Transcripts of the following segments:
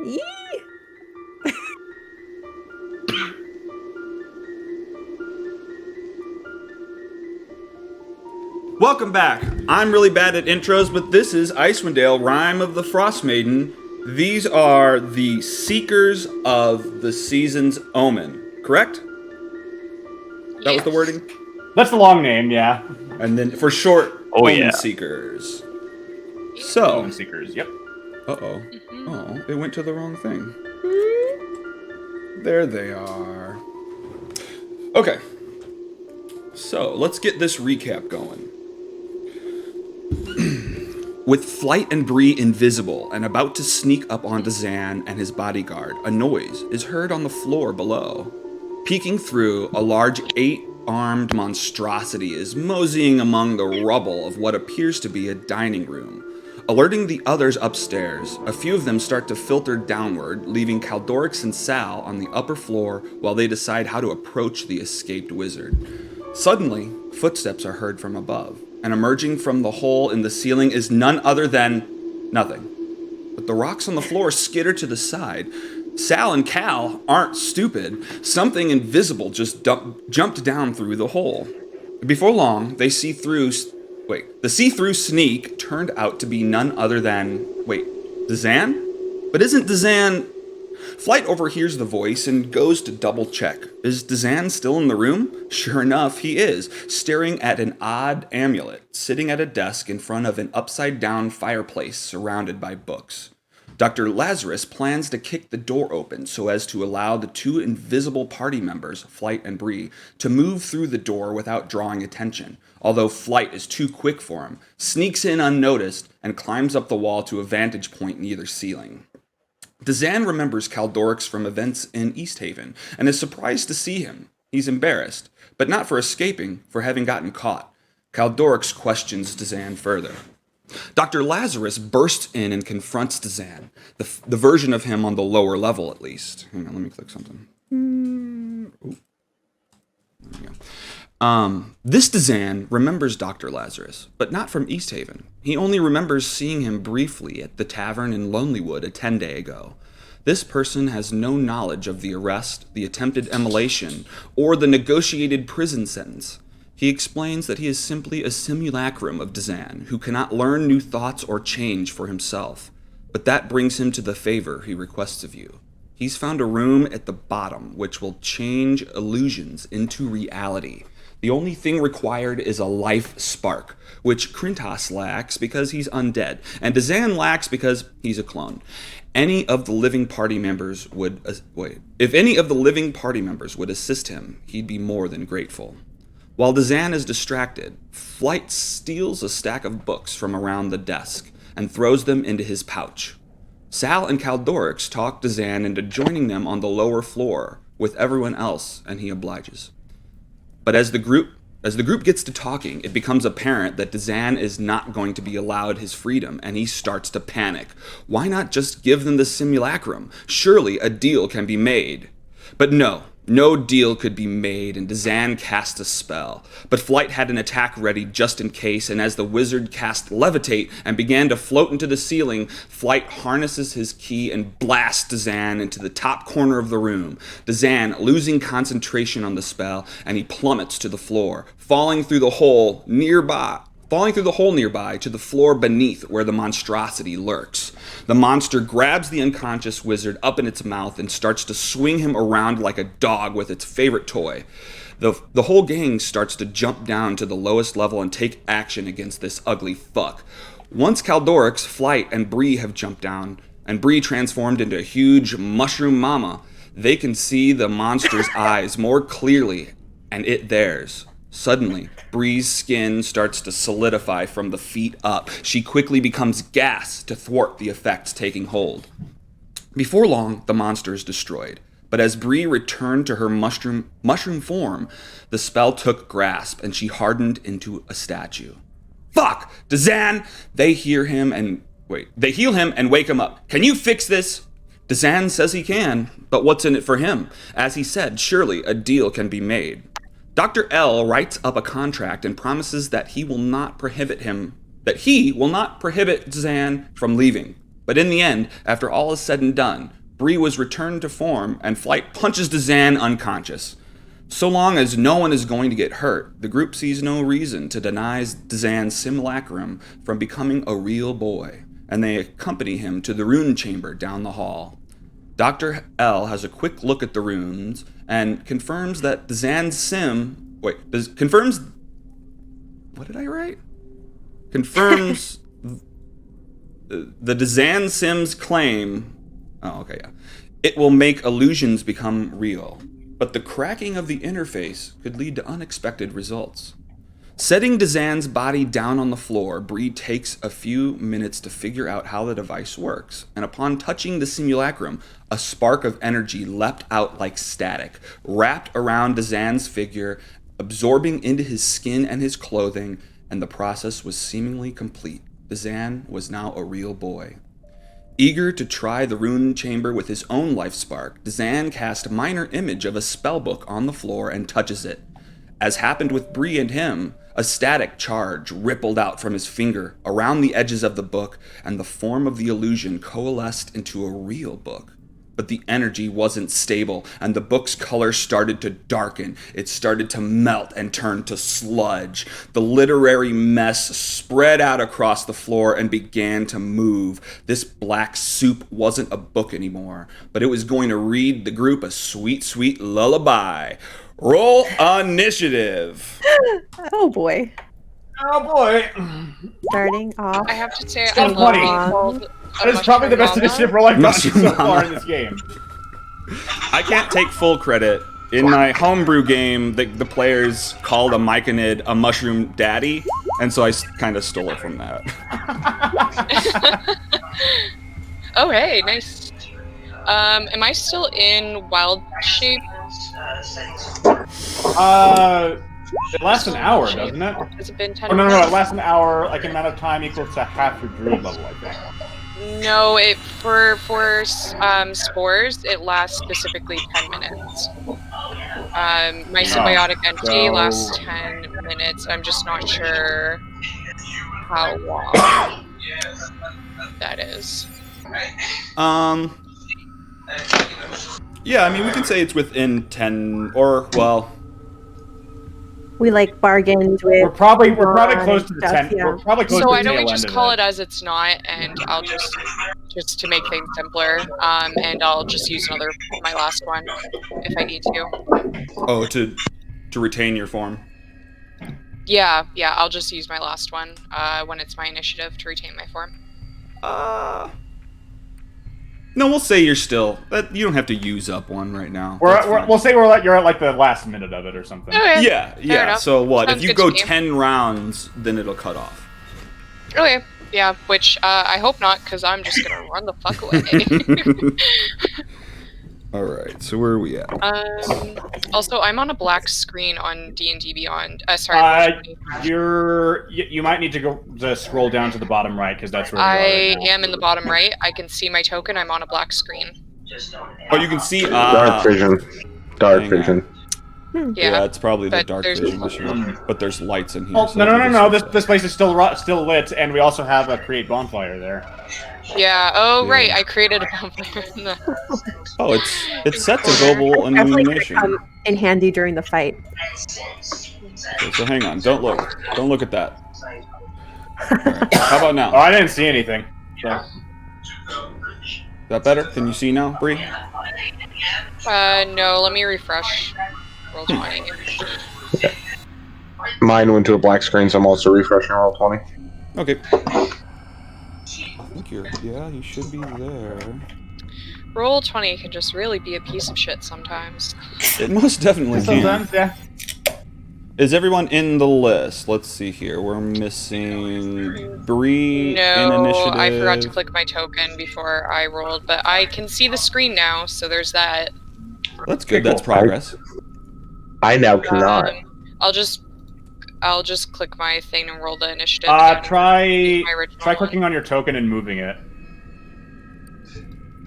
Yee! Welcome back. I'm really bad at intros, but this is Icewind, Rime of the Frostmaiden. These are the Seekers of the Season's Omen, correct? That was the Yes. wording? That's the long name, yeah. And then for short, Oh, Omen yeah. Seekers. Yeah. So, Omen Seekers, yep. uh-oh. Mhm. Oh, it went to the wrong thing. There they are. Okay. So, let's get this recap going. With Flight and Bree invisible and about to sneak up onto Zan and his bodyguard, a noise is heard on the floor below. Peeking through, a large 8-armed monstrosity is moseying among the rubble of what appears to be a dining room. Alerting the others upstairs, a few of them start to filter downward, leaving Caldorix and Sal on the upper floor while they decide how to approach the escaped wizard. Suddenly, footsteps are heard from above, and emerging from the hole in the ceiling is none other than nothing. But the rocks on the floor skitter to the side. Sal and Cal aren't stupid. Something invisible just jumped down through the hole. Before long, they see through. The see-through sneak turned out to be none other than. Dazan? But isn't Dazan. Flight overhears the voice and goes to double check. Is Dazan still in the room? Sure enough, he is, staring at an odd amulet, sitting at a desk in front of an upside-down fireplace surrounded by books. Dr. Lazarus plans to kick the door open so as to allow the two invisible party members, Flight and Bree, to move through the door without drawing attention, although Flight is too quick for him, sneaks in unnoticed, and climbs up the wall to a vantage point near the ceiling. Dazan remembers Caldorix from events in East Haven and is surprised to see him. He's embarrassed, but not for escaping, for having gotten caught. Caldorix questions Dazan further. Dr. Lazarus bursts in and confronts Dazan, the version of him on the lower level at least. Hang on, let me click something. Ooh. There we go. This Dazan remembers Dr. Lazarus, but not from East Haven. He only remembers seeing him briefly at the tavern in Lonelywood a 10-day ago. This person has no knowledge of the arrest, the attempted immolation, or the negotiated prison sentence. He explains that he is simply a simulacrum of Dazan, who cannot learn new thoughts or change for himself. But that brings him to the favor he requests of you. He's found a room at the bottom which will change illusions into reality. The only thing required is a life spark, which Krintas lacks because he's undead, and Dazan lacks because he's a clone. Any of the living party members would if any of the living party members would assist him, he'd be more than grateful. While Dazan is distracted, Flight steals a stack of books from around the desk and throws them into his pouch. Sal and Caldorix talk Dazan into joining them on the lower floor with everyone else, and he obliges. But as the group gets to talking, it becomes apparent that Dazan is not going to be allowed his freedom, and he starts to panic. Why not just give them the simulacrum? Surely a deal can be made. But no deal could be made, and Dazan cast a spell. But Flight had an attack ready just in case, and as the wizard cast Levitate and began to float into the ceiling, Flight harnesses his key and blasts Dazan into the top corner of the room. Dazan losing concentration on the spell, and he plummets to the floor, falling through the hole nearby to the floor beneath where the monstrosity lurks. The monster grabs the unconscious wizard up in its mouth and starts to swing him around like a dog with its favorite toy. The whole gang starts to jump down to the lowest level and take action against this ugly fuck. Once Caldorix, Flight, and Bree have jumped down, and Bree transformed into a huge mushroom mama, they can see the monster's eyes more clearly, and it theirs. Suddenly, Bree's skin starts to solidify from the feet up. She quickly becomes gas to thwart the effects taking hold. Before long, the monster is destroyed. But as Bree returned to her mushroom form, the spell took grasp and she hardened into a statue. Fuck! Dazan! They heal him and wake him up. Can you fix this? Dazan says he can, but what's in it for him? As he said, surely a deal can be made. Dr. L writes up a contract and promises that he will not prohibit Zan from leaving, But in the end, after all is said and done, Bree was returned to form, and Flight punches Dazan unconscious. So long as no one is going to get hurt, the group sees no reason to deny Dazan's simulacrum from becoming a real boy, and they accompany him to the rune chamber down the hall. Dr. L has a quick look at the runes and confirms that Dazan's sim... confirms... What did I write? Confirms the Dazan sim's claim... Oh, okay, yeah. It will make illusions become real. But the cracking of the interface could lead to unexpected results. Setting Dazan's body down on the floor, Bree takes a few minutes to figure out how the device works, and upon touching the simulacrum, a spark of energy leapt out like static, wrapped around Dazan's figure, absorbing into his skin and his clothing, and the process was seemingly complete. Dazan was now a real boy. Eager to try the rune chamber with his own life spark, Dazan cast minor image of a spellbook on the floor and touches it. As happened with Bree and him, a static charge rippled out from his finger around the edges of the book, and the form of the illusion coalesced into a real book. But the energy wasn't stable, and the book's color started to darken. It started to melt and turn to sludge. The literary mess spread out across the floor and began to move. This black soup wasn't a book anymore, but it was going to read the group a sweet, sweet lullaby. Roll initiative. Oh boy. Oh boy. Starting off. I have to say, Still I love 20. being called That is probably the best initiative roll I've gotten so far in this game. I can't take full credit. In my homebrew game, the players called a myconid a mushroom daddy, and so I kind of stole it from that. Oh, hey, nice. Am I still in wild shape? It lasts an hour, doesn't it? Has it been 10 Oh, no, minutes? it lasts an hour, like amount of time equals to half your druid level, I think. No, for spores, it lasts specifically 10 minutes. My symbiotic entity lasts 10 minutes. I'm just not sure how long that is. Yeah, I mean, we can say it's within 10, or, well... We like bargained with. We're probably close to the stuff, 10. yeah. We're probably close So to why the don't we tail just end call of it as it's not, and I'll just to make things simpler, and I'll just use my last one if I need to. Oh, to retain your form? Yeah, I'll just use my last one when it's my initiative to retain my form. No, we'll say you're still... you don't have to use up one right now. We'll say you're at like the last minute of it or something. Okay. Yeah. enough. So what? Sounds if you good to go me. 10 rounds, then it'll cut off. Okay, yeah, which I hope not, because I'm just gonna run the fuck away. All right. So where are we at? Also, I'm on a black screen on D&D Beyond. Sorry. You might need to go scroll down to the bottom right because that's where we are I right now. am in the bottom right. I can see my token. I'm on a black screen. Oh, you can see... Dark vision. Dark Hang on. vision. Yeah. it's probably the but dark there's- vision issue. But there's lights in here. Oh, so no. we just- This place is still lit, and we also have a create bonfire there. Yeah. Oh, Yeah. right. I created a bonfire in the. Oh, it's set to global Definitely gonna illumination. come in handy during the fight. Okay, so hang on. Don't look. Don't look at that. All right. How about Oh, now? I didn't see anything. So. Is that better? Can you see now, Bree? No. Let me refresh. Roll 20. Mine went to a black screen, so I'm also refreshing roll 20. Okay. I think you should be there. Roll 20 can just really be a piece of shit sometimes. It most definitely can. Sometimes, yeah. Is everyone in the list? Let's see here. We're missing Bree in No, initiative. I forgot to click my token before I rolled, but I can see the screen now, so there's that. That's good. Okay, That's cool. progress. I now cannot. I'll just click my thing and roll the initiative. again. Try My original try one. clicking on your token and moving it.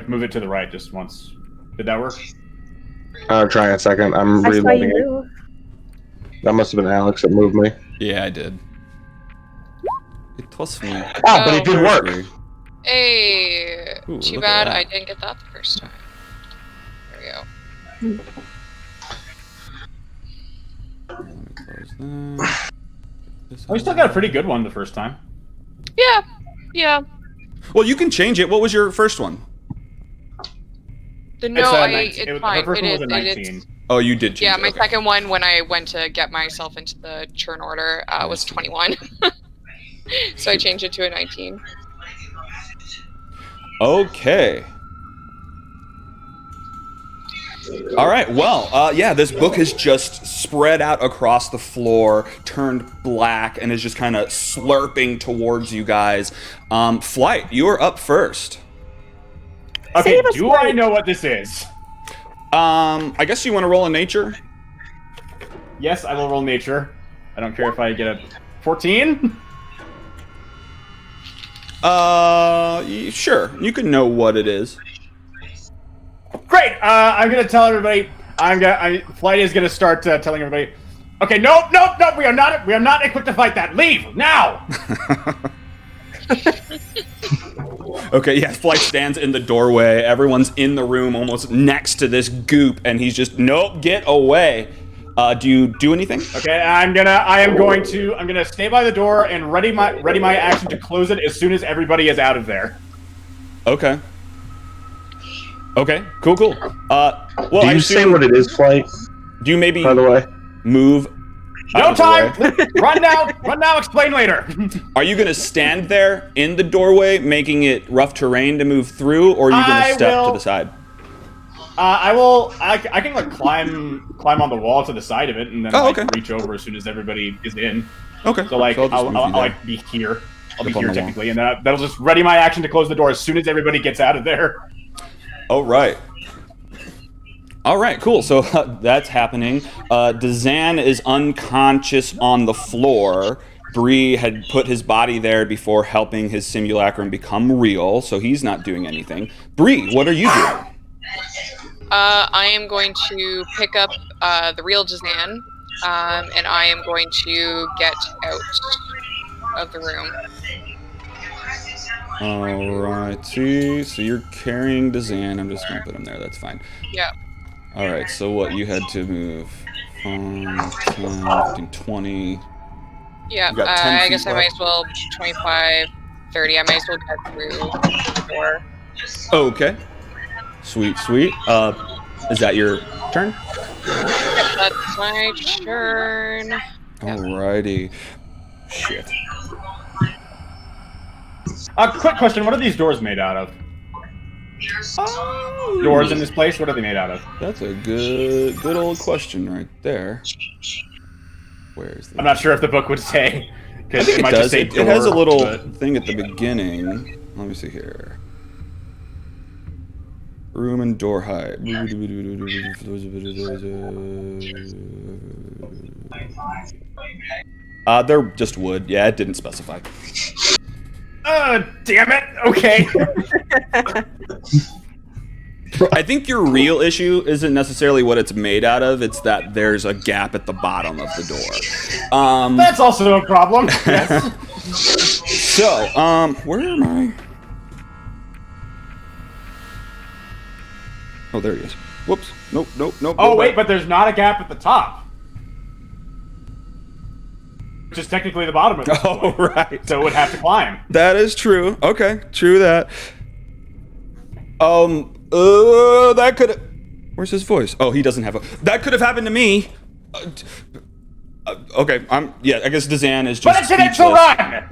Move it to the right just once. Did that work? Try in a second. I'm I saw you reloading it. move. That must have been Alex that moved me. Yeah, I did. It was me. Ah, but it did work. Hey. Ooh, Too look at bad that. I didn't get that the first time. There we go. Let me close that. We still got a pretty good one the first time. Yeah. Yeah. Well, you can change it. What was your first one? No, It's, it's her fine. first It one is. was a It 19. is. Oh, you did change Yeah, it. my Okay. second one when I went to get myself into the churn order was 21. So I changed it to a 19. Okay. All right. Well, yeah, this book has just spread out across the floor, turned black, and is just kind of slurping towards you guys. Flight, you are up first. Okay, Save us, do I Flight. know what this is? I guess you want to roll in nature. Yes, I will roll nature. I don't care if I get a 14. Sure. You can know what it is. Great. I'm gonna tell everybody. Flight is gonna start telling everybody. Okay, nope. We are not equipped to fight that. Leave now. Okay, yeah, Flight stands in the doorway. Everyone's in the room almost next to this goop, and he's just, nope, get away. Do you do anything? Okay, I'm gonna stay by the door and ready my action to close it as soon as everybody is out of there. Okay. Okay, cool. Well, Do I you say assume, what it is, Flight? do you maybe By the way, move No out of the time. way? Run now. Explain later. Are you going to stand there in the doorway, making it rough terrain to move through, or are you going to step to the side? I will. I can like climb on the wall to the side of it, and then okay. reach over as soon as everybody is in. Okay. So like I'll just I'll move you there. like be here. I'll be Up on here the wall. technically, and then that'll just ready my action to close the door as soon as everybody gets out of there. All right. All right, cool. So that's happening. Dazan is unconscious on the floor. Bree had put his body there before helping his simulacrum become real, so he's not doing anything. Bree, what are you doing? I am going to pick up the real Jazan, and I am going to get out of the room. Alrighty, so you're carrying Dazan. I'm just gonna put him there, that's fine. Yeah. Alright, so what, you had to move 5, 10, 15, 20. Yeah, You got 10 I feet guess I might left. as well 25, 30. I might as well get through the door. Okay. Sweet. Is that your turn? Yep, that's my turn. Alrighty. Shit. Quick question: what are these doors made out of? Oh, Doors in this place? What are they made out of? That's a good old question right there. Where is the? I'm not sure if the book would say. I Because think it it might does. just say It has a door, little but- thing at the beginning. Let me see here. Room and door height. They're just wood. Yeah, it didn't specify. Damn it. Okay. I think your real issue isn't necessarily what it's made out of. It's that there's a gap at the bottom of the door. That's also a problem. Yes. So, where am I? Oh, there he is. Whoops. Nope. Oh wait, but there's not a gap at the top. Which is technically the bottom of it. Oh, right. So it would have to climb. That is true. Okay, true that. That could. Where's his voice? Oh, he doesn't have a. That could have happened to me. Okay, yeah. I guess Dazan is just. But it's an extra run.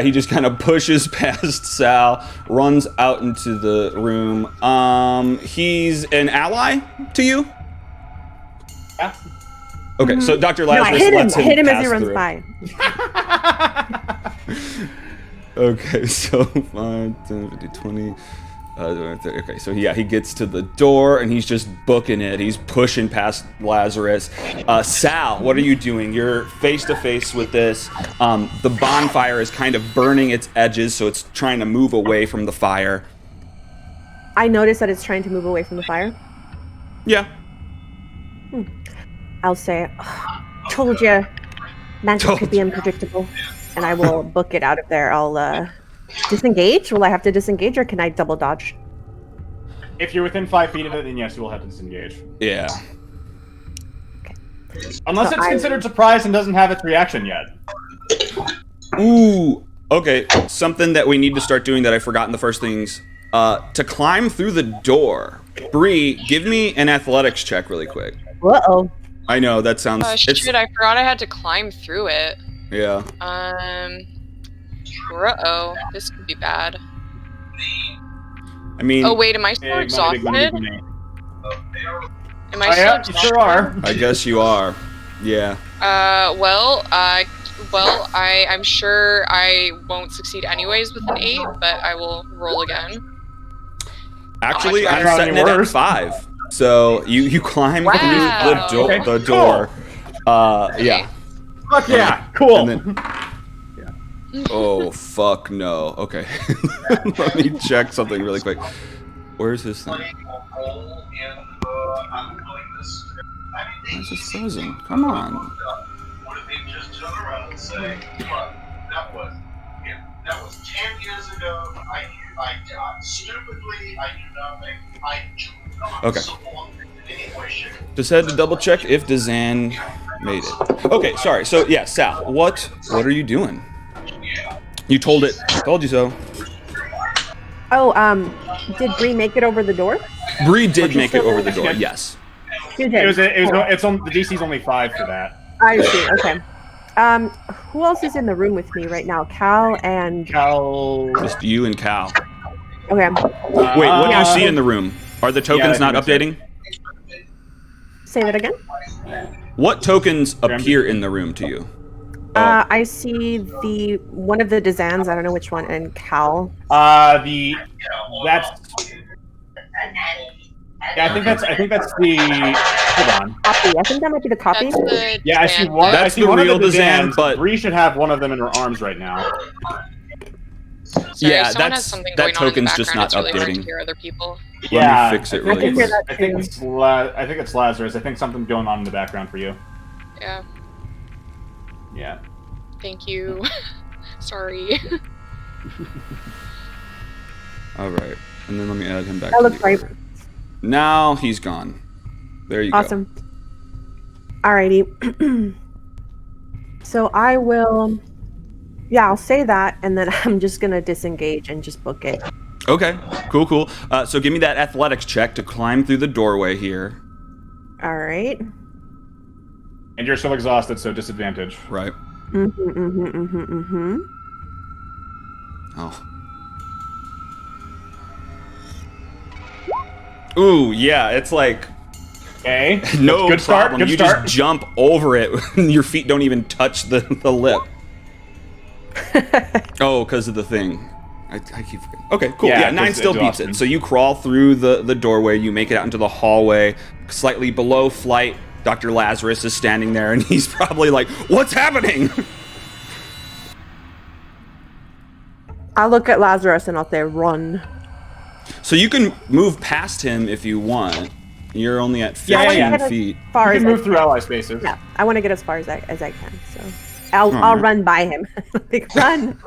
He just kind of pushes past Sal, runs out into the room. He's an ally to you. Yeah. Okay, so Dr. No, I Lazarus hit him. lets him Hit him as pass he runs through. by. Okay, so 5, 10, 15, 20. 30. Okay, so yeah, he gets to the door and he's just booking it. He's pushing past Lazarus. Sal, what are you doing? You're face to face with this. The bonfire is kind of burning its edges, so it's trying to move away from the fire. I notice that it's trying to move away from the fire. Yeah. I'll say, told you, magic could be unpredictable. And I will book it out of there. I'll Disengage? Will I have to disengage, or can I double dodge? If you're within 5 feet of it, then yes, you will have to disengage. Yeah. Unless So it's considered surprise and doesn't have its reaction yet. Ooh. Okay. Something that we need to start doing that I forgot in the first things. To climb through the door. Bree, give me an athletics check really quick. Uh-oh. I know that sounds. Shit, I forgot I had to climb through it. Yeah. Uh-oh. This could be bad. I mean. Oh, wait, am I still Big money, big money, exhausted? big money. Am I Oh, still yeah, you exhausted? sure are. I guess you are. Yeah. I'm sure I won't succeed anyways with an 8, but I will roll again. Actually, Oh, I'm tried setting any it at worse. 5. So you climb Wow. through Okay, the door. Yeah. Fuck yeah, cool. And then, oh fuck no. Okay. Let me check something really quick. Where's this thing? Why is this frozen? Come on. What if they just turn around and say, "Look, that was 10 years ago. I stupidly, I do nothing. I do not Okay. support it in any way, shape, or Just had to double check if Dazan made it. Okay, sorry. So yeah, Sal, what are you doing? You told it. Told you so. Oh, did Bree make it over the door? Bree did make it still over the there? door. Yes. She did. It's on the DC's only 5 for that. I see. Okay. Who else is in the room with me right now? Cal and. Cal. Just you and Cal. Okay. Wait, what do you see in the room? Are the tokens Yeah, I not think updating? Say that again. What tokens appear in the room to you? I see one of the Dazans. I don't know which one, and Cal. That's. Yeah, I think that's the. Hold on. Copy. I think that might be the copy. That's the Yeah, I see Dazan. one. That's I see the one real of the Dazan, Dazans, but- Bree should have one of them in her arms right now. Sorry, Yeah, someone that's- has something that going on in the token's just background. not It's really hard updating. to hear other people. Let me fix it I really can hear quick. that I think too. I think it's Lazarus. I think something's going on in the background for you. Yeah, Yeah. thank you. Sorry. All right, and then let me add him back. That to looks the right. order. Now he's gone. There you go. Awesome. Alrighty. So I will. Yeah, I'll say that, and then I'm just gonna disengage and just book it. Okay, cool. So give me that athletics check to climb through the doorway here. All right. And you're still exhausted, so disadvantage. Right. Oh. Ooh, yeah, it's like Okay. no Good start. problem. Good You start. just jump over it. Your feet don't even touch the lip. Oh, because of the thing. I keep forgetting. Okay, cool. Yeah, Yeah, 9 it's still beats exhaustion. it. So you crawl through the doorway, you make it out into the hallway, slightly below Flight. Dr. Lazarus is standing there, and he's probably like, "What's happening?" I'll look at Lazarus and I'll say, "Run." So you can move past him if you want. You're only at 15 Yeah, yeah. feet. Far You as can I move through ally spaces. Yeah, I want to get as far as I can. So I'll Alright. run by him. Like, run.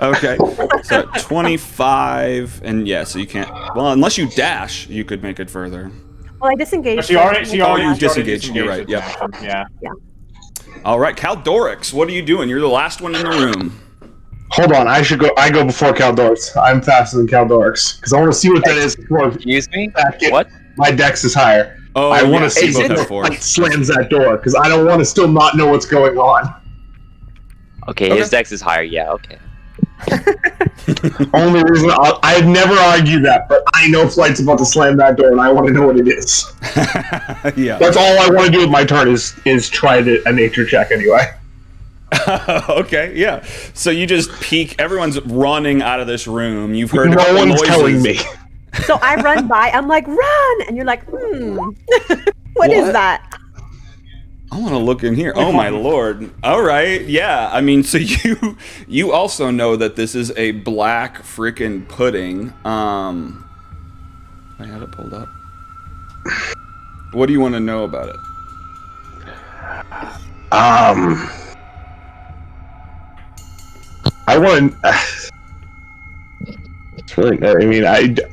Okay. So 25, and yeah, so you can't. Well, unless you dash, you could make it further. Well, I disengaged. She already you she disengaged, already you're right, its yep. action, Yeah. All right, Caldorix, what are you doing? You're the last one in the room. Hold on, I go before Caldorix. I'm faster than Caldorix because I want to see what that is before Excuse me? I What? my dex is higher. Oh, I want yeah, to see you both if have 4. it slams that door because I don't want to still not know what's going on. Okay, his dex is higher. Yeah, okay. Only reason I've never argued that, but I know Flight's about to slam that door, and I want to know what it is. Yeah. That's all I want to do with my turn is try a nature check anyway. Okay, yeah. So you just peek. Everyone's running out of this room. You've heard No one's noises. telling me. So I run by. I'm like, run, and you're like, what is that? I want to look in here. Oh my lord. All right. Yeah. I mean, so you also know that this is a black frickin' pudding. I had it pulled up. What do you want to know about it? I want. It's really, I mean,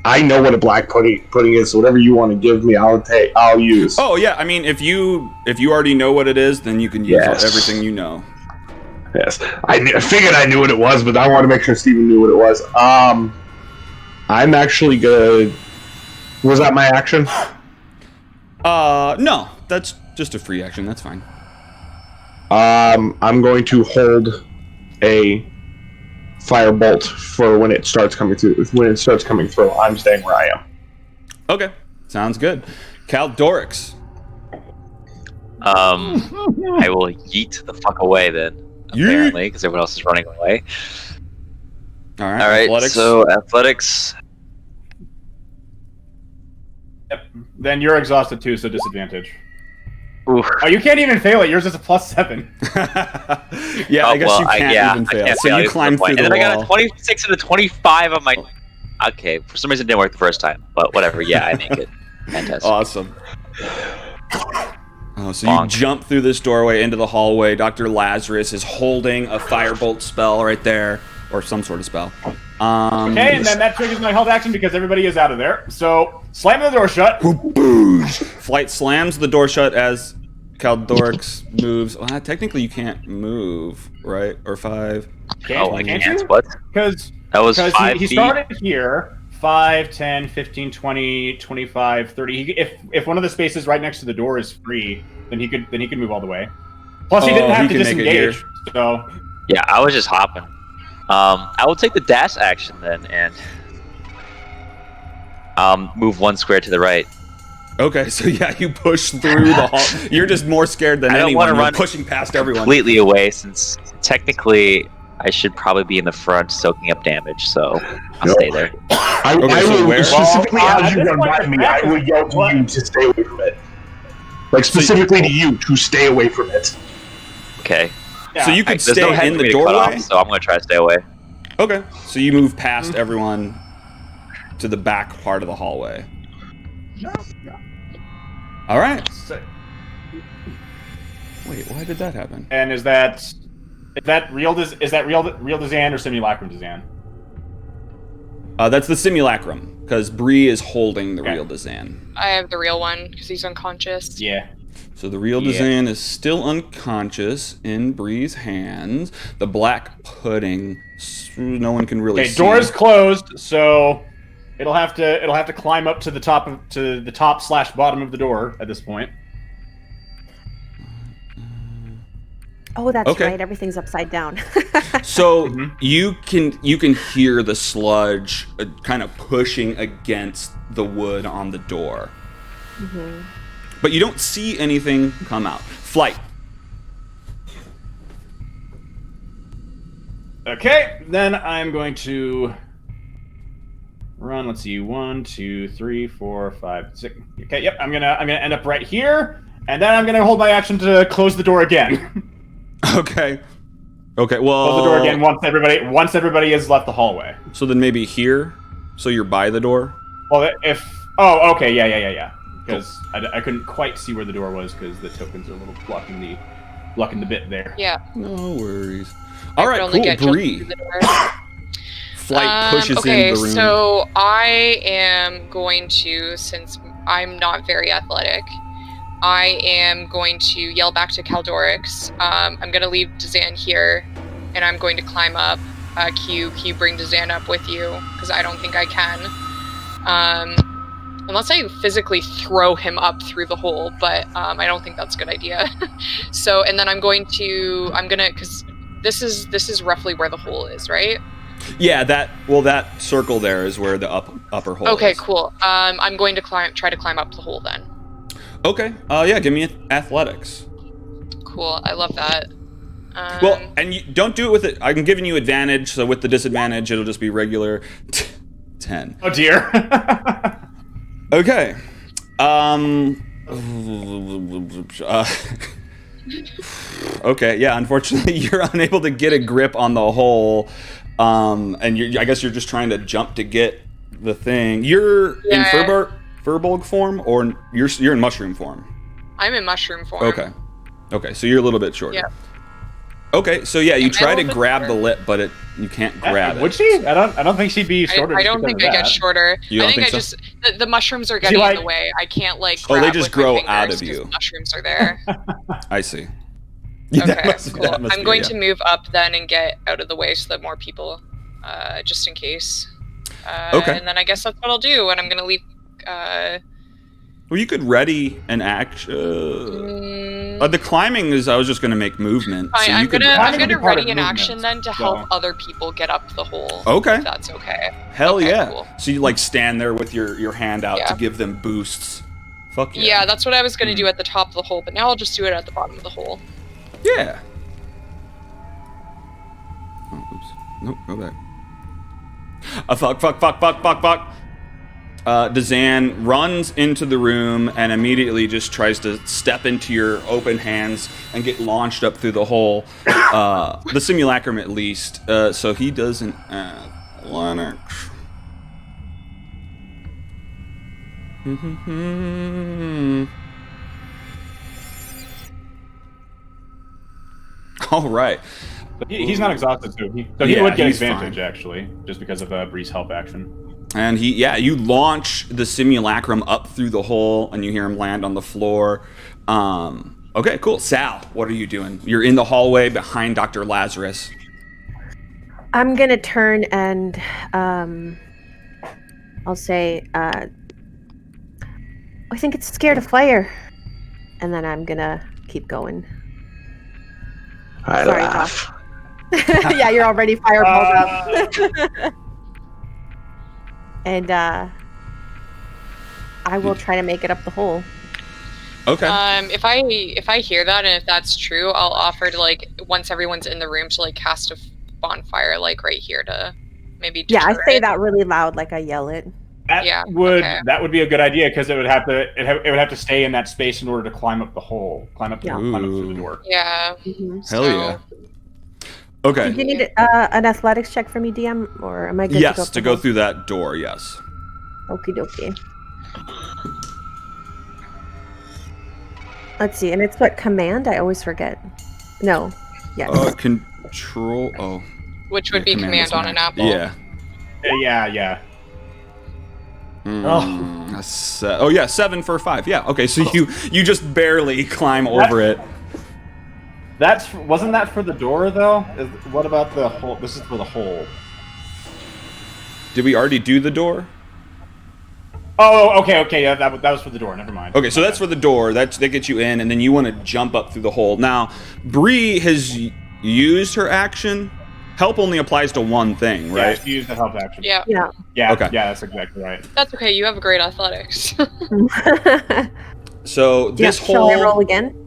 I know what a black pudding is, so whatever you want to give me, I'll use. Oh yeah, I mean, if you already know what it is, then you can use everything you know. Yes, I figured I knew what it was, but I want to make sure Steven knew what it was. I'm actually gonna. Was that my action? No, that's just a free action. That's fine. I'm going to hold a firebolt for when it starts coming through. When it starts coming through, I'm staying where I am. Okay, sounds good. Caldorix. I will yeet the fuck away then. Apparently, because everyone else is running away. All right. Athletics. So athletics. Yep. Then you're exhausted too, so disadvantage. Oof. Oh, you can't even fail it. Yours is a +7. Yeah, I guess you can't even fail. So you climb through the wall. And then I got a 26 and a 25 on my... Okay, for some reason it didn't work the first time, but whatever. Yeah, I make it. Fantastic. Awesome. Oh, so you jump through this doorway into the hallway. Dr. Lazarus is holding a firebolt spell right there, or some sort of spell. Okay, and then that triggers my held action because everybody is out of there. So, slam the door shut. Flight slams the door shut as Caldorix moves. Well, technically, you can't move, right? Or 5. I Can't can't. you? What? Because that was 5 he feet. started here. 5, 10, 15, 20, 25, 30. If one of the spaces right next to the door is free, then he could move all the way. Plus, he didn't have to disengage. So yeah, I was just hopping. I will take the dash action then and move 1 square to the right. Okay, so yeah, you push through the hall. You're just more scared than anyone. You're pushing past everyone. Completely away, since technically I should probably be in the front soaking up damage, so I'll stay there. I will specifically as you run by me, I will yell to you to stay away from it. Like, specifically to you to stay away from it. Okay. Yeah. So you could There's no stay in the doorway? Off, so I'm going to try to stay away. Okay. So you move past everyone to the back part of the hallway. All right. Wait, why did that happen? And is that real Dazan or simulacrum Dazan? That's the simulacrum, because Bree is holding the real Dazan. I have the real one because he's unconscious. Yeah. So the real Dazan is still unconscious in Bree's hands. The black pudding, no one can really see. Okay, door's closed, so it'll have to climb up to the top/bottom of the door at this point. Oh, that's right. Everything's upside down. So you can hear the sludge kind of pushing against the wood on the door. But you don't see anything come out. Flight. Okay, then I'm going to run. Let's see, 1, 2, 3, 4, 5, 6. Okay, yep. I'm gonna end up right here, and then I'm gonna hold my action to close the door again. Okay. Okay. Well, close the door again once everybody has left the hallway. So then maybe here. So you're by the door. Well, oh, okay, yeah. Because I couldn't quite see where the door was because the tokens are a little blocking the bit there. Yeah. No worries. All right, cool. Bree. Flight pushes into the room. Okay, so I am going to, since I'm not very athletic, I am going to yell back to Caldorix. I'm going to leave Dazan here, and I'm going to climb up. Q, bring Dazan up with you, because I don't think I can. Unless I physically throw him up through the hole, but I don't think that's a good idea. So, and then I'm gonna, because this is roughly where the hole is, right? Yeah, that circle there is where the upper hole is. Okay, cool. I'm going to try to climb up the hole then. Okay. Yeah, give me athletics. Cool. I love that. Well, and you don't do it with it. I'm giving you advantage, so with the disadvantage, it'll just be regular 10. Oh dear. Okay. Okay, yeah, unfortunately you're unable to get a grip on the hole. And I guess you're just trying to jump to get the thing. You're in Furbolg form, or you're in mushroom form? I'm in mushroom form. Okay. Okay, so you're a little bit shorter. Yeah. Okay, so yeah, you Am I try a to little bit grab the shorter? lip, but you can't grab Would it. she? I don't think she'd be shorter. I just don't because think of I get that. shorter. You don't I think think I so? just the mushrooms are getting in the way. I can't like Oh, grab they just with grow my fingers out of 'cause you. the mushrooms are there. I see. Okay, cool. that must I'm be going it, to move up then and get out of the way so that more people, just in case. Okay. And then I guess that's what I'll do. And I'm gonna leave. Well, you could ready an action. The climbing is. I was just going to make movement. So I'm you could. gonna Climbing would be part of ready an movement, action then to so- help other people get up the hole. Okay. If that's okay. Hell Okay, yeah! cool. So you like stand there with your hand out to Yeah. give them boosts. Fuck yeah! Yeah, that's what I was gonna do at the top of the hole, but now I'll just do it at the bottom of the hole. Yeah. Oh, oops. Nope. Go back. Fuck. Dazan runs into the room and immediately just tries to step into your open hands and get launched up through the hole. The simulacrum, at least. So he does an athletics. All right. He's not exhausted, so he Yeah, would get he's advantage fine. actually, just because of Bree's help action. And you launch the simulacrum up through the hole, and you hear him land on the floor. Okay, cool. Sal, what are you doing? You're in the hallway behind Dr. Lazarus. I'm gonna turn and I'll say, I think it's scared of fire. And then I'm gonna keep going. I Sorry, laugh. Yeah, you're already fireballed up. And I will try to make it up the hole. Okay. If I hear that and if that's true, I'll offer to like once everyone's in the room to like cast a bonfire like right here to maybe Yeah, I deter say it. that really loud, like I yell it. Yeah, okay. That would be a good idea because it would have to stay in that space in order to climb up the hole, climb up through the door. Yeah. Hell yeah. Okay. Do you need an athletics check for me, DM, or am I good Yes, to go through that door. Yes. Okie dokie. Let's see, and it's what, command? I always forget. No. Yes. Control. Oh. Which would be command on an apple. Yeah. Yeah. Oh yeah, 7 for 5. Yeah. Okay, so you just barely climb over it. Wasn't that for the door though? What about the hole? This is for the hole. Did we already do the door? Oh, okay. Yeah, that was for the door. Never mind. Okay, so that's for the door. That gets you in, and then you want to jump up through the hole. Now, Bree has used her action. Help only applies to one thing, right? Yeah, she used the help action. Yeah. Yeah. Yeah. Okay. Yeah, that's exactly right. That's okay. You have great athletics. So this Shall I roll hole. again?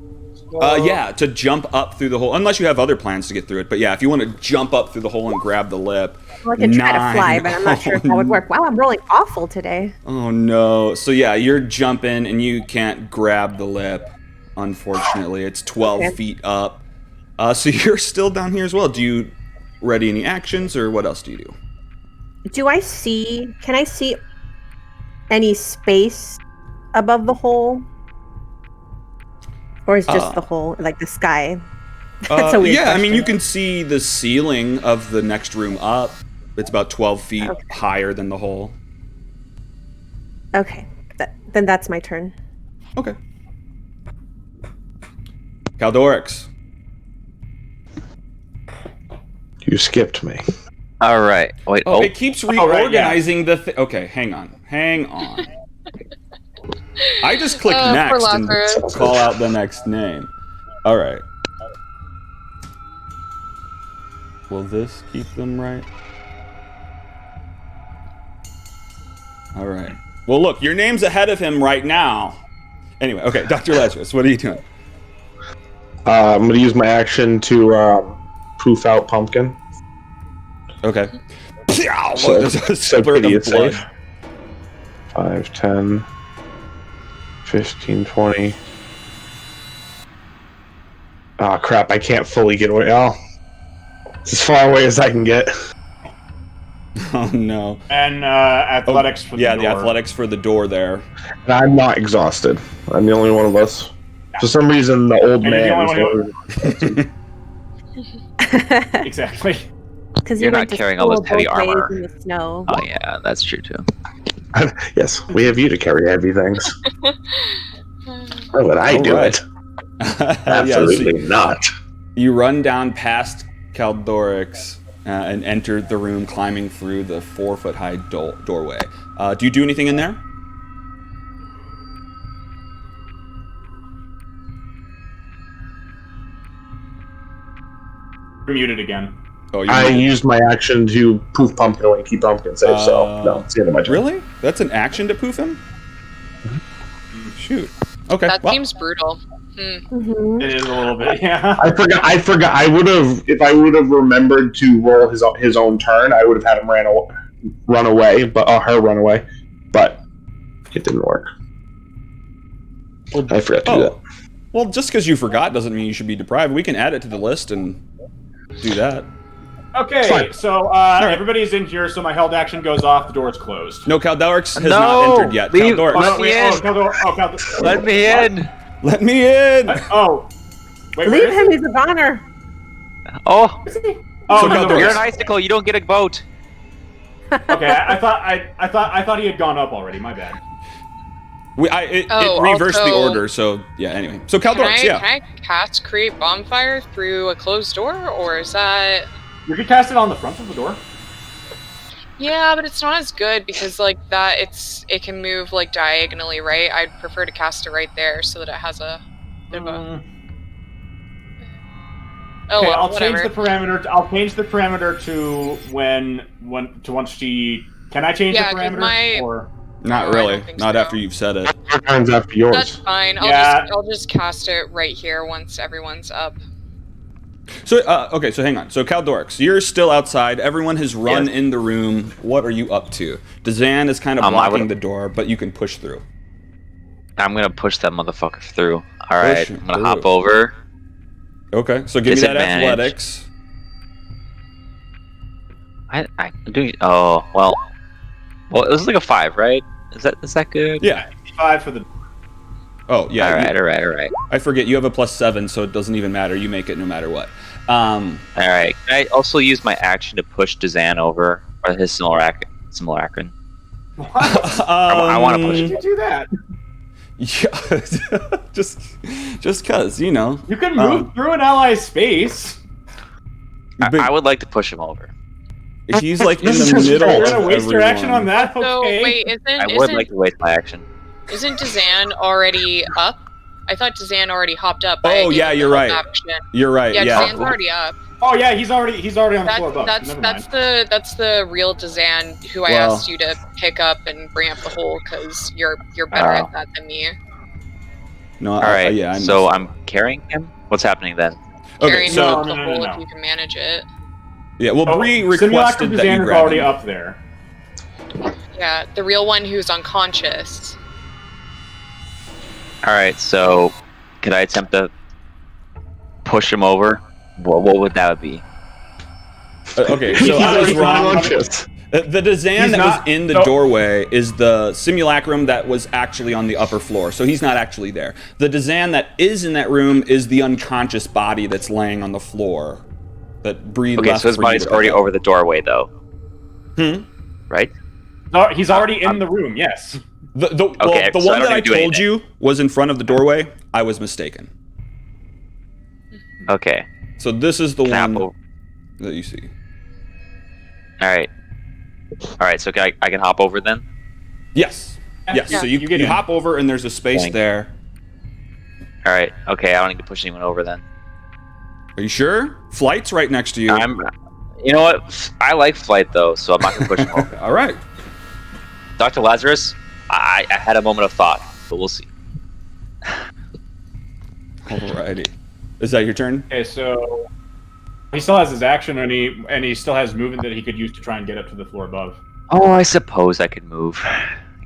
Yeah, to jump up through the hole. Unless you have other plans to get through it. But yeah, if you want to jump up through the hole and grab the lip. Well, I can try to 9. fly, but I'm not sure if that would work. Wow, I'm rolling awful today. Oh no. So yeah, you're jumping and you can't grab the lip. Unfortunately, it's 12 feet up. So you're still down here as well. Do you ready any actions, or what else do you do? Can I see any space above the hole? Or is just the hole, like the sky? That's a weird yeah, I mean, question. you can see the ceiling of the next room up. It's about 12 feet higher than the hole. Okay, then that's my turn. Okay. Caldorix. You skipped me. All right. Wait. Oh, Oh, it keeps right, yeah. reorganizing the Okay, hang on. I just clicked For next and Lazarus. call out the next name. All right. Will this keep them right? All right. Well, look, your name's ahead of him right now. Anyway, okay, Dr. Lazarus, what are you doing? I'm going to use my action to poof out pumpkin. Okay. So, There's a so splurt pretty of it's blood. safe. 5, 10, 15, 20. Oh crap, I can't fully get away. Oh, it's as far away as I can get. Oh no. And athletics for the door. the athletics for the door there. And I'm not exhausted. I'm the only one of us. For some reason, the old And you're the man only is one Exactly. Because You're not carrying all this heavy armor. in the snow. Oh yeah, that's true too. Yes, we have you to carry heavy things. Why would I do Alright. it? So Absolutely not. you run down past Caldorix and enter the room, climbing through the 4-foot-high doorway. Do you do anything in there? You're muted again. Oh, I muted. used my action to poof pumpkin away and keep pumpkin safe, so no, it's the end of my turn. Really? That's an action to poof him? Shoot. Okay. That well, seems brutal. Mhm. It is a little bit, yeah. I forgot. I would have, if I would have remembered to roll his own turn, I would have had him run away, but her run away, but it didn't work. I forgot to do that. Well, just because you forgot doesn't mean you should be deprived. We can add it to the list and do that. It's Okay, fine. so everybody's in here, so my held action goes off, the door is closed. No, Caldorix has No! not entered yet. Leave- Caldorix. Let me in. Caldor. Let me in. Let me in! Oh. Wait, Leave where is him. he? He's a goner. Oh, Oh, So no, Caldor- you're an icicle. You don't get a vote. Okay, I thought he had gone up already. My bad. It Oh, reversed the also- order, so yeah, anyway. So Can Caldorix, I cast create bonfire through a closed door, or is that? You could cast it on the front of the door. Yeah, but it's not as good because like that, it can move like diagonally, right? I'd prefer to cast it right there so that it has a bit of a. Oh, Okay, well, I'll whatever. change the parameter. I'll change the parameter to once she. Can I change Yeah, the 'cause parameter? Or Not No, I really. don't think Not so. after you've said it. Your turn's after That's yours. fine. Yeah. I'll just cast it right here once everyone's up. So, okay, so hang on. So, Caldorix, you're still outside. Everyone has run Yes. in the room. What are you up to? Dazan is kind of I blocking would- the door, but you can push through. I'm gonna push that motherfucker through. All right, Push I'm gonna through. hop over. Okay, so give me that Disadvantage. athletics. I'm doing. Oh well. Well, it was like a 5, right? Is that good? Yeah. 5 for the. Oh, yeah. All right. I forget. You have a +7, so it doesn't even matter. You make it no matter what. All right. Can I also use my action to push Dazan over, or his simulacron? What? I want to push Did it. you do that? Yeah, just cause, you know. You can move through an ally's space. But I would like to push him over. he's like in This is the just middle fair. of You're gonna waste your action on everyone. that? So Okay. wait, I would like to waste my action. isn't Dazan already up? I thought Dazan already hopped up. but I Oh, gave yeah, him the you're help right. action. You're right. Yeah, Yeah. Dazan's already up. Oh yeah, he's already on the floor above. Never mind. That's the real Dazan who I Well- asked you to pick up and bring up the hole because you're better Oh. at that than me. No, All right. yeah. So I'm carrying him. What's happening then? Okay, Carrying so up the No. hole if you can manage it. yeah. Well, Bree requested Simulacrum that you Dazan is grab already him. up there. Yeah, the real one who's unconscious. All right. So, could I attempt to push him over? What would that be? Okay, so I was He's wrong. unconscious. The Dazan He's that not- was in the no. doorway is the simulacrum that was actually on the upper floor, so he's not actually there. The Dazan that is in that room is the unconscious body that's laying on the floor that Bree Okay, left so his for you body's to already pick up. over the doorway, though. Right? No, he's already in the room. Yes. The Okay, one so I that don't I need to do told anything. you was in front of the doorway. I was mistaken. Okay. So this is the Can I hop one over? that you see. All right. All right. So I can hop over then. Yes. Yes. Yeah. So you You get you in. hop over and there's a space Thank- there. All right. Okay. I don't need to push anyone over then. Are you sure? Flight's right next to you. You know what? I like flight though, so I'm not gonna push him over. All right. Dr. Lazarus, I had a moment of thought, but we'll see. Alrighty. Is that your turn? Okay, so he still has his action, and he still has movement that he could use to try and get up to the floor above. Oh, I suppose I could move.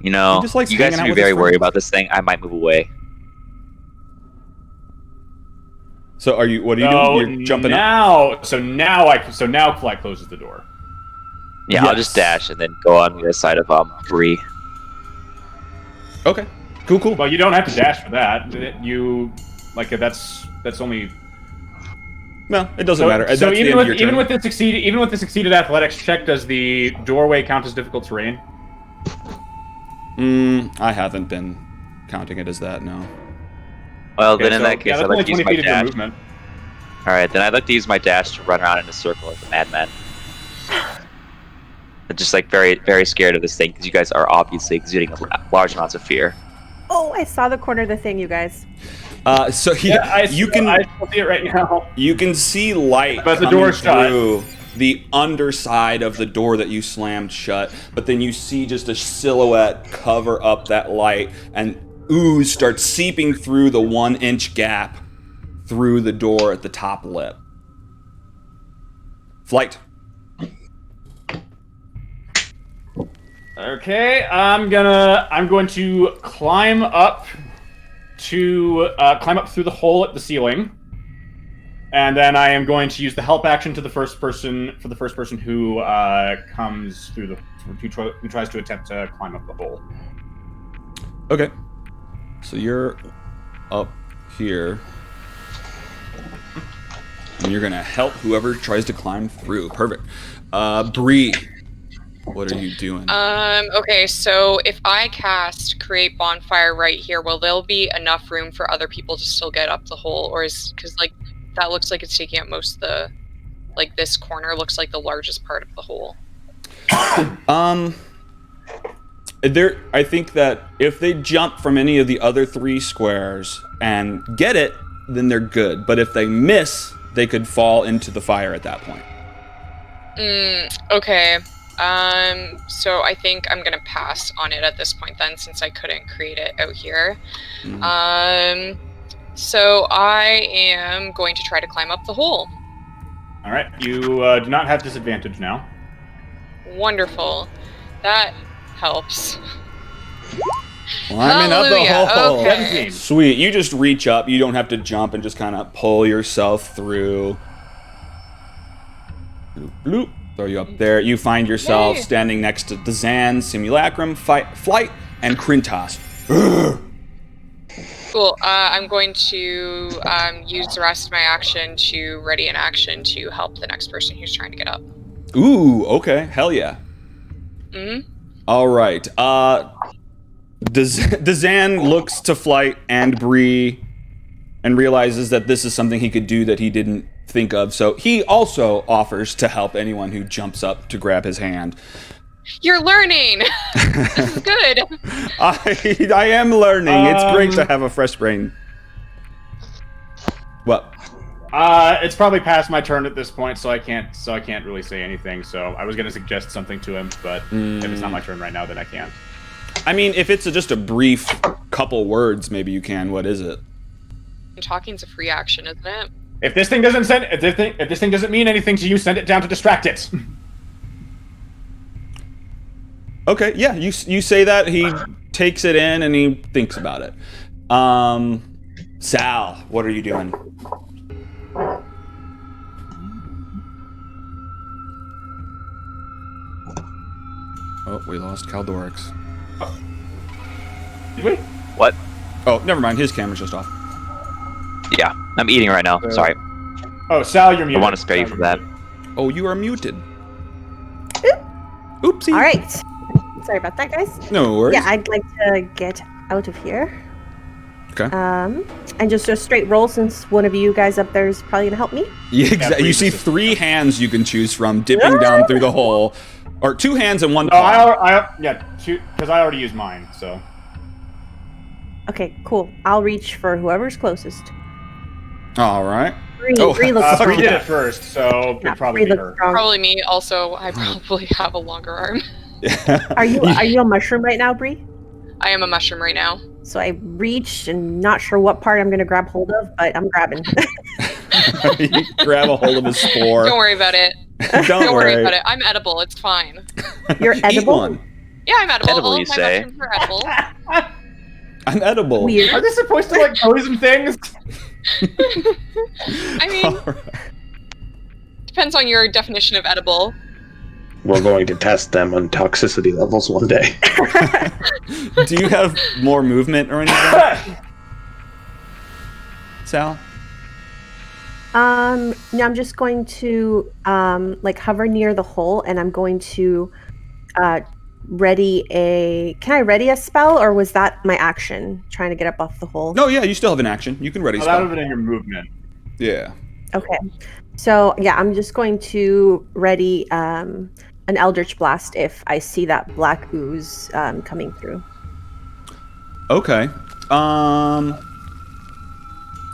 You know, He just likes you guys hanging seem out to be with his very worried friends. about this thing. I might move away. So are you? What are you doing? You're jumping up. Now Flight closes the door. Yeah, I'll Yes. just dash and then go on the other side of Bree. Okay. Cool. Well, you don't have to dash for that. You that's only No, it doesn't matter. So That's the even end with of your turn. even with the succeeded athletics check, does the doorway count as difficult terrain? I haven't been counting it as that. No. Well, Okay, then in so, that case, yeah, I'd that's like only to use 20 my feet of your dash. movement. All right, then I'd like to use my dash to run around in a circle like a madman. I'm just like very, very scared of this thing because you guys are obviously exuding large amounts of fear. Oh, I saw the corner of the thing, you guys. So I you still can see it right now. you can see light But the coming door's shut. through the underside of the door that you slammed shut. But then you see just a silhouette cover up that light, and ooze starts seeping through the 1-inch gap through the door at the top lip. Flight. Okay, I'm going to climb up through the hole at the ceiling, and then I am going to use the help action to the first person who comes through who tries to attempt to climb up the hole. Okay. So you're up here. And you're gonna help whoever tries to climb through. Perfect. Bree, what are you doing? Okay, so if I cast Create Bonfire right here, will there be enough room for other people to still get up the hole? Or because, like, that looks like it's taking up most of the, like, this corner looks like the largest part of the hole. I think that if they jump from any of the other 3 squares and get it, then they're good. But if they miss, they could fall into the fire at that point. Okay. So I think I'm gonna pass on it at this point then, since I couldn't create it out here. So I am going to try to climb up the hole. All right, you do not have disadvantage now. Wonderful. That helps. Climbing up the Hallelujah, hole. okay. 17. Sweet. You just reach up. You don't have to jump and just kind of pull yourself through. Bloop, bloop. Throw you up there. You find yourself Yay. standing next to Dazan, Simulacrum, Flight, and Krintas. Cool. I'm going to use the rest of my action to ready an action to help the next person who's trying to get up. Ooh, okay. Hell yeah. All right. Dazan looks to Flight and Bree and realizes that this is something he could do that he didn't think of. So he also offers to help anyone who jumps up to grab his hand. You're learning! This is good! I am learning. It's great to have a fresh brain. What? It's probably past my turn at this point, so I can't really say anything. So I was going to suggest something to him, but if it's not my turn right now, then I can't. I mean, if it's just a brief couple words, maybe you can. What is it? Talking's a free action, isn't it? If this thing doesn't mean anything to you, send it down to distract it. Okay, yeah, you say that. He takes it in and he thinks about it. Sal, what are you doing? Oh, we lost Caldorix. Did we? What? Oh, never mind. His camera's just off. Yeah, I'm eating right now. Sorry. Oh, Sal, you're muted. I want to spare you from that. Oh, you are muted. Oopsie. All right. Sorry about that, guys. No worries. Yeah, I'd like to get out of here. Okay. And just a straight roll, since one of you guys up there is probably gonna help me. Yeah, exactly. You see Bree 3 hands you can choose from, dipping down through the hole, or 2 hands and 1 Oh, paw. because I already used mine. So Okay, cool. I'll reach for whoever's closest. All right. Bree, Oh, Bree looks Bree strong. did it first, so Yeah, it'd probably Bree be looks her. strong. Probably me. Also, I probably have a longer arm. Are you a mushroom right now, Bree? I am a mushroom right now. So I reached and not sure what part I'm gonna grab hold of, but I'm grabbing. You grab a hold of his spore. Don't worry about it. Don't worry about it. I'm edible. It's fine. You're Eat edible? one. Yeah, I'm edible. Edible, All you of my say? mushrooms are edible. I'm edible. Weird. Are they supposed to like poison things? I mean, depends on your definition of edible. We're going to test them on toxicity levels one day. Do you have more movement or anything, Sal? No, I'm just going to like hover near the hole, and I'm going to ready a. Can I ready a spell, or was that my action trying to get up off the hole? No, yeah, you still have an action. You can ready That spell. would have been in your movement. Yeah. Okay. So yeah, I'm just going to ready an Eldritch Blast if I see that black ooze coming through. Okay.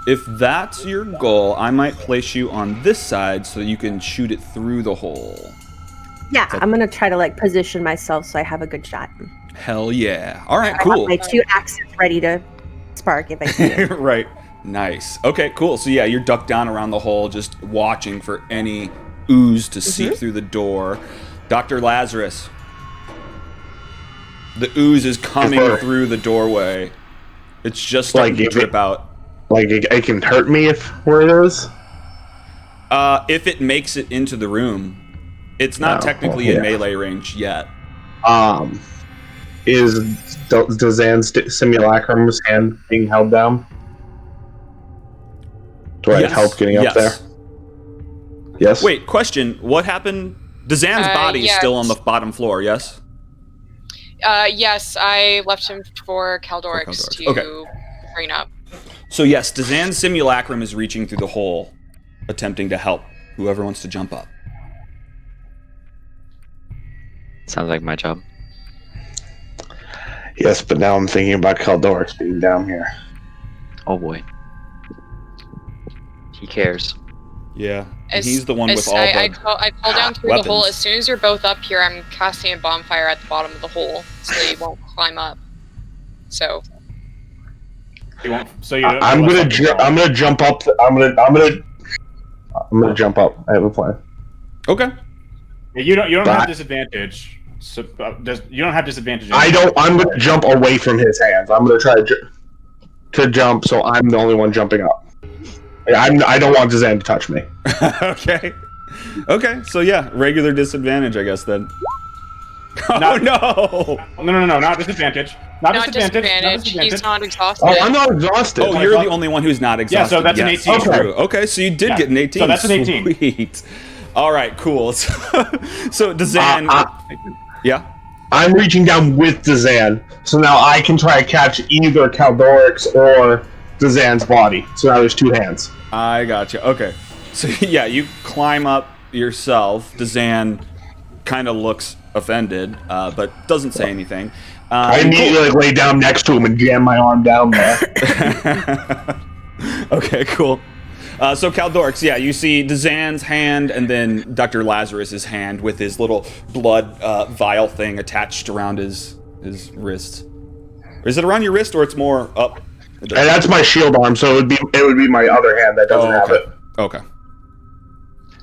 If that's your goal, I might place you on this side so you can shoot it through the hole. Yeah, I'm gonna try to like position myself so I have a good shot. Hell yeah. All right, I cool. have my 2 axes ready to spark if I see it. Right. Nice. Okay, cool. So yeah, you're ducked down around the hole just watching for any ooze to seep through the door. Dr. Lazarus. The ooze is coming through the doorway. It's just starting to drip out. Like it can hurt me if where it is? If it makes it into the room. It's not technically in melee range yet. Is Dazan's simulacrum's hand being held down? Do I help getting up there? Yes. Wait, question. What happened? Dazan's body is still on the bottom floor, yes? Yes, I left him for Caldorix to bring up. So yes, Dazan's simulacrum is reaching through the hole, attempting to help whoever wants to jump up. Sounds like my job. Yes, but now I'm thinking about Caldorix being down here. Oh boy. He cares. Yeah, he's the one with all I fall down through weapons. the hole. As soon as you're both up here, I'm casting a bonfire at the bottom of the hole so that you won't climb up. So. You won't. So I'm gonna jump up. I'm gonna jump up. I have a plan. Okay. Yeah, you don't have disadvantage. So, you don't have disadvantage. I don't. I'm gonna jump away from his hands. I'm gonna try to jump, so I'm the only one jumping up. I don't want Dazan to touch me. Okay. Okay. So yeah, regular disadvantage, I guess then. Oh no! No! Not disadvantage. Not disadvantage. He's not exhausted. Oh, I'm not exhausted. Oh, you're the only one who's not exhausted. Yeah, so that's an 18. True. Okay, so you did get an 18. So that's an 18. Sweet. All right, cool. So Dazan. Yeah. I'm reaching down with Dazan, so now I can try to catch either Caldorix or Dazan's body. So now there's 2 hands. I gotcha. Okay. So yeah, you climb up yourself. Dazan kind of looks offended, but doesn't say anything. I immediately lay down next to him and jam my arm down there. Okay, cool. So Caldorix, yeah, you see Dazan's hand and then Dr. Lazarus's hand with his little blood vial thing attached around his wrist. Is it around your wrist or it's more up? And that's my shield arm, so it would be my other hand that doesn't have it. Okay.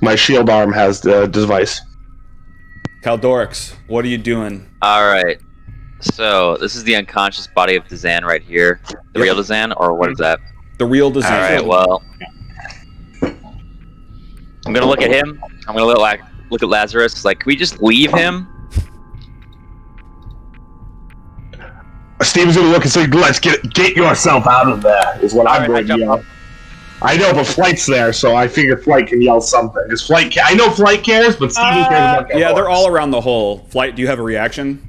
My shield arm has the device. Caldorix, what are you doing? Alright. So, this is the unconscious body of Dazan right here. The real Dazan, or what is that? The real Dazan. Alright, well. I'm gonna look at him. I'm gonna look at Lazarus. Like, can we just leave him? Steven's gonna look and say, "Let's get yourself out of there." Is what I'm going to yell. I know, but Flight's there, so I figure Flight can yell something. Because I know Flight cares, but Steven cares about Yeah, they're all around the hole. Flight, do you have a reaction?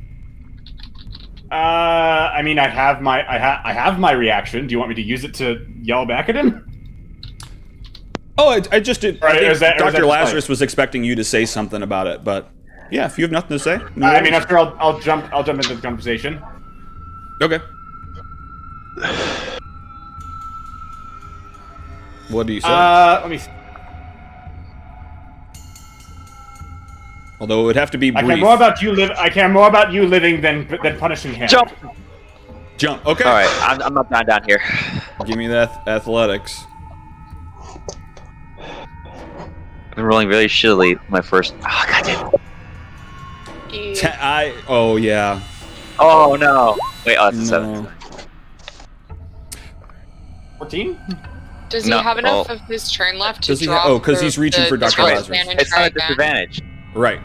I mean, I have my reaction. Do you want me to use it to yell back at him? Oh, I just did. Right, I think Dr. Lazarus like... was expecting you to say something about it, but yeah, if you have nothing to say. No I mean, after I'll jump into the conversation. Okay. What do you say? Let me. Although it would have to be brief. I care more about you living than punishing him. Jump. Okay. All right, I'm not down here. Give me that athletics. I've been rolling really shittily. My first. Oh god damn. Oh yeah. Oh no. Wait, that's a 7. 14? Does he have enough of his turn left to drop? because he's reaching for Dr. Lazarus. It's not a disadvantage. Right.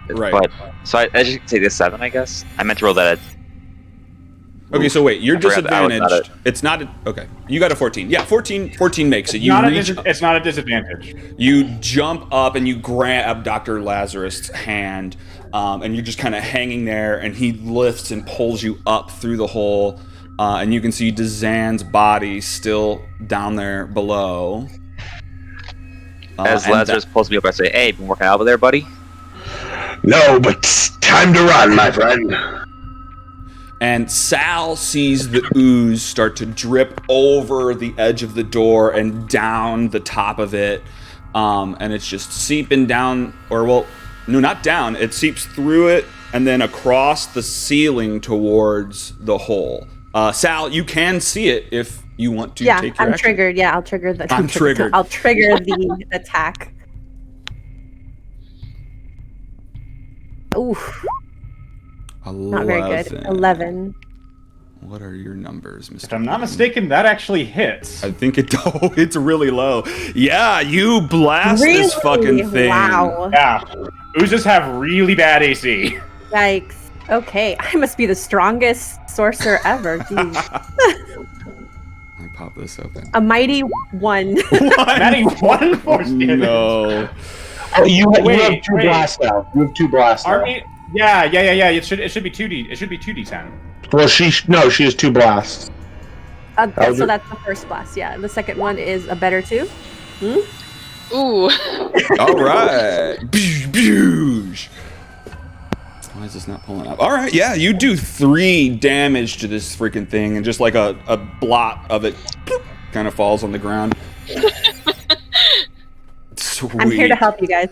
But, so I just take this 7, I guess. I meant to roll that. Okay, so wait, you're I forgot that I was not disadvantaged. It's not okay. You got a 14. Yeah, 14 makes it. You It's not a disadvantage. You jump up and you grab Dr. Lazarus' hand, and you're just kind of hanging there, and he lifts and pulls you up through the hole, and you can see Dazan's body still down there below. As Lazarus pulls me up, I say, "Hey, been working out over there, buddy?" No, but time to run, my friend. And Sal sees the ooze start to drip over the edge of the door and down the top of it, and it's just seeping down, or well, no, not down. It seeps through it and then across the ceiling towards the hole. Sal, you can see it if you want to take your I'm action. triggered. Yeah, I'll trigger the. I'm triggered. I'll trigger the attack. Oof. 11. Not very good. 11. What are your numbers, Mr. If I'm not mistaken, that actually hits. I think it's really low. Yeah, you blast this fucking thing. Wow. Yeah. Oozes have really bad AC. Yikes. Okay, I must be the strongest sorcerer ever. Jeez. I pop this open. A mighty one. Maddie, one force damage. No. Oh, you have Wait, two wait. blasts now. You have two blasts now. Aren't we? Yeah. It should be 2D. It should be 2d10. Well, she has two blasts. So that's the first blast. Yeah, the second one is a better two. Ooh. All right. Boosh. Why is this not pulling up? All right, yeah, you do 3 damage to this freaking thing, and just like a blot of it kind of falls on the ground. Sweet. I'm here to help you guys.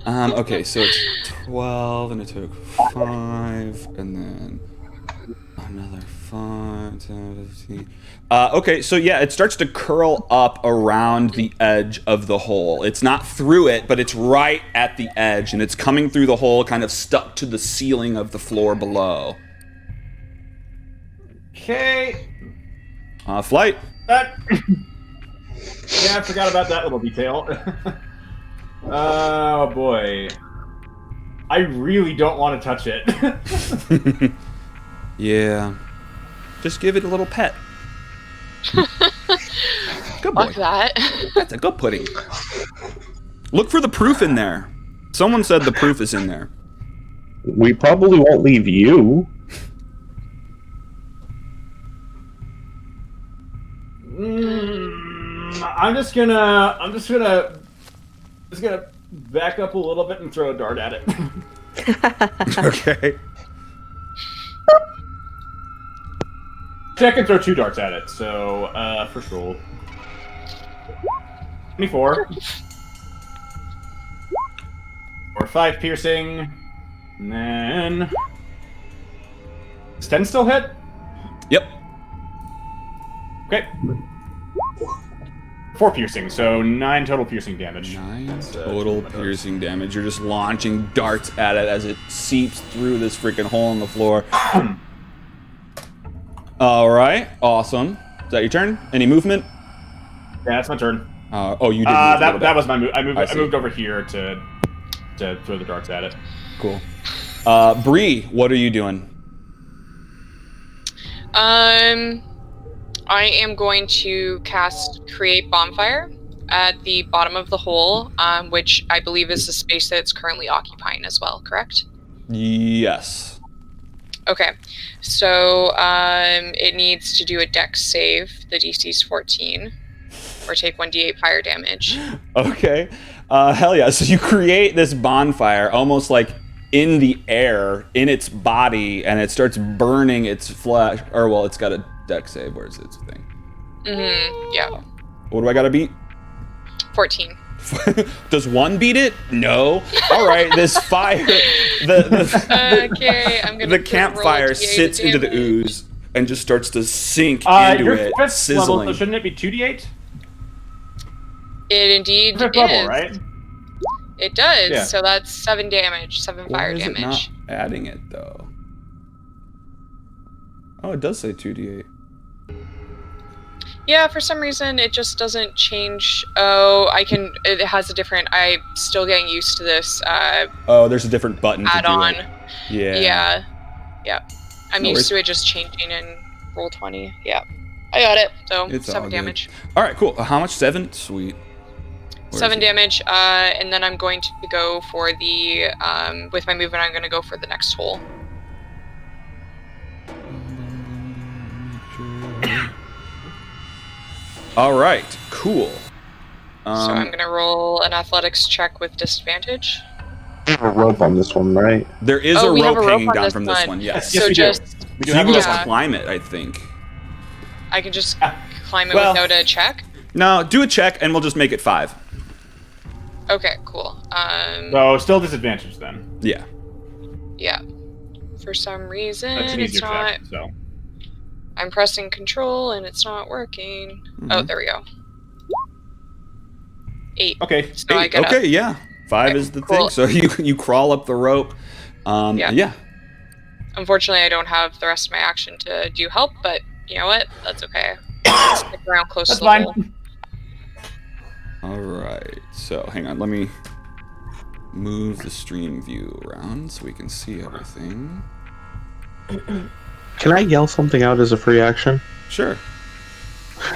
Okay, so it's 12, and it took 5, and then another 5, 10, 15. Okay, so yeah, it starts to curl up around the edge of the hole. It's not through it, but it's right at the edge, and it's coming through the hole, kind of stuck to the ceiling of the floor below. Okay. Flight. Yeah, I forgot about that little detail. Oh boy. I really don't want to touch it. Yeah. Just give it a little pet. Good boy. Fuck that. That's a good pudding. Look for the proof in there. Someone said the proof is in there. We probably won't leave you. I'm just gonna back up a little bit and throw a dart at it. Okay. I can throw 2 darts at it, so first roll. 24. Or 5 piercing. And then. Does 10 still hit? Yep. Okay. 4 piercing, so 9 total piercing damage. 9 total piercing damage. You're just launching darts at it as it seeps through this freaking hole in the floor. All right, awesome. Is that your turn? Any movement? Yeah, that's my turn. You did. That was my move. I see. moved over here to throw the darts at it. Cool. Bree, what are you doing? I am going to cast Create Bonfire at the bottom of the hole, which I believe is the space that it's currently occupying as well, correct? Yes. Okay, so it needs to do a dex save. The DC is 14, or take 1d8 fire damage. Okay. Hell yeah. So you create this bonfire almost like in the air, in its body, and it starts burning its flesh. Or, well, it's got a dex save. Where's its thing? Yeah. What do I gotta beat? 14. Does 1 beat it? No. All right, this fire, Okay, I'm gonna the campfire roll a D8 sits into the damage. ooze and just starts to sink into You're it, 5th sizzling. level, so shouldn't it be 2d8? It indeed 5th is. level, right? It does. Yeah. So that's 7 damage, 7 Why fire is it damage. not adding it though? Oh, it does say 2d8. Yeah, for some reason it just doesn't change. Oh, it has a different. I'm still getting used to this Oh, there's a different button to do add-on. it. Yeah. Yeah. I'm No used worries. to it just changing in roll 20. Yeah. I got it. So It's all 7 good. damage. All right, cool. How much? 7? Sweet. Where 7 is he? damage, and then I'm going to go for the, with my movement, I'm going to go for the next hole. All right, cool. So I'm going to roll an athletics check with disadvantage. We have a rope on this one, right? There is Oh, a we have rope a rope hanging on down this from this one. one, yes. Yes, So we just, do. We do So you have can a just rope. Yeah. climb it, I think. I can just climb it Well- without a check? No, do a check, and we'll just make it 5. Okay, cool. So still disadvantage then. Yeah. Yeah. For some reason, That's an it's easier not. check. So I'm pressing control and it's not working. Oh, Mhm. there we go. 8. okay. So I 8. get Okay, yeah. 5 Okay, is the cool. thing. So you crawl up the rope. Yeah. Unfortunately, I don't have the rest of my action to do help, but you know what? That's okay. Stick around close That's to the fine. hole. All right. So hang on. Let me move the stream view around so we can see everything. Can I yell something out as a free action? Sure.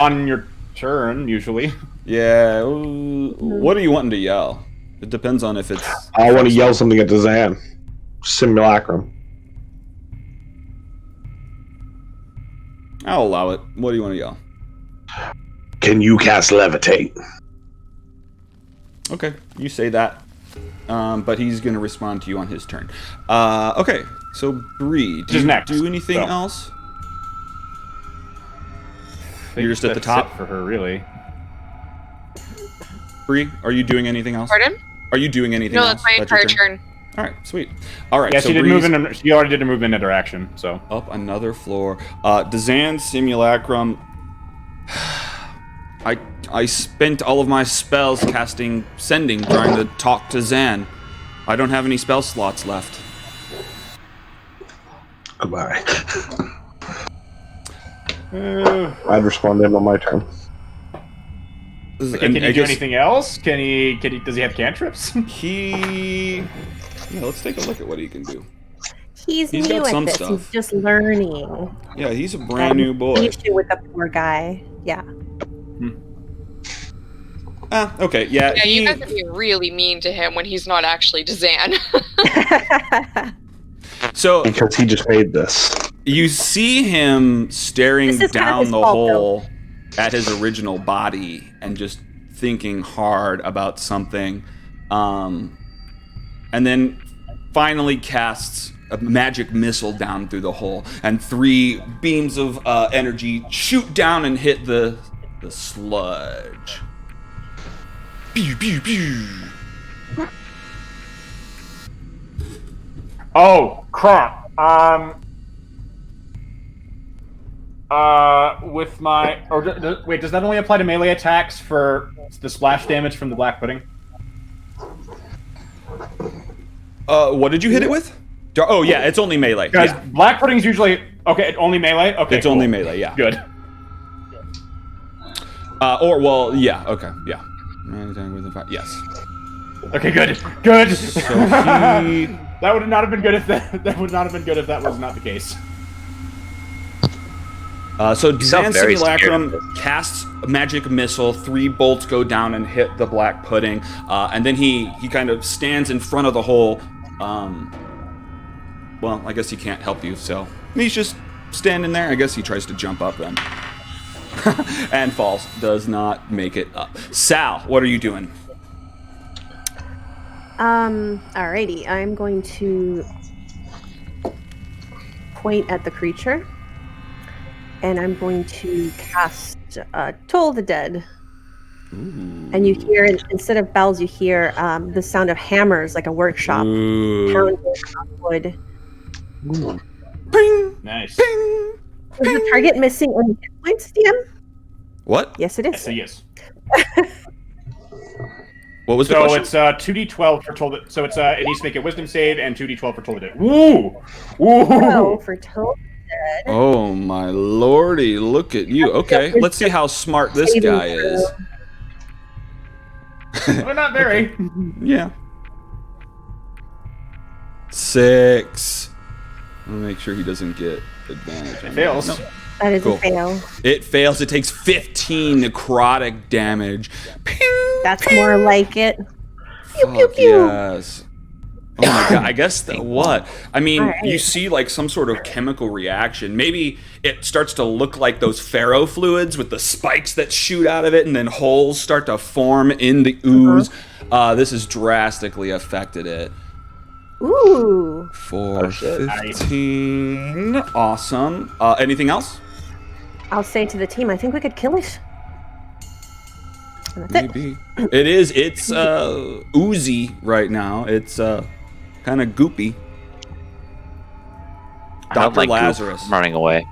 On your turn, usually. Yeah. What are you wanting to yell? It depends on if it's. I want to yell something at Zan. Simulacrum. I'll allow it. What do you want to yell? Can you cast levitate? Okay, you say that. But he's going to respond to you on his turn. Okay, so Bree, do Who's you next? do anything So. else? I You're just at the that's top? it for her, really. Bree, are you doing anything else? Pardon? Are you doing anything No, else? that's my your entire turn. All right, sweet. All right, Yeah, so she did Bree's move in. She already did a movement at her action. So up another floor. Dazan's simulacrum. I spent all of my spells casting sending, trying to talk to Zan. I don't have any spell slots left. Goodbye. I'd respond to him on my turn. okay, can he do anything else? Can he? Does he have cantrips? Yeah, let's take a look at what he can do. He's He's new got at some this. stuff. He's just learning. Yeah, he's a brand new boy. The issue with the poor guy. Yeah. Okay, yeah. Yeah, you guys are being really mean to him when he's not actually Dazan. So Because he just made this. you see him staring This is kind of down his the fault, hole at his original body and just thinking hard about something. And then finally casts a magic missile down through the hole, and 3 beams of energy shoot down and hit the sludge. Pew, pew, pew. Oh crap! With my wait, does that only apply to melee attacks for the splash damage from the black pudding? What did you hit it with? Oh yeah, it's only melee. Because Yeah, black pudding's usually okay. Only melee. Okay, it's cool. only melee. Yeah. Good. Okay, yeah. Yes. Okay, good. Good. So he. That would not have been good if that would not have been good if that was not the case. So sound Zan very Simulacrum scared. casts a magic missile. 3 bolts go down and hit the black pudding, and then he kind of stands in front of the hole. Well, I guess he can't help you, so he's just standing there. I guess he tries to jump up then, and falls. Does not make it up. Sal, what are you doing? Alrighty. I'm going to point at the creature. And I'm going to cast Toll the Dead. Ooh. And you hear, instead of bells, you hear the sound of hammers, like a workshop Ooh. pounding on wood. Ping, Nice. ping. Is the target missing any hit points, DM? What? Yes, it is. Yes, he is. What was the So question? it's 2d12 for told. So it's it needs to make a wisdom save and 2d12 for told it. Woo! Woo! Oh, for Toll the Dead. Oh my lordy, look at you. Okay, let's see how smart this Saving guy is. Well, not very. Yeah. 6. I'll make sure he doesn't get advantage. It fails. No. That is Cool. a fail. It fails. It takes 15 necrotic damage. Pew, That's more like it. Pew, pew, fuck pew. yes. Oh my god, I guess what? I mean, All right. you see like some sort of chemical reaction. Maybe it starts to look like those pharaoh fluids with the spikes that shoot out of it and then holes start to form in the ooze. This has drastically affected it. Ooh. For shit. 15. Awesome. Anything else? I'll say to the team, I think we could kill it. And that's it. Maybe. It's oozy right now. It's kind of goopy. I don't Dr. like goop. Lazarus. I'm running away.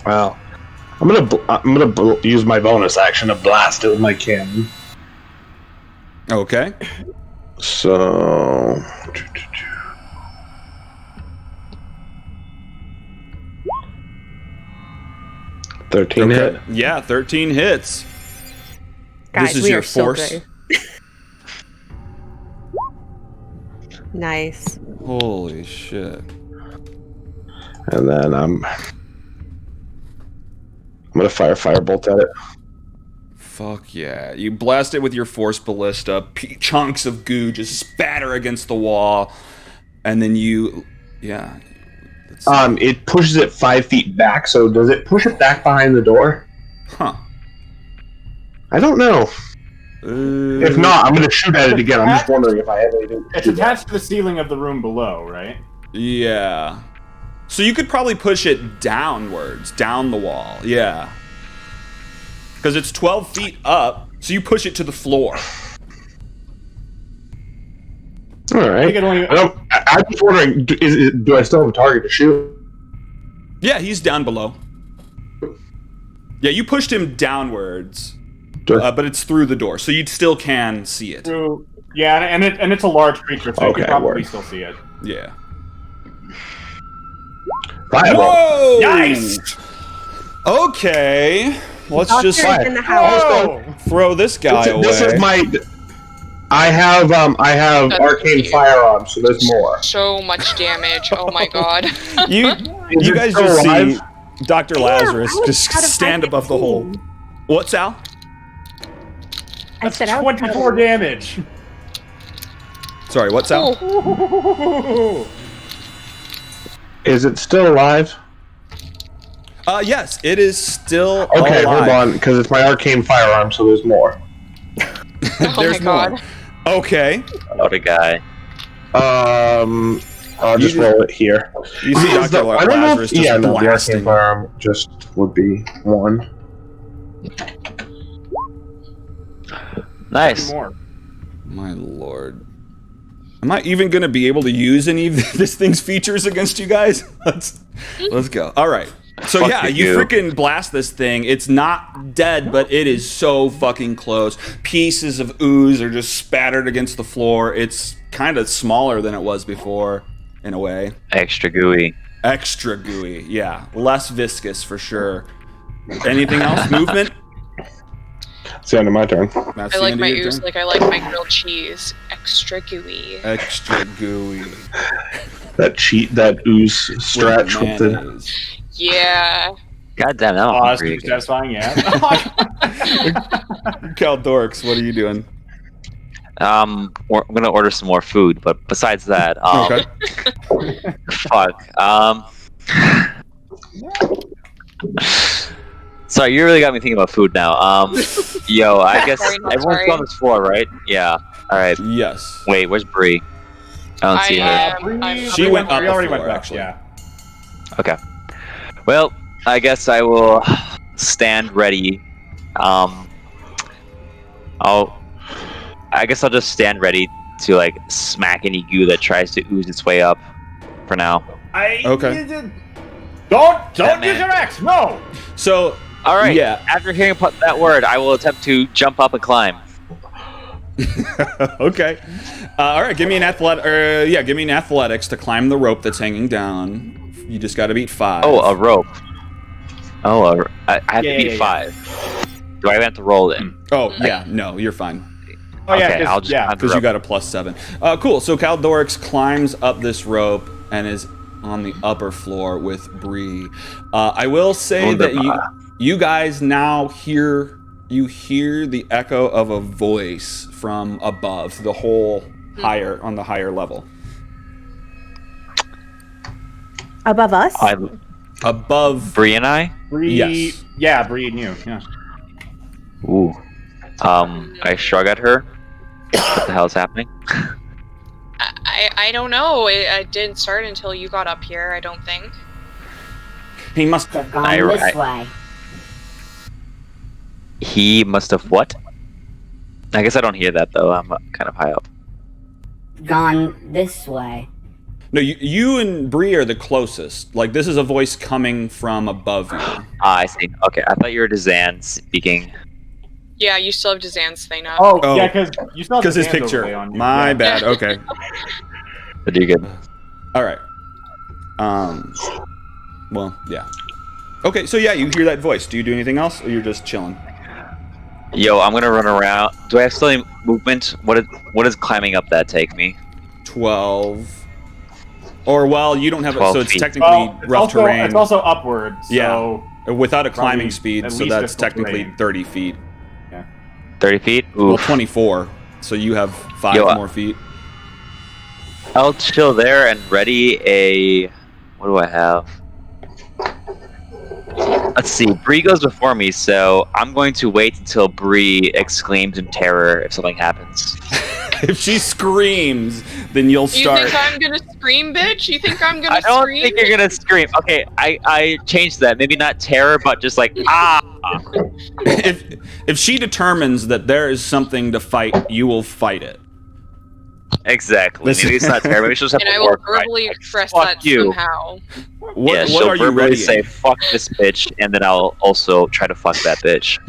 Well, I'm gonna use my bonus action to blast it with my cannon. Okay. So. 13 hit. Okay. Yeah, 13 hits. Guys, this is we your are so force. good. Nice. Holy shit. And then I'm gonna fire firebolt at it. Fuck yeah. You blast it with your force ballista. Chunks of goo just spatter against the wall. And then you... Yeah. It pushes it 5 feet back, so does it push it back behind the door? Huh. I don't know. If not, I'm gonna shoot at it again. I'm It's just wondering if I have anything. It's attached to the ceiling of the room below, right? Yeah. So you could probably push it downwards, down the wall. Yeah. Because it's 12 feet up, so you push it to the floor. All I right. think it only. I'm just wondering, do I still have a target to shoot? Yeah, he's down below. Yeah, you pushed him downwards, Sure. but it's through the door, so you still can see it. Through, yeah, and it's a large creature, so you Okay, can probably word. still see it. Yeah. Fireball. Whoa! Nice! Okay. Let's just Doctor's in the house. Whoa! throw this guy away. This is my. I have That's arcane cute. firearms, so there's more. So much damage. Oh my god. You it guys still just alive? see Dr. Lazarus I was just out of stand above the hole. 15. What, Sal? I said I was 24 damage. Sorry, what, Sal? Oh, Is it still alive? Yes, it is still Okay, alive. hold on, because it's my arcane firearm, so there's more. oh my There's god. more. Okay. What a guy. I'll just You roll it here. You see Is Dr. I don't know Lazarus if, just yeah, no, the arcane blasting. firearm just would be 1. Nice. More. My lord. Am I even going to be able to use any of this thing's features against you guys? Let's go. All right. So Fuck yeah, you. you freaking blast this thing. It's not dead, but it is so fucking close. Pieces of ooze are just spattered against the floor. It's kind of smaller than it was before, in a way. Extra gooey. Extra gooey, yeah. Less viscous for sure. Anything else? Movement? It's the end of my turn. That's I the like end my of your ooze turn? like I like my grilled cheese. Extra gooey. Extra gooey. That ooze stretch with the. Mayonnaise. Yeah. God damn, that Oh, was that's pretty too good. satisfying, yeah. Caldorix, what are you doing? I'm gonna order some more food, but besides that, Okay. fuck. Sorry, you really got me thinking about food now. Yo, I guess Sorry, not everyone's sorry. on this floor, right? Yeah. All right. Yes. Wait, where's Bree? I don't see her. I'm She went up We already before, went back, actually. yeah. Okay. Well, I guess I will stand ready. I guess I'll just stand ready to like smack any goo that tries to ooze its way up. For now. Okay. Don't Batman. use your axe. No. So, All right. yeah. After hearing that word, I will attempt to jump up and climb. Okay. All right, give me an give me an athletics to climb the rope that's hanging down. You just got to beat 5. Oh, a rope. Oh, I have Yeah, to beat yeah, 5. Do I have to roll it? Oh, yeah. No, you're fine. Oh yeah, Okay, I'll just climb the because you rope. got a +7. Cool. So Caldorix climbs up this rope and is on the upper floor with Bree. I will say that you guys now hear the echo of a voice from above the whole on the higher level. Above us? Above Bree and I? Bree, Yes. Yeah, Bree and you. Yeah. Ooh. I shrug at her. What the hell is happening? I don't know. It didn't start until you got up here, I don't think. He must have Gone this way. He must have what? I guess I don't hear that though. I'm kind of high up. Gone this way. No, you and Bree are the closest. Like, this is a voice coming from above you. I see. Okay, I thought you were Dazan speaking. Yeah, you still have Dazan's thing up. Oh. Yeah, because you still have Because his hands picture. overlay on you. My Yeah. bad. Okay. But you're good. All right. Well, yeah. Okay, so yeah, you hear that voice. Do you do anything else, or you're just chilling? Yo, I'm gonna run around. Do I have still any movement? What is climbing up that take me? 12. Or, well, you don't have it, 12 so it's feet. technically Well, rough terrain. It's also upward. So Yeah. Without a climbing probably speed, at so least that's difficult technically terrain. 30 feet. 30 feet? Well, Oof. 24. So you have 5 Yo, more feet. I'll chill there and ready a... What do I have? Let's see. Bree goes before me, so I'm going to wait until Bree exclaims in terror if something happens. If she screams, then you'll You start. think I'm gonna scream, bitch? You think I'm gonna I don't scream? think you're gonna scream. Okay, I changed that. Maybe not terror, but just like, ah! If she determines that there is something to fight, you will fight it. Exactly. Listen- Maybe it's not terror. Maybe she'll just have And a I will war cry. verbally Like, express fuck that you. somehow. What, Yeah, what she'll are you verbally ready? say, fuck this bitch, and then I'll also try to fuck that bitch.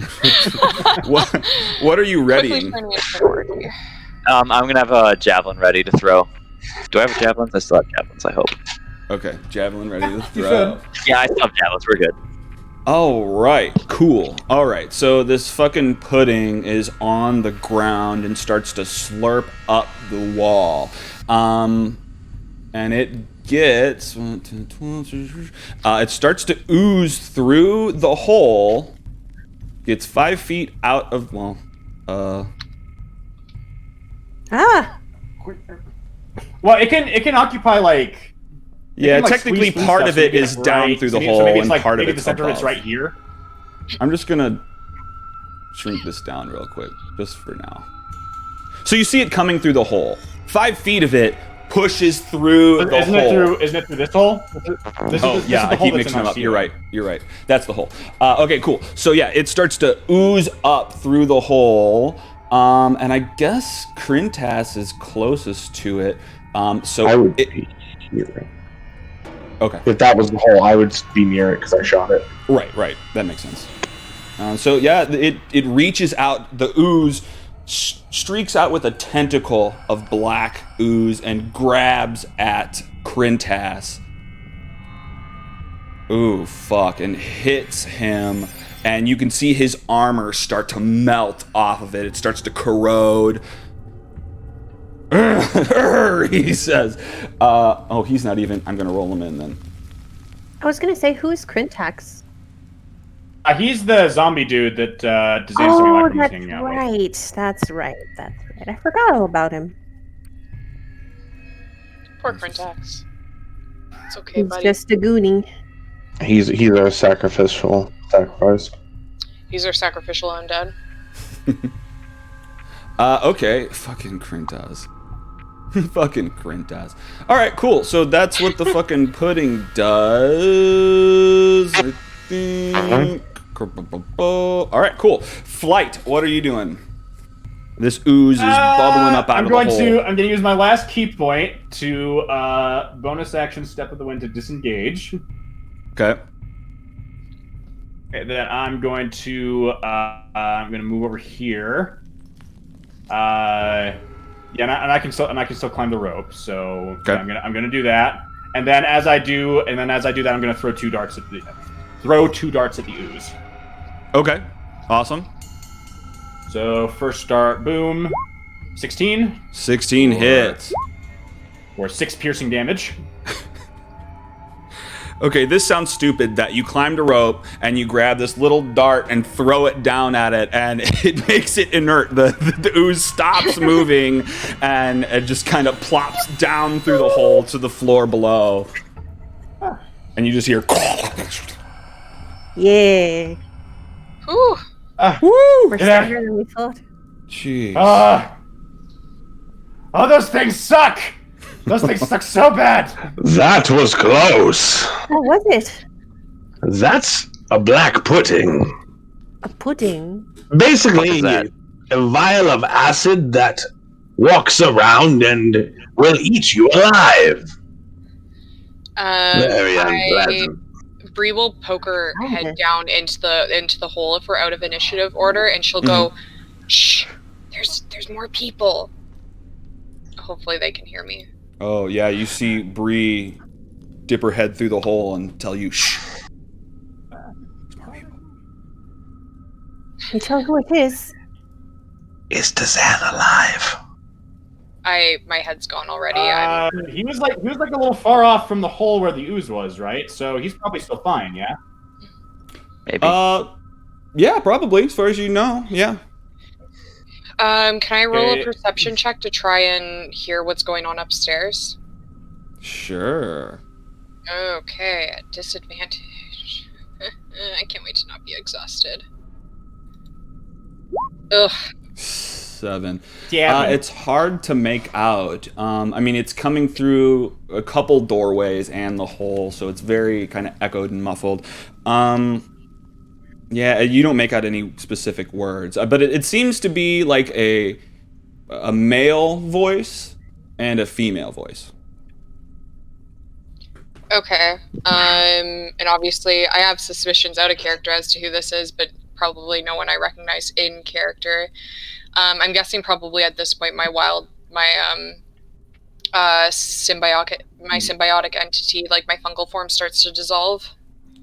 What are you Quickly readying? turning into an orgy. I'm gonna have a javelin ready to throw. Do I have javelins? I still have javelins, I hope. Okay, javelin ready to You throw. Yeah, I still have javelins. We're good. All right, cool. All right, so this fucking pudding is on the ground and starts to slurp up the wall. And it gets... it starts to ooze through the hole. Gets 5 feet out of... Well, Ah! well, it can occupy like. yeah, can, like, technically squeeze part stuff, of so it maybe is it's down right- through the so hole maybe it's and like, part of maybe it's the center of it's above. right here. I'm just gonna shrink this down real quick, just for now. So you see it coming through the hole. 5 feet of it pushes through the Isn't hole. it through this hole? This Oh is yeah, the I hole keep that's mixing in them our up. You're ceiling. right. You're right. That's the hole. Okay, cool. So yeah, it starts to ooze up through the hole, and I guess Krintas is closest to it. So I would it, be here. okay. If that was the hole, I would be near it because I shot it. Right. That makes sense. So yeah, it reaches out. The ooze streaks out with a tentacle of black ooze and grabs at Krintas. Ooh, fuck, and hits him. And you can see his armor start to melt off of it. It starts to corrode. He says. Oh, he's not even. I'm going to roll him in then. I was gonna say, who is Crintax? He's the zombie dude that Dazan's Oh, was that's hanging out with. right. That's right. I forgot all about him. Poor Krintax. It's okay, He's buddy. just a goonie. He's a sacrifice. He's our sacrificial undead. Okay. Fucking Krintas. Fucking Krintas. Alright, cool. So that's what the fucking pudding does. I think. Alright, cool. Flight, what are you doing? This ooze is bubbling up out of the hole. I'm going to use my last key point to bonus action step of the wind to disengage. Okay. And then I'm going to move over here. Yeah, and I can still climb the rope. So Okay. yeah, I'm gonna do that. And then as I do that, I'm gonna throw 2 darts at the ooze. Okay. Awesome. So first dart, boom. 16. 16 hits. Or 6 piercing damage. Okay, this sounds stupid that you climbed a rope and you grab this little dart and throw it down at it and it makes it inert. The ooze stops moving and it just kind of plops down through the hole to the floor below. And you just hear... Yeah. Whew. Woo! We're stronger than we thought. Jeez. Oh, those things suck! Those things suck so bad! That was close. What was it? That's a black pudding. A pudding. Basically, What is a vial of acid that walks around and will eat you alive. Very unpleasant. Bree will poke her Oh. head down into the hole if we're out of initiative order, and she'll go, "Shh, there's more people." Hopefully they can hear me. Oh, yeah, you see Bree dip her head through the hole and tell you, shh. There's more people. Can you tell who it is? Is Dazan alive? My head's gone already. He was like a little far off from the hole where the ooze was, right? So he's probably still fine, yeah? Maybe. Yeah, probably, as far as you know, yeah. Can I roll Okay. a perception check to try and hear what's going on upstairs? Sure. Okay, at disadvantage. I can't wait to not be exhausted. Ugh. 7. Yeah. It's hard to make out. I mean, it's coming through a couple doorways and the hole, so it's very kind of echoed and muffled. Yeah, you don't make out any specific words, but it seems to be like a male voice and a female voice. Okay. And obviously I have suspicions out of character as to who this is, but probably no one I recognize in character. I'm guessing probably at this point my symbiotic entity, like my fungal form, starts to dissolve.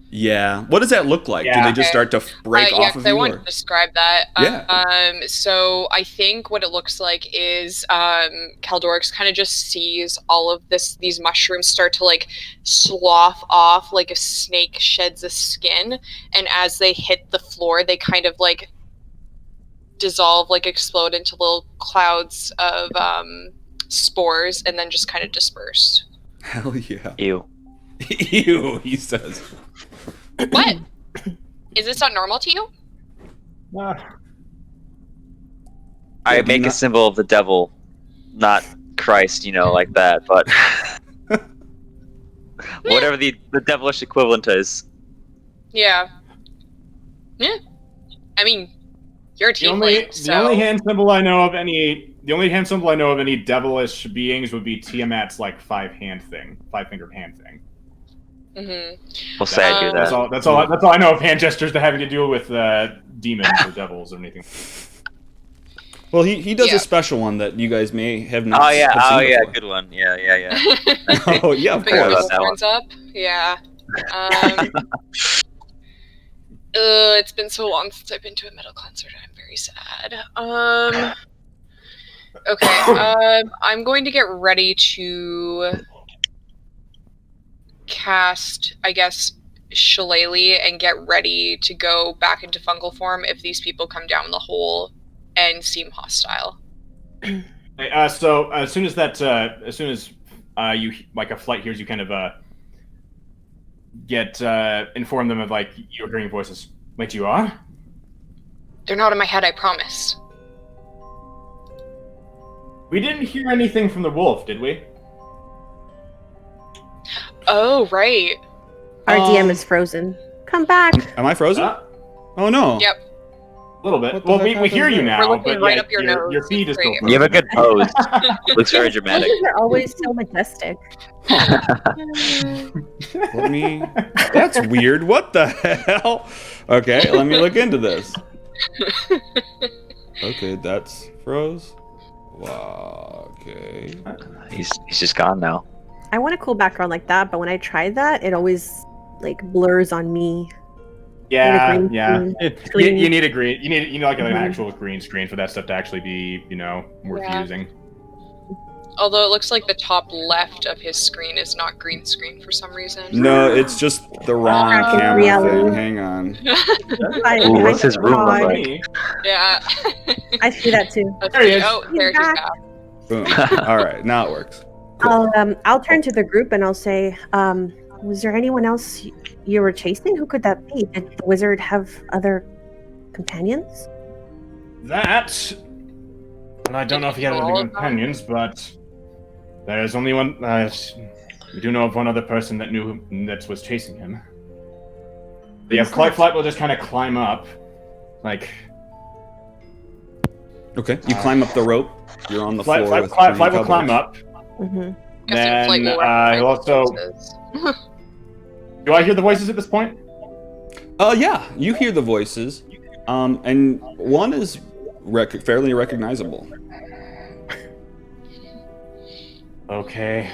Yeah. What does that look like? Do Yeah. they just start to break Yeah, off of because you? I want or- to describe that. Yeah. So I think what it looks like is Caldorix kind of just sees all of these mushrooms start to like slough off like a snake sheds a skin, and as they hit the floor, they kind of like dissolve, like explode into little clouds of spores, and then just kind of disperse. Hell yeah. Ew. Ew, he says. What? Is this not normal to you? I Yeah, do make not- a symbol of the devil, not Christ, like that, but whatever the devilish equivalent is. Yeah. Yeah. I mean, you're a The only tiefling, so... the only hand symbol I know of any devilish beings would be Tiamat's like 5-fingered hand thing. Mm-hmm. We'll say I do That's that. all I know of hand gestures that having to do with demons or devils or anything. Well, he does Yeah. a special one that you guys may have not. Oh yeah, have seen before. good one. Yeah. Oh yeah, of Put your course. that one. horns up. Yeah. It's been so long since I've been to a metal concert. I'm very sad. Okay. I'm going to get ready to cast, I guess, Shillelagh and get ready to go back into fungal form if these people come down the hole and seem hostile. So as soon as you like a flight hears you kind of get inform them of like you're hearing voices. Wait, you are? They're not in my head, I promise. We didn't hear anything from the wolf, did we? Oh, right. Our DM is frozen. Come back. Am I frozen? Oh no. Yep. A little bit. What the Well, heck we hear happened you there? now, We're looking but right yeah, up your nose. your feed is It's still great. frozen. You have a good pose. Looks very dramatic. They're always so majestic. Let me. That's weird. What the hell? Okay, let me look into this. Okay, that's froze. Wow. Okay. He's just gone now. I want a cool background like that, but when I try that, it always like blurs on me. Yeah, green yeah. screen. You need a green. You need like an Mhm. actual green screen for that stuff to actually be worth Yeah. using. Although it looks like the top left of his screen is not green screen for some reason. No, it's just the wrong Alternate camera reality. thing. Hang on. Ooh, what's his room look God. like? Yeah. I see that too. Let's There he see. is. Oh, He's there he's back. back. Boom. All right, now it works. Cool. I'll turn to the group and I'll say, was there anyone else you were chasing? Who could that be? Did the wizard have other companions? That. And I don't know if he had All any of them? companions, but there's only one. We do know of one other person that was chasing him. Yeah, Flight will just kind of climb up, like. Okay, you climb up the rope. You're on the floor. Flight with will green climb cobwebs. up. Mm-hmm. Guessing Flight Then will recognize he'll also. the voices. Do I hear the voices at this point? Yeah, you hear the voices, and one is fairly recognizable. Okay.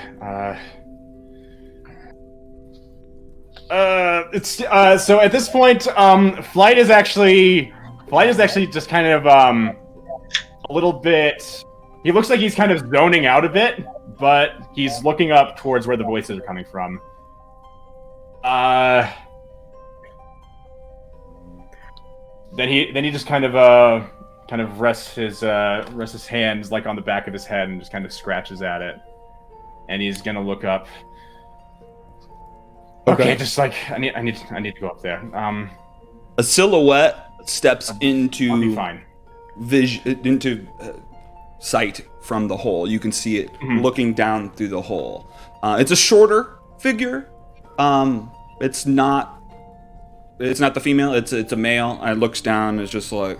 So at this point, Flight is actually just kind of a little bit. He looks like he's kind of zoning out a bit, but he's looking up towards where the voices are coming from. Then he just kind of rests his hands like on the back of his head and just kind of scratches at it. And he's gonna look up. Okay, just like I need to go up there. A silhouette steps I'll be into fine. sight from the hole. You can see it looking down through the hole. It's a shorter figure. It's not the female. It's a male. And it looks down. And it's just like,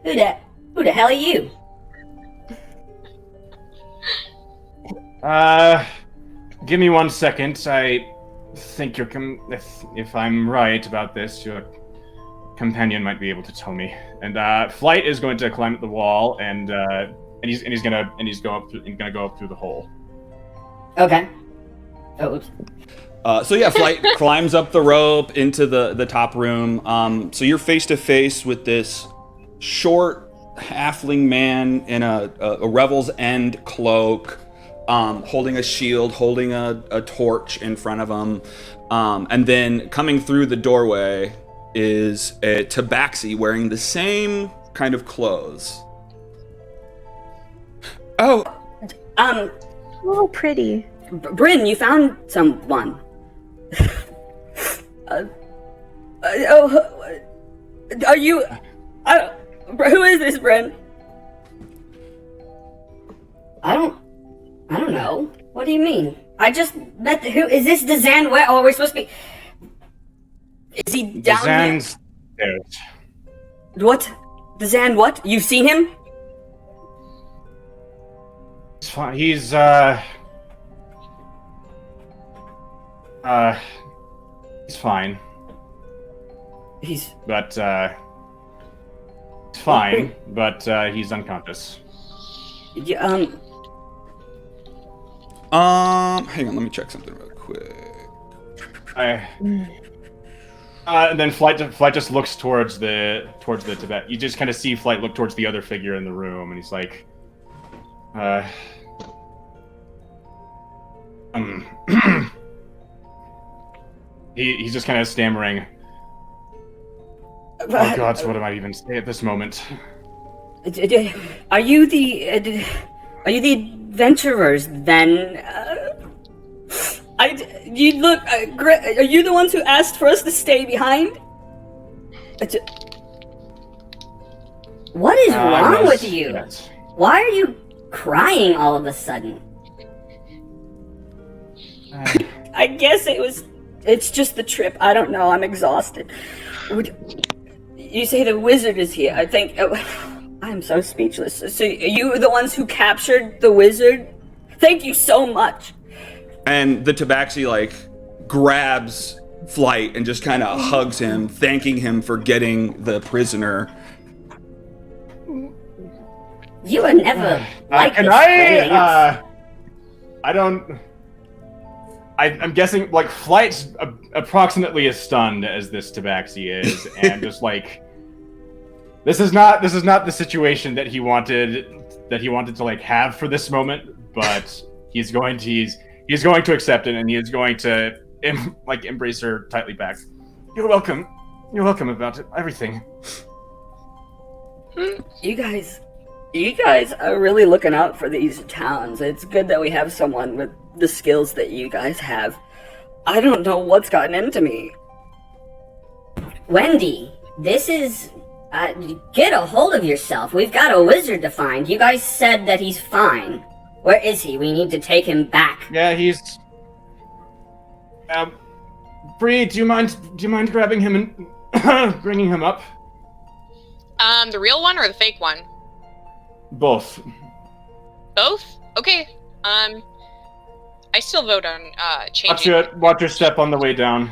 Who the hell are you? Give me 1 second. I think if I'm right about this, your companion might be able to tell me. And Flight is going to climb up the wall, and he's gonna go up through the hole. Okay. Oh, oops. so yeah, Flight climbs up the rope into the top room. So you're face to face with this short halfling man in a Revel's End cloak, holding a shield, holding a torch in front of him. And then coming through the doorway is a tabaxi wearing the same kind of clothes. Oh, Oh, pretty. Bryn, you found someone. Are you? Who is this, Bryn? I don't know. What do you mean? I just met who is this Dazan? Where are we supposed to be? Is he down Zan's there. here? What? Dazan? What? You've seen him? It's fine. He's fine. He's But it's fine. But he's unconscious. yeah, hang on, let me check something real quick. And then Flight just looks towards the Tibet. You just kind of see Flight look towards the other figure in the room, and he's like, he's just kind of stammering. Oh God, so what do I even say at this moment? Are you the adventurers then? You look. Are you the ones who asked for us to stay behind? What is wrong with you? Yes. Why are you crying all of a sudden? I guess it's just the trip. I don't know. I'm exhausted. You say the wizard is here. I think. I'm so speechless. So you were the ones who captured the wizard? Thank you so much. And the tabaxi grabs Flight and just kind of hugs him, thanking him for getting the prisoner. You were never like Can this for anything else. I I'm guessing like Flight's approximately as stunned as this Tabaxi is, and just like this is not the situation that he wanted to like have for this moment, but he's going to accept it, and he is going to embrace her tightly back. You're welcome about everything. You guys are really looking out for these towns. It's good that we have someone with the skills that you guys have. I don't know what's gotten into me. Wendy, this is... get a hold of yourself. We've got a wizard to find. You guys said that he's fine. Where is he? We need to take him back. Yeah, he's... Bree, do you mind grabbing him and bringing him up? The real one or the fake one? Both. Both? Okay. I still vote on changing. Watch your step on the way down.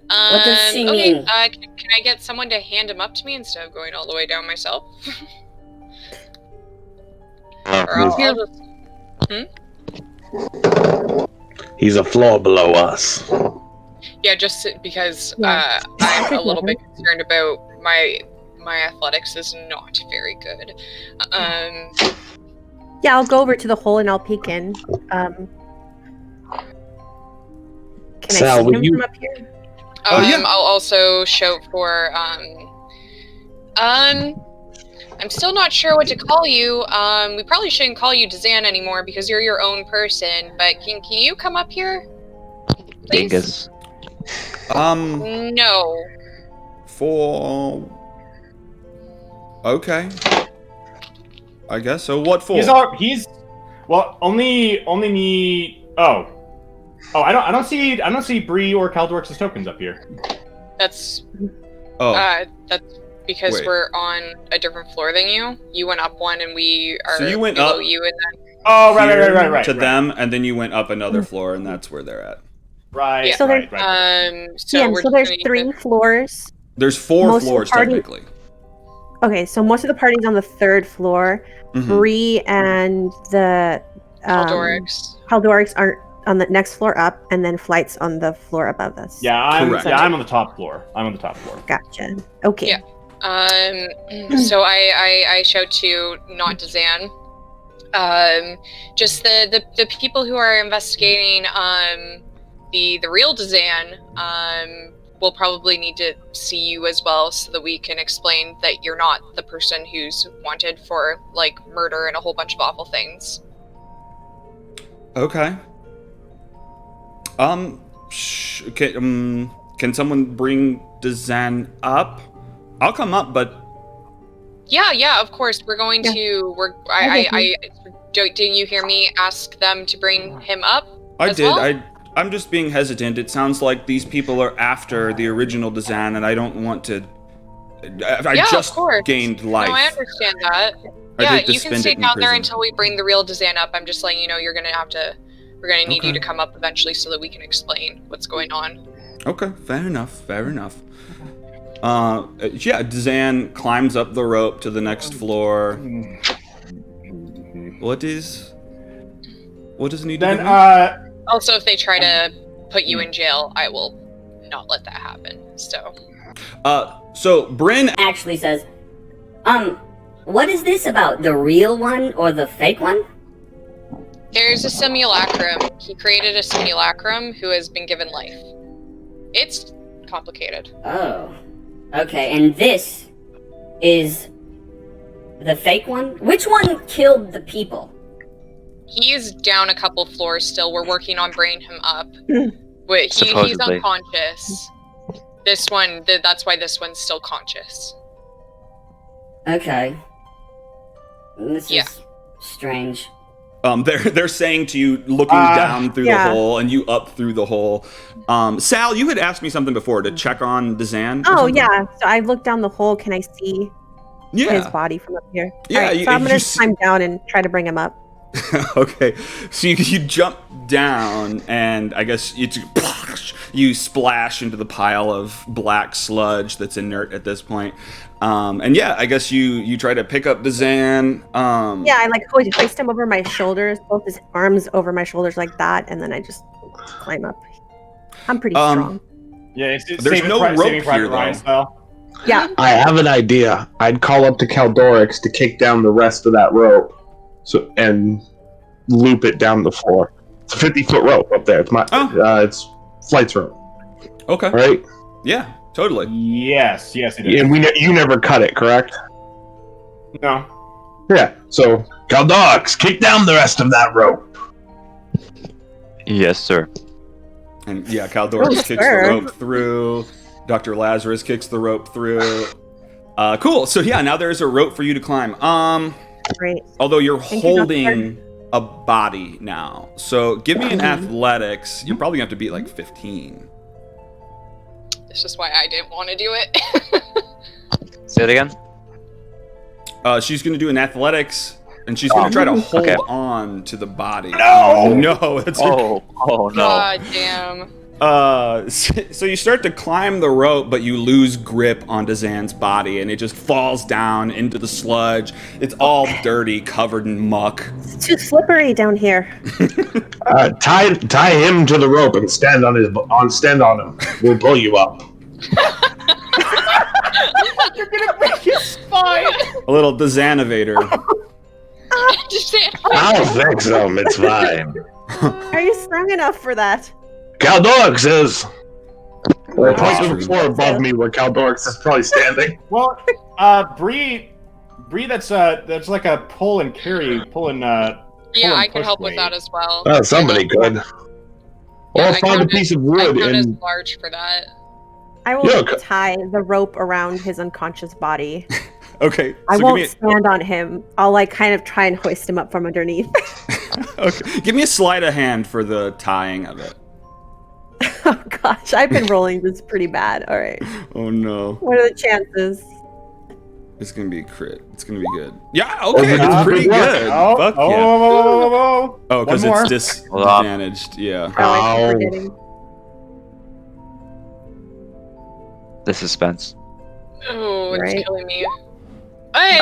What does she mean? Can I get someone to hand him up to me instead of going all the way down myself? Or I'll just... He's a floor below us. Yeah, just because I'm a little bit concerned about my athletics is not very good. Yeah, I'll go over to the hole and I'll peek in. Can Sal, I see will him you- from up here? I'll also shout for I'm still not sure what to call you. We probably shouldn't call you Dazan anymore because you're your own person, but can you come up here? Please? Dingus. No. Okay. I guess so. What for? Only me. Oh, I don't see Bree or Caldorix's tokens up here. That's that's because Wait. we're on a different floor than you. You went up one, and we are So you went below up you, and then Oh, right. to them, and then you went up another floor, and that's where they're at. Right. Yeah. So right. So there's gonna need 3 floors. There's 4 Most of the floors party- technically. Okay, so most of the party's on the 3rd floor. Mhm. Bree and the Haldorix are on the next floor up, and then Flight's on the floor above us. Yeah, I'm Correct. on the top floor. Gotcha. Okay. Yeah. So I shout to not Dazan. Just the people who are investigating the real Dazan will probably need to see you as well, so that we can explain that you're not the person who's wanted for like murder and a whole bunch of awful things. Okay. Can someone bring Dazan up? I'll come up, but Yeah, of course. We're going to. Didn't you hear me ask them to bring him up? I as did. well? I'm just being hesitant. It sounds like these people are after the original Dazan, and I don't want to. I Yeah, just of course. gained life. No, I understand that. I'd Yeah, hate to you can spend stay it in down there prison. until we bring the real Dazan up. I'm just letting you know we're gonna need you to come up eventually so that we can explain what's going on. Okay, fair enough. Yeah, Dazan climbs up the rope to the next floor. What does need to be done? Also, if they try to put you in jail, I will not let that happen. So Bryn Actually says, what is this about? The real one or the fake one? There's a simulacrum. He created a simulacrum who has been given life. It's complicated. Oh. Okay, and this is the fake one? Which one killed the people? He is down a couple floors still. We're working on bringing him up. He's Supposedly. unconscious. This one, that's why this one's still conscious. Okay. This Yeah. is strange. they're saying to you, looking down through the yeah. hole and you up through the hole. Sal, you had asked me something before to check on Dazan. or Oh something? yeah. So I looked down the hole. Can I see his Yeah. body from up here? Yeah, Alright, you- so I'm you gonna see- climb down and try to bring him up. Okay, so you jump down, and I guess you splash into the pile of black sludge that's inert at this point. And yeah, I guess you try to pick up Dazan. Yeah, I like hoist him over my shoulders, both his arms over my shoulders like that, and then I just climb up. I'm pretty strong. Yeah, it's there's no rope here, though. Style. Yeah. I have an idea. I'd call up to Caldorix to kick down the rest of that rope, and loop it down the floor. It's a 50-foot rope up there. It's it's Flight's rope. Okay. Right? Yeah, totally. Yes, it is. And you never cut it, correct? No. Yeah. So Caldorix, kick down the rest of that rope. Yes, sir. And yeah, Caldorix kicks the rope through. Dr. Lazarus kicks the rope through. Cool. So yeah, now there's a rope for you to climb. Great. Although you're holding a body now. So give me an athletics. You're probably going to have to beat like 15. It's just why I didn't want to do it. Say it again. She's going to do an athletics, and she's going to try to hold on to the body. No, it's oh no. God damn. So you start to climb the rope, but you lose grip on Dazan's body, and it just falls down into the sludge. It's all dirty, covered in muck. It's too slippery down here. Tie him to the rope and stand on him. We'll pull you up. You're gonna break his spine. A little Dazanovator. I don't think so. It's fine. Are you strong enough for that? Caldorix is. Point to the floor above me where Caldorix is probably standing. Well, Bree, that's like a pull and carry, Yeah, I can help with that as well. Oh, somebody could. Yeah, or find a piece of wood I and. large for that. I will tie the rope around his unconscious body. Okay. I won't stand on him. I'll like kind of try and hoist him up from underneath. Okay. Give me a sleight of hand for the tying of it. Oh gosh, I've been rolling this pretty bad. All right. Oh no. What are the chances? It's gonna be a crit. It's gonna be good. Yeah. Okay. It's pretty good. Fuck yeah. Oh, because it's disadvantaged. Yeah. I'm forgetting. The suspense. Oh, it's Right. killing me. Hey,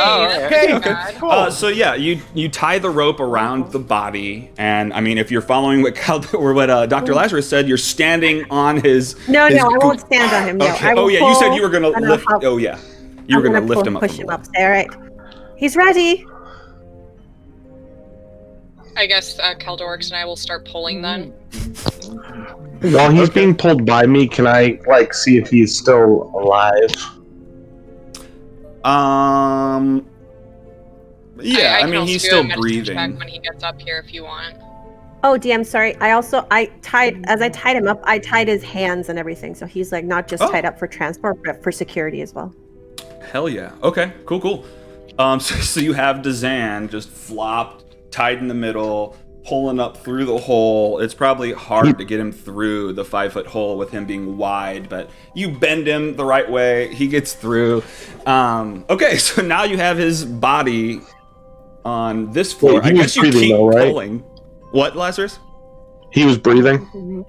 Okay. Cool. So yeah, you tie the rope around the body, and I mean, if you're following what Dr. Lazarus said, you're standing on his. No, I won't stand on him. No. Okay. Oh yeah, you said you were gonna lift. Oh yeah, you were gonna lift him up. Push him up. Say, all right. He's ready. I guess Caldorix and I will start pulling then. While he's being pulled by me, can I see if he's still alive? Yeah, I mean he's still breathing. Check when he gets up here, if you want. Oh, DM, sorry. I tied him up. I tied his hands and everything, so he's like not just tied up for transport, but for security as well. Hell yeah. Okay. Cool. So you have Dazan just flopped, tied in the middle, pulling up through the hole. It's probably hard to get him through the 5-foot hole with him being wide, but you bend him the right way, he gets through. Okay, so now you have his body on this floor. I guess you keep pulling. What, Lazarus? He was breathing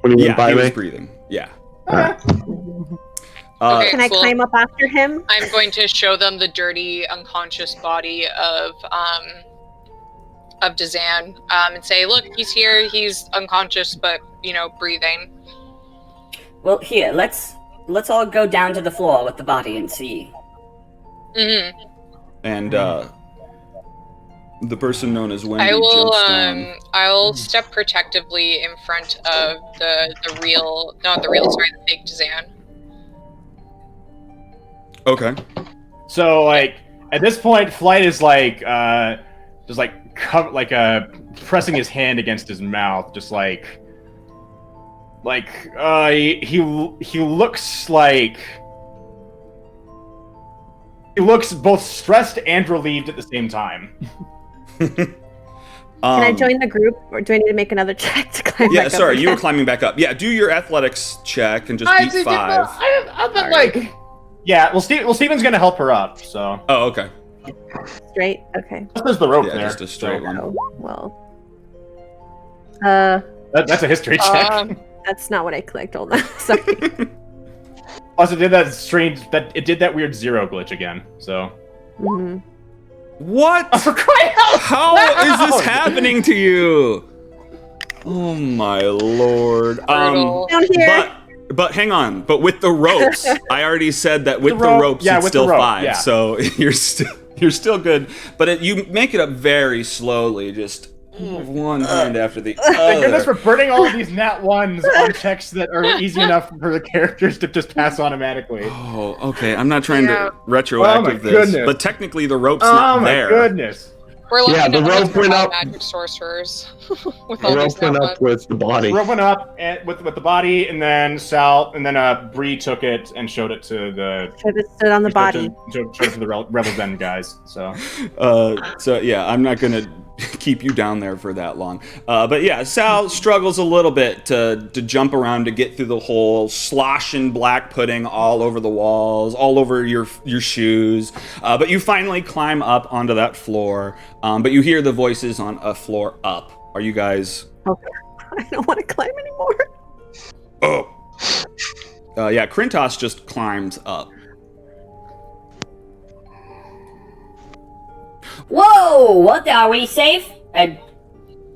when he went by me? Yeah, he was breathing. Yeah. Okay, can I climb up after him? I'm going to show them the dirty, unconscious body of Dazan, and say, look, he's here, he's unconscious, but, breathing. Well, here, let's all go down to the floor with the body and see. Mm-hmm. And, the person known as Wendy jumps down. I'll step protectively in front of the fake Dazan. Okay. So, at this point, Flight is just pressing his hand against his mouth, just he looks both stressed and relieved at the same time. Can I join the group, or do I need to make another check to climb back up? Yeah, sorry, you were climbing back up. Yeah, do your athletics check and just beat 5. Yeah, well, Steven's gonna help her up, so. Oh, okay. Straight? Okay. There's the rope there. Yeah, just a straight one. Well, That's a history check. That's not what I clicked. Hold on. Sorry. Also, did that strange it did that weird 0 glitch again. So. Mm-hmm. What? For crying out How loud! is this happening to you? Oh my lord. Brutal. Down here. But hang on. But with the ropes, I already said that with the ropes it's with still the rope, 5. yeah. So you're still good. But you make it up very slowly, just one hand after the Thank other. goodness for burning all of these nat ones on checks that are easy enough for the characters to just pass automatically. Oh, okay. I'm not trying Yeah. to retroactive this, goodness. but technically the rope's Oh not my there. goodness. We're lucky Yeah, the enough rope to went have up. magic sorcerers with The all rope these went nat up with the body. Rope went up with the body, and then Sal, and then Bree took it and showed it to the. Should have stood on the body. Showed it to the Rebel Den guys. So. So yeah, I'm not gonna keep you down there for that long. But yeah, Sal struggles a little bit to jump around to get through the hole, sloshing black pudding all over the walls, all over your shoes. But you finally climb up onto that floor. But you hear the voices on a floor up. Are you guys? Okay. I don't want to climb anymore. Oh. Yeah, Krintos just climbs up. Whoa! What? Are we safe? Yeah,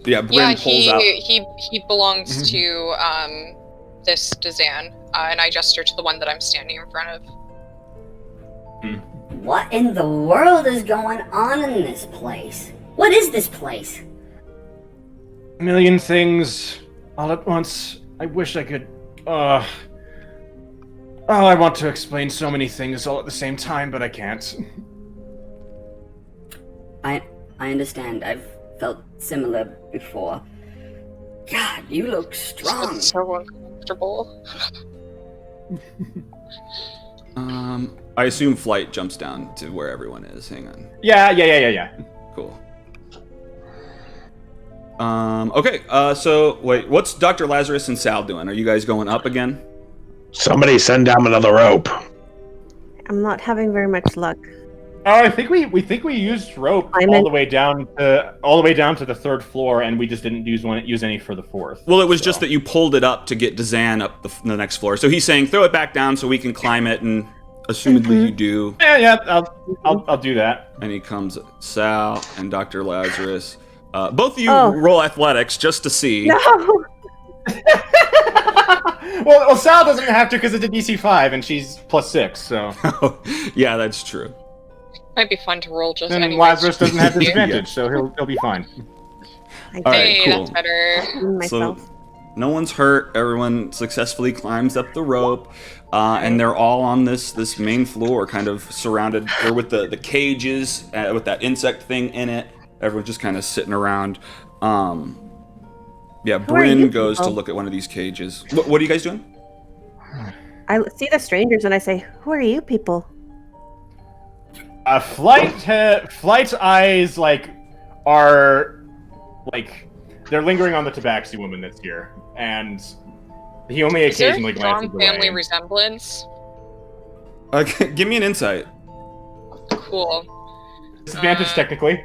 Bryn Yeah, pulls out. he belongs to this Dazan, and I gesture to the one that I'm standing in front of. What in the world is going on in this place? What is this place? A million things all at once. I wish I could. Oh, I want to explain so many things all at the same time, but I can't. I understand. I've felt similar before. God, you look strong. So uncomfortable. I assume Flight jumps down to where everyone is. Hang on. Yeah. Cool. Okay, so wait, what's Dr. Lazarus and Sal doing? Are you guys going up again? Somebody send down another rope. I'm not having very much luck. I think we used rope all the way down to the 3rd floor, and we just didn't use any for the 4th. Well, it was just that you pulled it up to get Dazan up the next floor. So he's saying throw it back down so we can climb it, and assumedly you do. Yeah, I'll do that. And he comes, Sal and Dr. Lazarus. Both of you Oh. roll athletics just to see. No. well, Sal doesn't have to because it's a DC 5 and she's +6, so. Yeah, that's true. Might be fun to roll just And anyways. Lazarus doesn't have disadvantage, so he'll be fine. All right, Hey, cool. that's better. Myself. So no one's hurt. Everyone successfully climbs up the rope, and they're all on this main floor, kind of surrounded. They're with the cages with that insect thing in it. Everyone's just kind of sitting around. Yeah, Who are you Bryn goes to people? look at one of these cages. What are you guys doing? I see the strangers and I say, "Who are you people?" Flight's eyes are they're lingering on the tabaxi woman that's here, and he only Is there occasionally a strong glances family away. Resemblance? Okay, give me an insight. Cool. Disadvantage technically.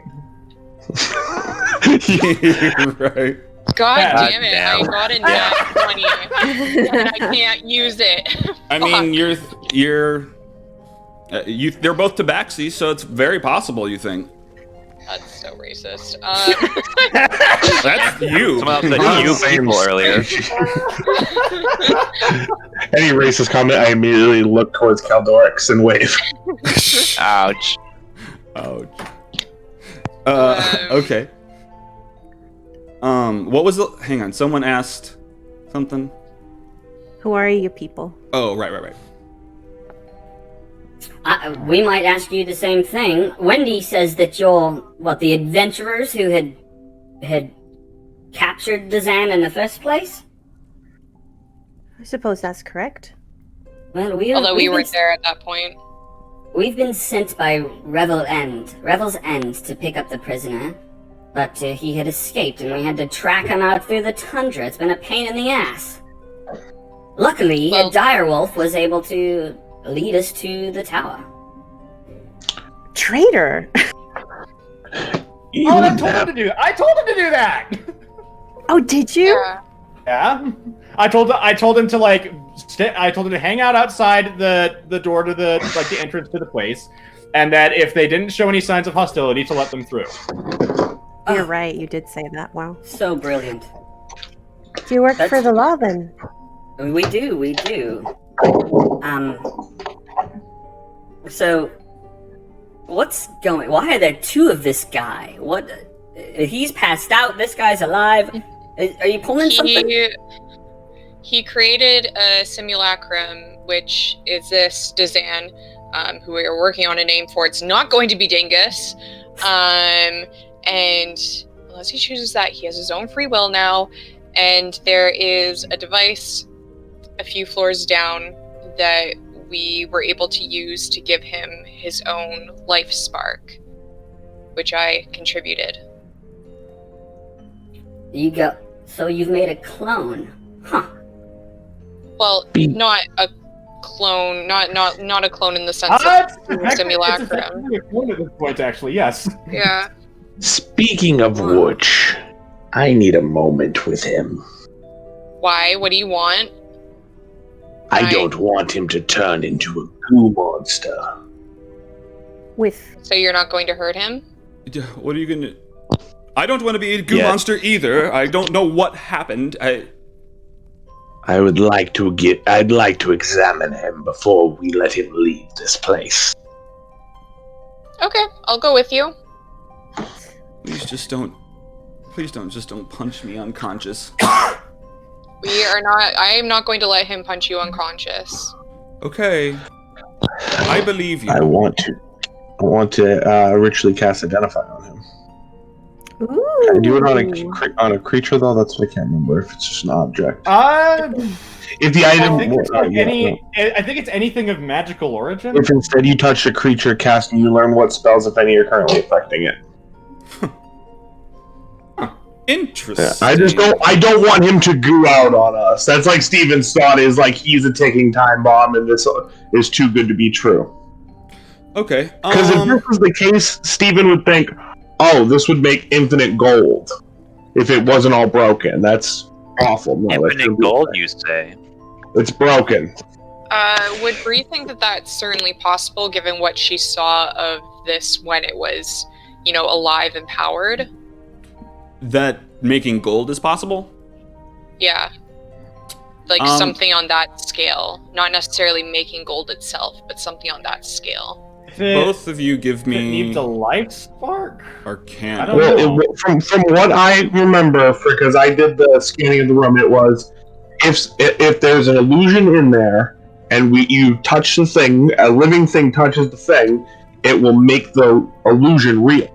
Right. God God damn it! damn. I got a nat 20, and I can't use it. I mean, Fuck. they're both tabaxi, so it's very possible. You think That's so racist. that's you? Someone else said Not you the same people earlier. Any racist comment, I immediately look towards Caldorix and wave. Ouch. Ouch. Okay. What was the? Hang on. Someone asked something. Who are you people? Oh, right. We might ask you the same thing. Wendy says that you're, the adventurers who had captured the Zan in the first place? I suppose that's correct. Well, Although we we've weren't been- there at that point. We've been sent by Revel's End to pick up the prisoner, but he had escaped and we had to track him out through the tundra. It's been a pain in the ass. Luckily, Well- a direwolf was able to lead us to the tower. Traitor. Oh, I told him to do that. Oh, did you? Yeah. Yeah, I told him to like I told him to hang out outside the door to the the entrance to the place, and that if they didn't show any signs of hostility, to let them through. You're right. You did say that. Wow. So brilliant. Do you work for the law then? We do. So, what's going? Why are there two of this guy? What? He's passed out. This guy's alive. Are you pulling something? He created a simulacrum, which is this Dazan, who we are working on a name for. It's not going to be Dingus. And unless he chooses that, he has his own free will now. And there is a device a few floors down that we were able to use to give him his own life spark, which I contributed. So you've made a clone, huh? Well, not a clone, not a clone in the sense of simulacrum. It's a clone at this point, actually. Yes. Yeah. Speaking of which, I need a moment with him. Why? What do you want? I don't want him to turn into a goo monster. So you're not going to hurt him? What are you gonna... I don't want to be a goo monster either. I don't know what happened. I'd like to examine him before we let him leave this place. Okay, I'll go with you. Please don't punch me unconscious. I am not going to let him punch you unconscious. Okay. I believe you. I want to ritually cast Identify on him. Ooh. Can I do it on a creature though? That's what I can't remember. If it's just an object. If the item, I think it's anything of magical origin. If instead you touch a creature casting, you learn what spells, if any, are currently affecting it. Interesting. Yeah, I don't want him to goo out on us. That's like Steven's thought is like he's a ticking time bomb and this is too good to be true. Okay. Because if this was the case, Steven would think, oh, this would make infinite gold if it wasn't all broken. That's awful. No, infinite gold, you say? It's broken. Would Bree think that that's certainly possible given what she saw of this when it was, alive and powered? That making gold is possible? Yeah. Like something on that scale. Not necessarily making gold itself, but something on that scale. Both of you give me... It needs a life spark? Arcana. I don't know. From what I remember, because I did the scanning of the room, it was if there's an illusion in there and you touch the thing, a living thing touches the thing, it will make the illusion real.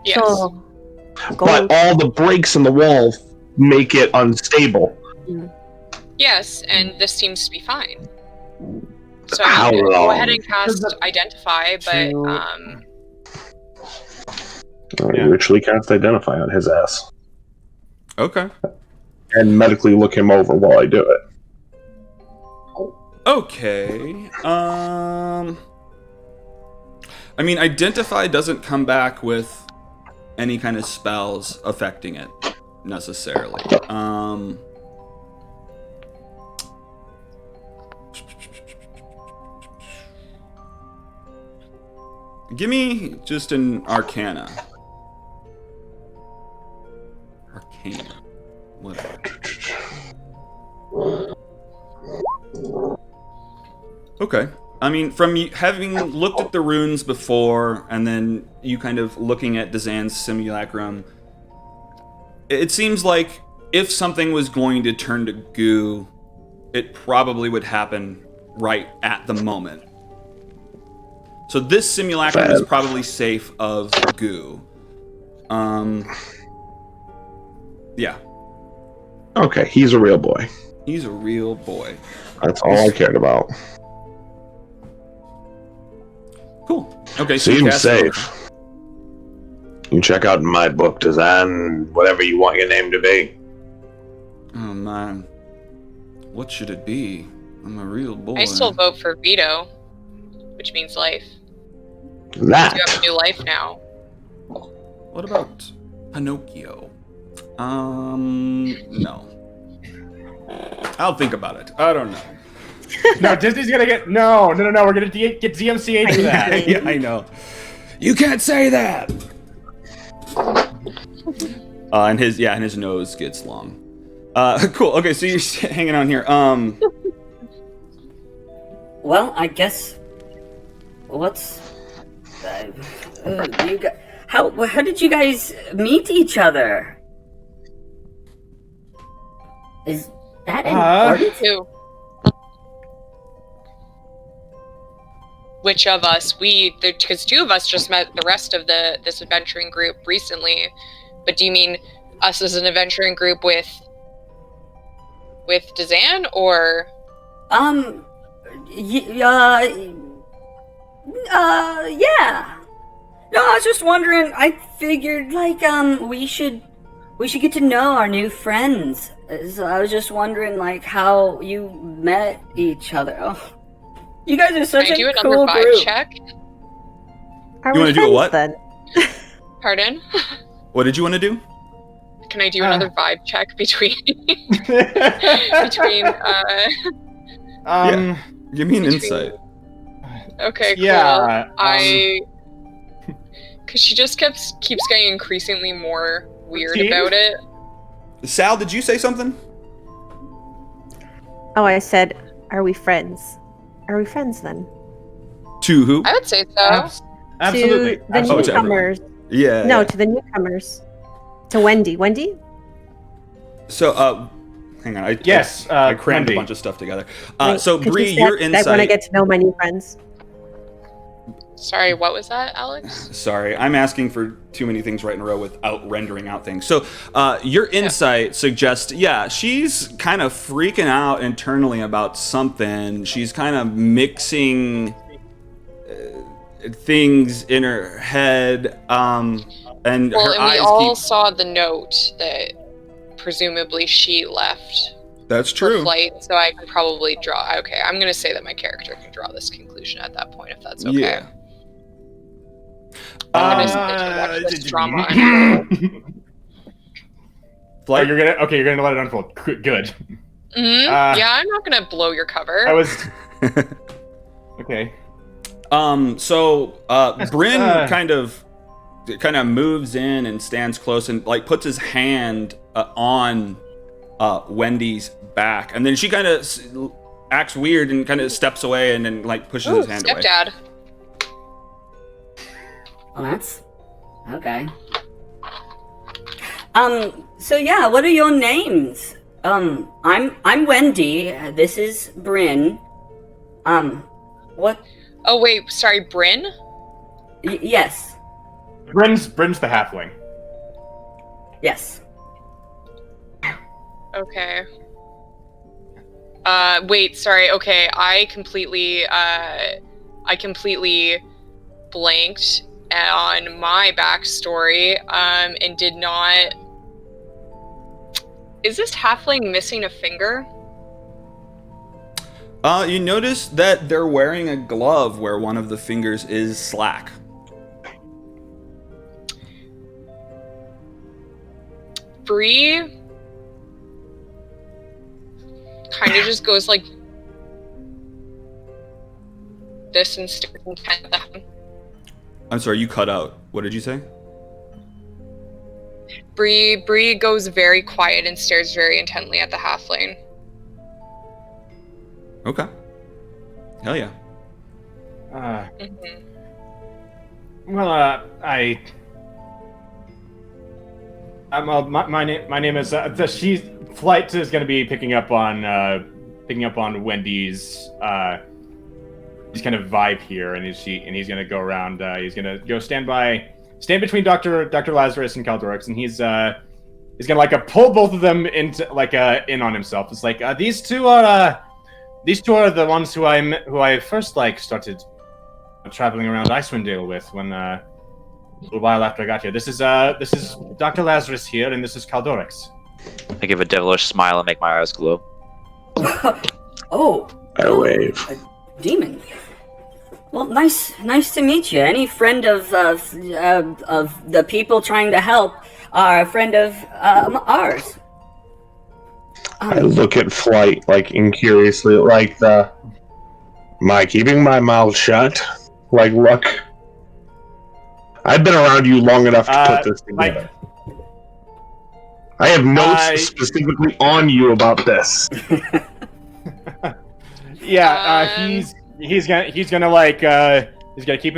Yes. But all the breaks in the wall make it unstable. Yes, and this seems to be fine. So How long? go ahead and cast Identify, but Ritually cast Identify on his ass. Okay. And medically look him over while I do it. Okay. Identify doesn't come back with any kind of spells affecting it necessarily. Give me just an Arcana. Whatever. Okay. From having looked at the runes before, and then you kind of looking at Dazan's simulacrum, it seems like if something was going to turn to goo, it probably would happen right at the moment. So this simulacrum is probably safe of goo. Yeah. Okay, he's a real boy. He's a real boy. That's all I cared about. Cool. Okay, so seems safe. You can check out in my book, Design, whatever you want your name to be. Oh man, what should it be? I'm a real boy. I still vote for Vito, which means life. That. You have a new life now. What about Pinocchio? No. I'll think about it. I don't know. No, Disney's gonna get no. We're gonna get DMCA for that. Yeah, I know. You can't say that. And his nose gets long. Cool. Okay, so you're hanging on here. Well, I guess. What's you guys? How did you guys meet each other? Is that important? Who? Which of us? Because two of us just met the rest of this adventuring group recently. But do you mean us as an adventuring group with Dazan, or? Yeah. No, I was just wondering. I figured we should get to know our new friends. So I was just wondering how you met each other. Oh, you guys are such Can I do a another cool vibe group. check? Are You we wanna do a friends what? then? Pardon? What did you want to do? Can I do another vibe check between Yeah. Give me an insight. Okay, cool. Yeah, because she just keeps getting increasingly more weird Steve? about it. Sal, did you say something? Oh, I said, are we friends? Are we friends then? To who? I would say so. Absolutely. To the Absolutely. newcomers. Yeah. No, yeah. to the newcomers. To Wendy. Wendy? So, hang on. Yes, I crammed Wendy. a bunch of stuff together. Wait, So, could you Bree, say your that when I insight. get to know my new friends. Sorry, what was that, Alex? Sorry, I'm asking for too many things right in a row without rendering out things. So, your insight suggests, she's kind of freaking out internally about something. She's kind of mixing things in her head, and Well, her and we eyes all keep. saw the note that presumably she left That's for true. flight, so I can probably draw. Okay, I'm gonna say that my character can draw this conclusion at that point, if that's okay. Yeah. I'm gonna watch this drama. Flight. You're gonna let it unfold. Good. Yeah, I'm not gonna blow your cover. I was okay. So Bryn kind of moves in and stands close and puts his hand on Wendy's back, and then she kind of acts weird and kind of steps away and then pushes his hand away. Stepdad. Well, that's okay. So yeah, what are your names? I'm Wendy. This is Bryn. What? Oh wait, sorry, Bryn? Yes. Bryn's the halfling. Yes. Okay. Wait, sorry. Okay, I completely blanked on my backstory, and did not. Is this halfling missing a finger? You notice that they're wearing a glove where one of the fingers is slack. Bree kind of just goes like this and stares intently at them. I'm sorry, you cut out. What did you say? Bree goes very quiet and stares very intently at the halfling. Okay. Hell yeah. Well, my name is flight is going to be picking up on Wendy's he's kind of vibe here, and he's going to go around. He's going to go stand between Dr. Lazarus and Caldorix, and he's going to pull both of them into in on himself. It's these two are the ones who I first started traveling around Icewind with when a little while after I got here. This is Dr. Lazarus here, and this is Caldorix. I give a devilish smile and make my eyes glow. Oh. I wave. A demon. Well, nice to meet you. Any friend of the people trying to help are a friend of ours. I look at Flight like incuriously, like am I keeping my mouth shut? Like, look, I've been around you long enough to put this together. I have notes specifically on you about this. Yeah, he's gonna keep in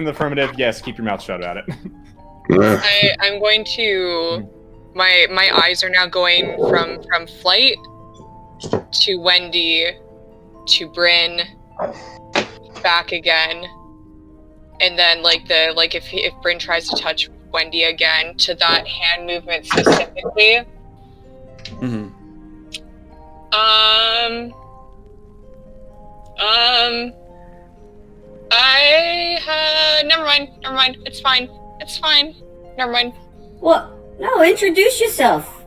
the affirmative. Yes, keep your mouth shut about it. I'm going to. My eyes are now going from Flight to Wendy to Bryn, back again, and then if Bryn tries to touch Wendy again, to that hand movement specifically. Mm-hmm. Never mind. It's fine. Never mind. What? No, introduce yourself.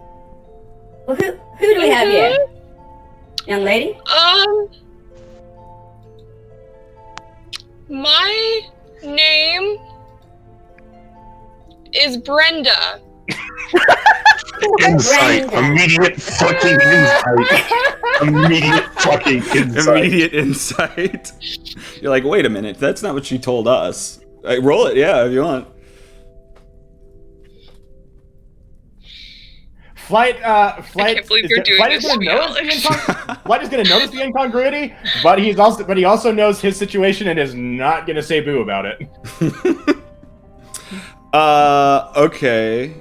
Well, who do we have here? Young lady? My name is Brenda. Insight. Immediate fucking insight. You're like, wait a minute, that's not what she told us. Roll it, yeah, if you want. Flight I can't believe you're doing this to me, Alex. Flight is going to notice the incongruity, but he also knows his situation and is not going to say boo about it. Okay.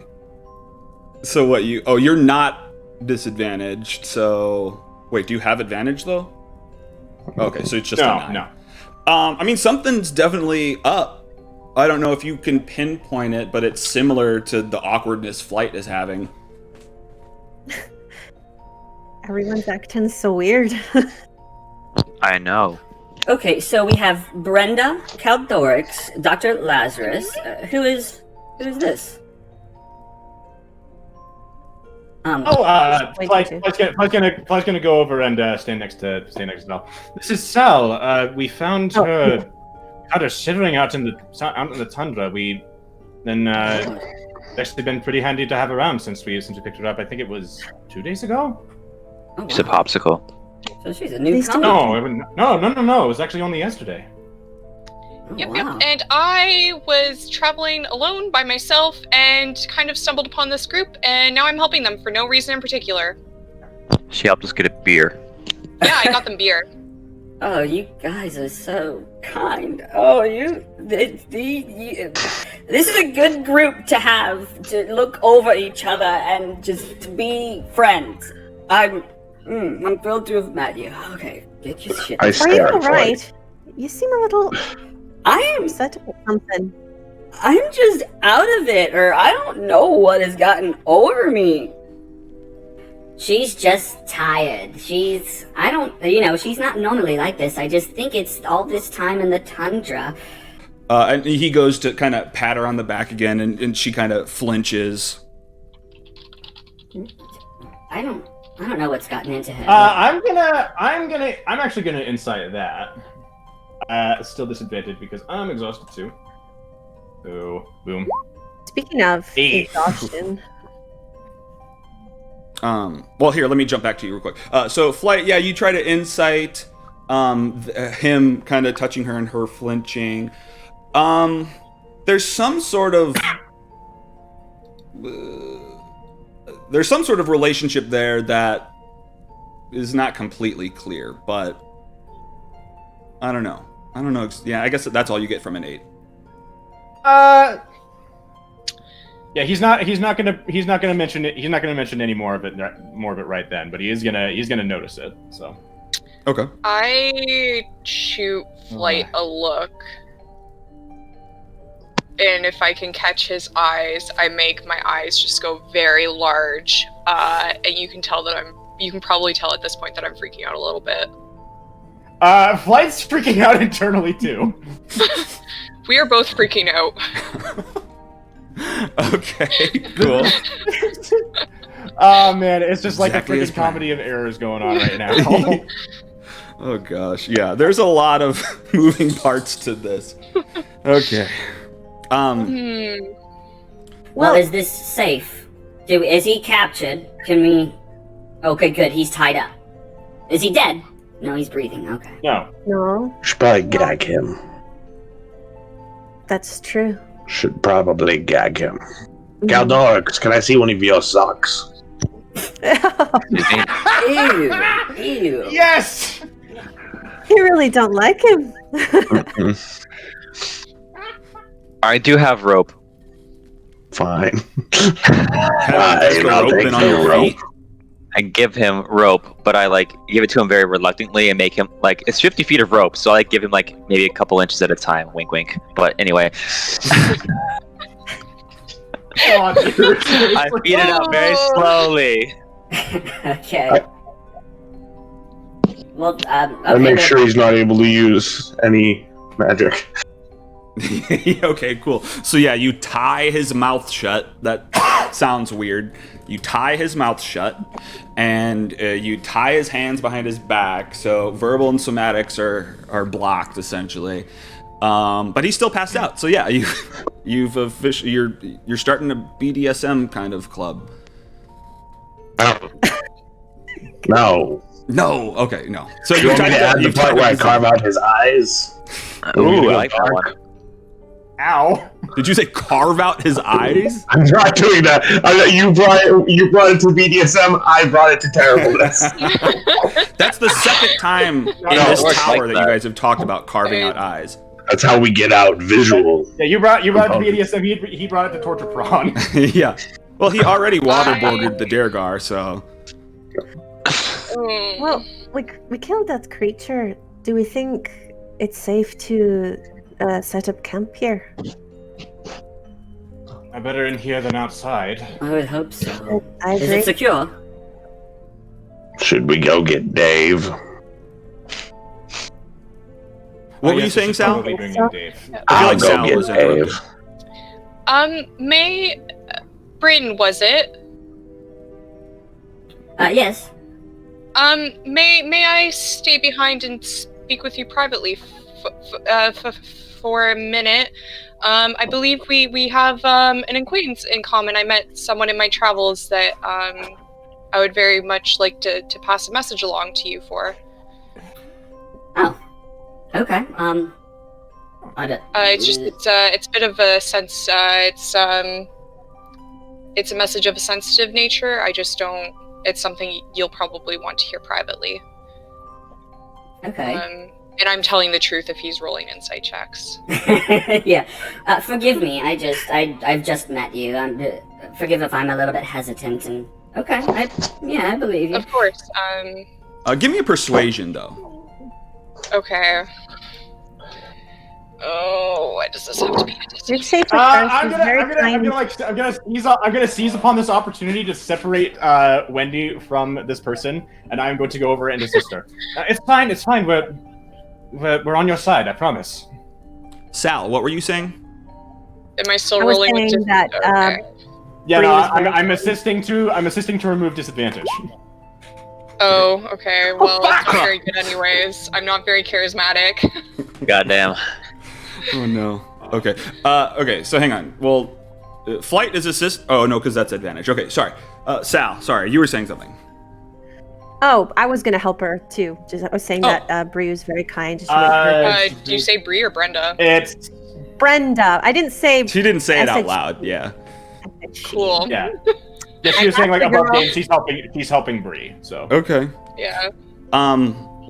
So what you're not disadvantaged, so wait, do you have advantage though? Okay, so it's just a 9. No. I mean, something's definitely up. I don't know if you can pinpoint it, but it's similar to the awkwardness Flight is having. Everyone's acting so weird. I know. Okay, so we have Brenda, Caldorix, Dr. Lazarus. Who is this? Flight's gonna go over and stand next to Sal. This is Sal. We found her shivering out in the tundra. It's actually been pretty handy to have around since we picked her up. I think it was 2 days ago. Oh, wow. It's a popsicle. So she's a newcomer. No. It was actually only yesterday. Yep. And I was traveling alone by myself and kind of stumbled upon this group, and now I'm helping them for no reason in particular. She helped us get a beer. Yeah, I got them beer. Oh, you guys are so kind. Oh, this is a good group to have, to look over each other and just to be friends. I'm thrilled to have met you. Okay, get your shit. Are you alright? You seem a little upset about something. I'm just out of it, or I don't know what has gotten over me. She's just tired. She's not normally like this. I just think it's all this time in the tundra. And he goes to kind of pat her on the back again, and she kind of flinches. I don't know what's gotten into her. I'm actually gonna insight that. Still disadvantaged because I'm exhausted too. Oh, boom. Speaking of 8. exhaustion. Well, here, let me jump back to you real quick. So Flight, yeah, you try to insight him kind of touching her and her flinching. There's some sort of relationship there that is not completely clear, but I don't know. Yeah, I guess that's all you get from an 8. Yeah, he's not gonna mention it. He's not gonna mention any more of it right then. But he's gonna notice it. So. Okay. I shoot Flight a look, and if I can catch his eyes, I make my eyes just go very large. And you can probably tell at this point that I'm freaking out a little bit. Flight's freaking out internally too. We are both freaking out. Okay, cool. Oh man, it's just like exactly a freaking comedy of errors going on right now. Oh gosh, yeah. There's a lot of moving parts to this. Okay. Well, is this safe? Is he captured? Can we... Okay, good. He's tied up. Is he dead? No, he's breathing. Okay. No. No, Should probably gag him. that's true. Should probably gag him. Galdorix, can I see one of your socks? Ew. Ew. Yes! You really don't like him. I do have rope. Fine. Has the I'll rope take been on the your rope. feet? I give him rope, but I like give it to him very reluctantly and make him like it's 50 feet of rope, so I give him like maybe a couple inches at a time. Wink, wink. But anyway, Oh, dude. I feed it out very slowly. Okay. Well, okay, And make but- sure he's not able to use any magic. Okay, cool. So yeah, you tie his mouth shut. That sounds weird. You tie his mouth shut, and you tie his hands behind his back. So verbal and somatics are blocked essentially. But he's still passed out. So yeah, you're starting a BDSM kind of club. No. No. Okay. No. So You want me to add the you've part tied where I his- carve out his eyes? Ooh, I like that one. Ow. Did you say carve out his eyes? I'm not doing that. You brought it to BDSM. I brought it to terribleness. That's the second time in this it works tower like that that. you guys have talked about carving out eyes. That's how we get out visual. Yeah, you brought it to BDSM. He brought it to Torture Prawn. Yeah. Well, he already waterboarded the Dergar, so. Well, we killed that creature. Do we think it's safe to set up camp here? I better in here than outside. I would hope so. I Is agree. it secure? Should we go get Dave? What were Yes, you saying, should Sal? probably bring in Dave. I feel I'll like go Sal get was interrupted. Dave. Bryn, was it? Yes. May I stay behind and speak with you privately for a minute? I believe we have an acquaintance in common. I met someone in my travels that I would very much like to pass a message along to you for. Oh. Okay. It's a bit of a sense. It's a message of a sensitive nature. I just don't. It's something you'll probably want to hear privately. Okay. And I'm telling the truth if he's rolling insight checks. Yeah. Forgive me. I've just met you. Forgive if I'm a little bit hesitant and. Okay. I believe you. Of course. Give me a persuasion, though. Okay. Oh, why does this have to be a You're decision? safe with her. I'm She's very kind. gonna seize upon this opportunity to separate Wendy from this person, and I'm going to go over and assist her. It's fine. We're on your side. I promise. Sal, what were you saying? Am I still I was rolling with saying that, okay. Yeah, no, Bree was I'm assisting to remove disadvantage. Oh, okay. Well, it's not very good anyways. I'm not very charismatic. Goddamn. Oh no. Okay. Okay. So hang on. Well, flight is assist. Oh no, because that's advantage. Okay. Sorry. Sal. Sorry, you were saying something. Oh, I was gonna help her too. Just I was saying that Bree was very kind. She made her- Do you say Bree or Brenda? It's Brenda. I didn't say. She didn't say it I out said loud. Yeah. Cool. yeah. Yeah, she was saying like I above got the games. He's helping Bree. So Okay. Yeah.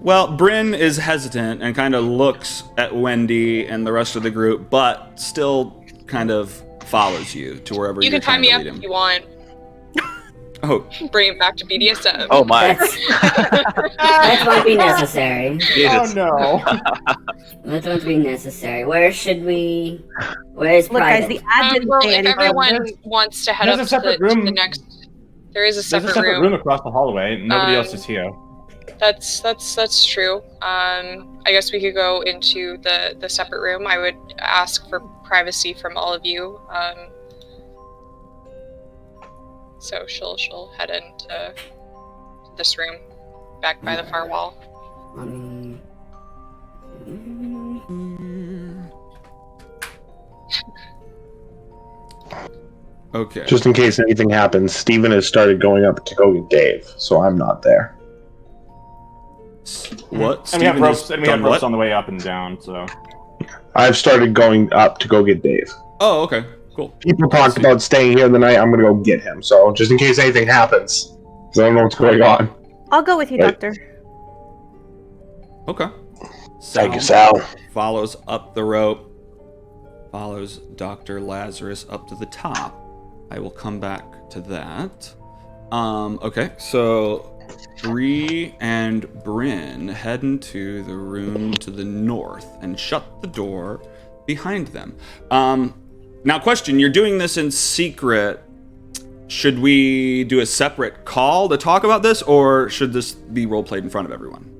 Well, Bryn is hesitant and kind of looks at Wendy and the rest of the group, but still kind of follows you to wherever You you're can tie trying me to up lead if him. you want. Oh, Bring it back to BDSM. Oh my. That won't be necessary. Jesus. Oh no. That won't be necessary. Where is Look, guys, private? the ad didn't Well, say if anything. everyone wants to head There's up a separate to room. the next, there is a There's separate, a separate room across the hallway. Nobody else is here. That's true. I guess we could go into the separate room. I would ask for privacy from all of you. So she'll head into this room, back by the far wall. Okay. Just in case anything happens, Steven has started going up to go get Dave, so I'm not there. What? And we have Steven ropes. has And we have done ropes what? on the way up and down. So I've started going up to go get Dave. Oh, okay. Cool. People talked about staying here the night. I'm gonna go get him. So just in case anything happens, 'cause I don't know what's going on. I'll go with you, Right. Doctor. Okay. Thank you, Sal. Follows up the rope. Follows Dr. Lazarus up to the top. I will come back to that. Okay, so Bree and Bryn head into the room to the north and shut the door behind them. Now, question, you're doing this in secret. Should we do a separate call to talk about this, or should this be roleplayed in front of everyone?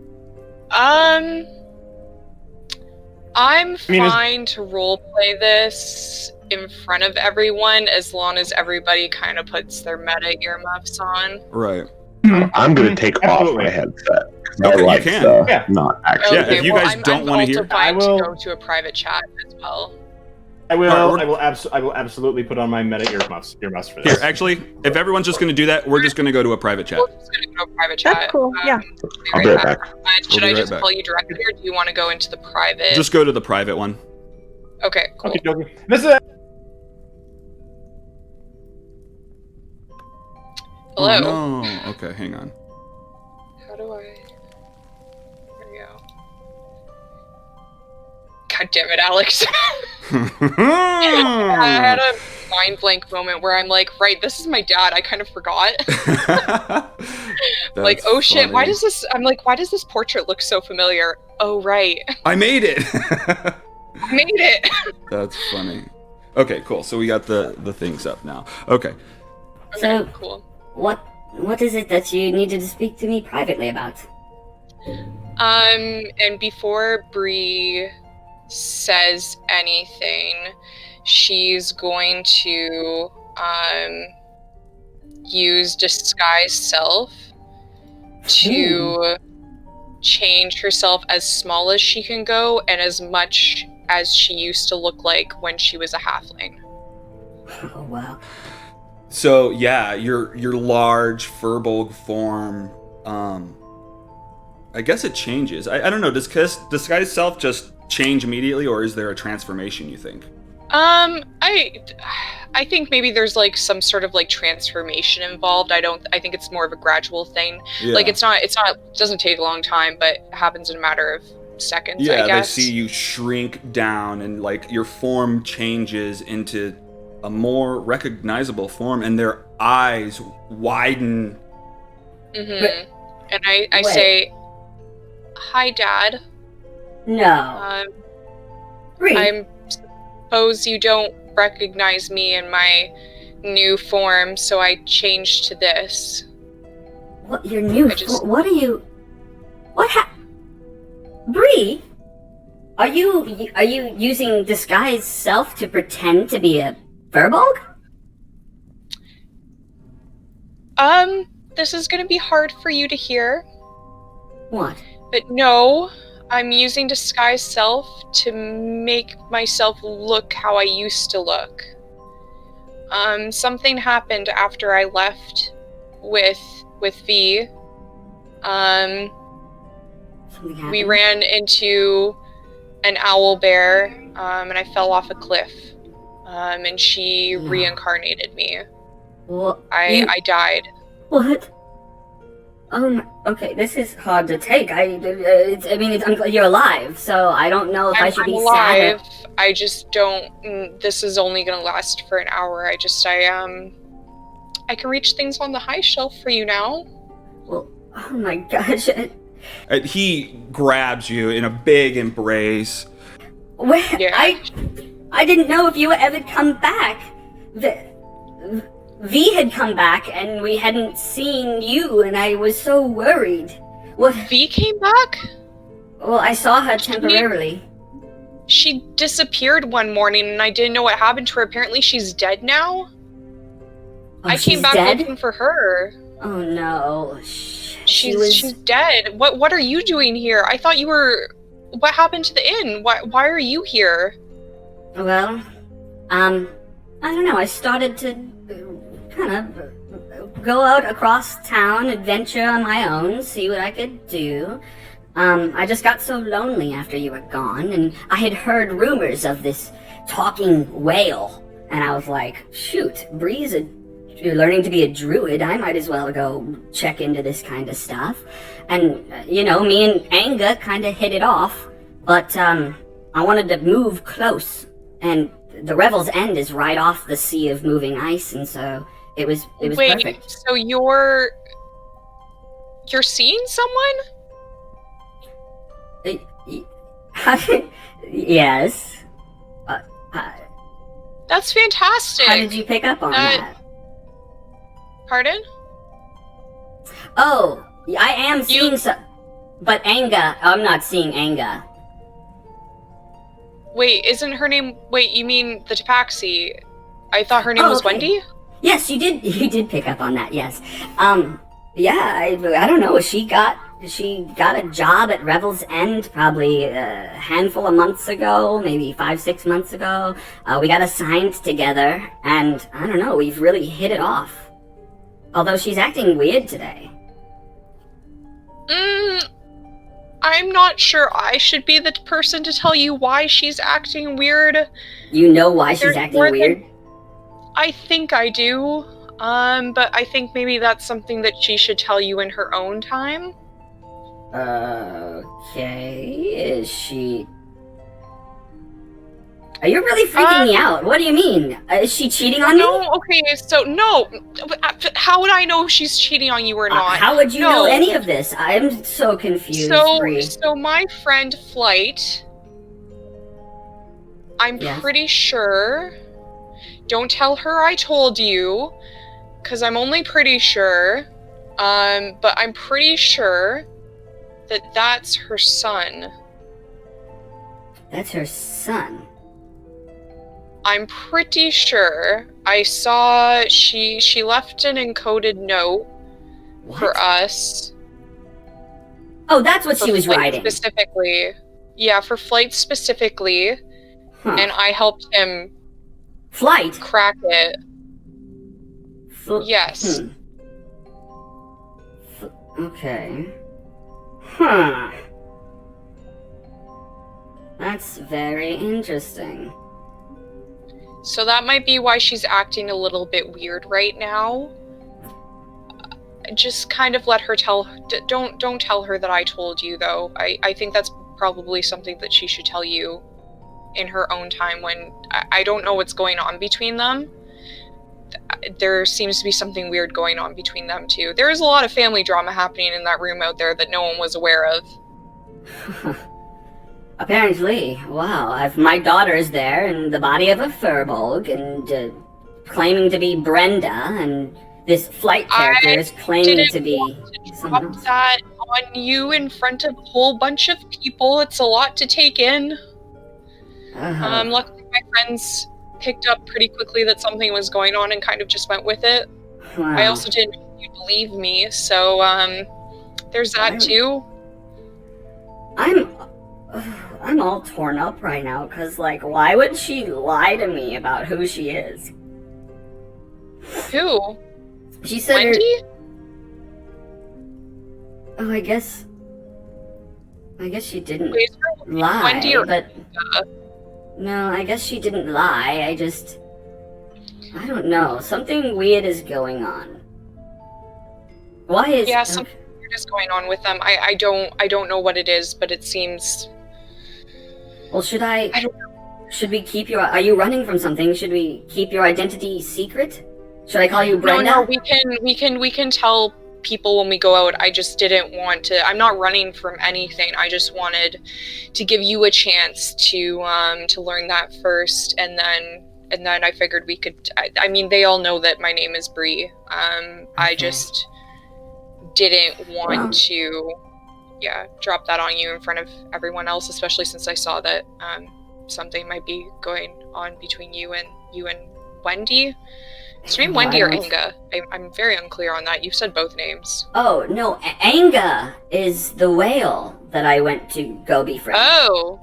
I'm fine to roleplay this in front of everyone as long as everybody kind of puts their meta earmuffs on. Right. I'm gonna take off my headset. Okay, I you can. Not actually. Yeah, if you guys don't want to hear, I'm also fine to go to a private chat as well. I will. Alright, I will absolutely put on my meta earmuffs for this. here, actually, if everyone's just going to do that, we're just going to go to a private chat. We're just going to go to a private chat. That's cool. Yeah. I'll be right back. Should We'll I be just right back. call you directly, or do you want to go into the private? Just go to the private one. Okay, cool. Okay. This is. Hello. Oh, no. Okay, hang on. How do I? There we go. God damn it, Alex. I had a mind blank moment where I'm like, right, this is my dad. I kind of forgot. Like, oh shit, funny. why does this portrait look so familiar? Oh, right. I made it! I made it! That's funny. Okay, cool. So we got the things up now. Okay. So, Cool. what is it that you needed to speak to me privately about? And before Bree says anything, she's going to use disguise self to change herself as small as she can go and as much as she used to look like when she was a halfling. Oh wow. So yeah, your large furbolg form, I guess it changes. I don't know, does disguise self just change immediately, or is there a transformation, you think? I think maybe there's like some sort of like transformation involved. I think it's more of a gradual thing. Yeah. Like it doesn't take a long time, but it happens in a matter of seconds, Yeah, I guess. they see you shrink down and like your form changes into a more recognizable form and their eyes widen. Mm-hmm. And I Wait. say, "Hi, Dad. No. Bree. I suppose you don't recognize me in my new form, so I changed to this." What your new? I just- What are you? What Bree? Are you using disguise self to pretend to be a furbolg? This is gonna be hard for you to hear, What? but no, I'm using disguise self to make myself look how I used to look. Something happened after I left with V. Something happened? We ran into an owl bear, and I fell off a cliff. And she No. reincarnated me. What? I died. What? Okay, this is hard to take. I'm glad you're alive, so I don't know if I should I'm be alive. sad. I just don't. This is only gonna last for an hour. I can reach things on the high shelf for you now. Well, oh my gosh. And he grabs you in a big embrace. Where, Yeah. I didn't know if you would ever come back. V had come back and we hadn't seen you, and I was so worried. What? V came back? Well, I saw her temporarily. She disappeared one morning and I didn't know what happened to her. Apparently she's dead now? Oh, I came she's back dead? looking for her. Oh no. She's dead. What are you doing here? I thought you were... What happened to the inn? Why are you here? Well, I don't know, I started to kind of go out across town, adventure on my own, see what I could do. I just got so lonely after you were gone, and I had heard rumors of this talking whale, and I was like, shoot, Bree's learning to be a druid, I might as well go check into this kind of stuff. And, me and Anga kind of hit it off, but I wanted to move close, and the Revel's End is right off the sea of moving ice, and so it was Wait, perfect. so you're seeing someone? Yes. That's fantastic. How did you pick up on that? Pardon? Oh, I am seeing but Anga, I'm not seeing Anga. Wait, isn't her name... Wait, you mean the Tabaxi? I thought her name was okay. Wendy? Yes, you did pick up on that, yes. Yeah, I don't know, she got a job at Revel's End probably a handful of months ago, maybe 5-6 months ago. We got assigned together, and I don't know, we've really hit it off. Although she's acting weird today. I'm not sure I should be the person to tell you why she's acting weird. You know why she's acting weird? I think I do. But I think maybe that's something that she should tell you in her own time. Okay, is she... You're really freaking me out. What do you mean? Is she cheating on me? No, okay, so no. How would I know if she's cheating on you or not? How would you know any of this? I'm so confused, Bree. So my friend Flight, I'm pretty sure... Don't tell her I told you, because I'm only pretty sure, but I'm pretty sure that that's her son. That's her son? I'm pretty sure. I saw she left an encoded note for us. Oh, that's what she was writing. Specifically. Yeah, for Flight specifically. And I helped him Flight? Crack it. Yes. Okay. Huh. That's very interesting. So that might be why she's acting a little bit weird right now. Just kind of let her don't tell her that I told you, though. I think that's probably something that she should tell you in her own time when I don't know what's going on between them. There seems to be something weird going on between them too. There is a lot of family drama happening in that room out there that no one was aware of. Apparently. Wow, my daughter's there in the body of a furbolg and claiming to be Brenda, and this Flight character is claiming to be someone else. That on you in front of a whole bunch of people. It's a lot to take in. Luckily my friends picked up pretty quickly that something was going on and kind of just went with it. Wow. I also didn't know if you believe me, so there's that too. I'm all torn up right now, because, like, why would she lie to me about who she is? Who? She said Wendy? Oh, I guess she didn't lie, Wendy or but... No, I guess she didn't lie, I don't know, something weird is going on. Why is... Yeah, something weird is going on with them. I don't know what it is, but it seems... Well, should I don't know. Should we keep your... Are you running from something? Should we keep your identity secret? Should I call you Brenda? No, we can tell people when we go out. I just didn't want to... I'm not running from anything. I just wanted to give you a chance to learn that first, and then I figured we could... I mean, they all know that my name is Bree. Okay. I just didn't want to... Yeah, drop that on you in front of everyone else, especially since I saw that something might be going on between you and Wendy. Is your name Wendy or Anga? I'm very unclear on that. You said both names. Oh, no, Anga is the whale that I went to go befriend. Oh.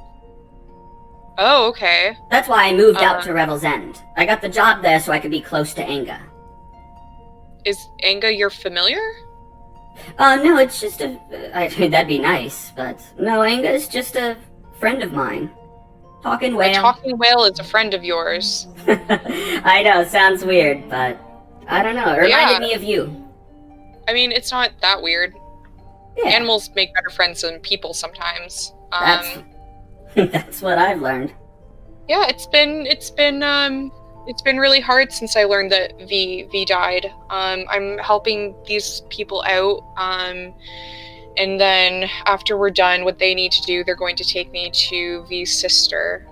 Oh, okay. That's why I moved out to Revel's End. I got the job there so I could be close to Anga. Is Anga your familiar? No, it's just that'd be nice, but no, Anga's just a friend of mine. Talking whale. A talking whale is a friend of yours. I know, sounds weird, but I don't know. It reminded me of you. I mean, it's not that weird. Yeah. Animals make better friends than people sometimes. That's what I've learned. Yeah, it's been really hard since I learned that V died. I'm helping these people out. And then after we're done, what they need to do, they're going to take me to V's sister,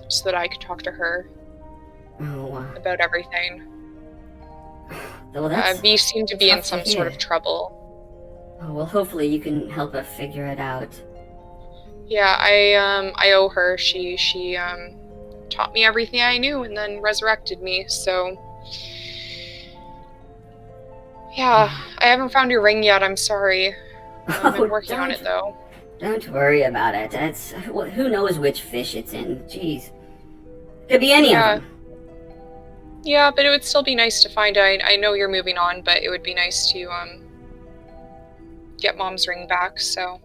so that I could talk to her about everything. Well, V seemed to be in some sort of trouble. Oh, well, hopefully you can help her figure it out. Yeah, I owe her. She taught me everything I knew and then resurrected me, so... Yeah, I haven't found your ring yet, I'm sorry. I've been working on it, though. Don't worry about it. Who knows which fish it's in. Jeez. Could be any of them. Yeah, but it would still be nice to find out. I know you're moving on, but it would be nice to, get Mom's ring back, so...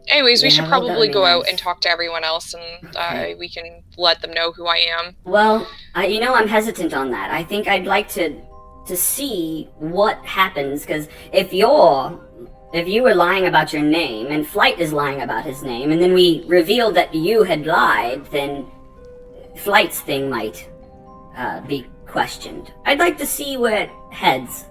Anyways, we should probably go out and talk to everyone else, and we can let them know who I am. Well, I'm hesitant on that. I think I'd like to see what happens, because if you were lying about your name, and Flight is lying about his name, and then we revealed that you had lied, then Flight's thing might be questioned. I'd like to see where it heads.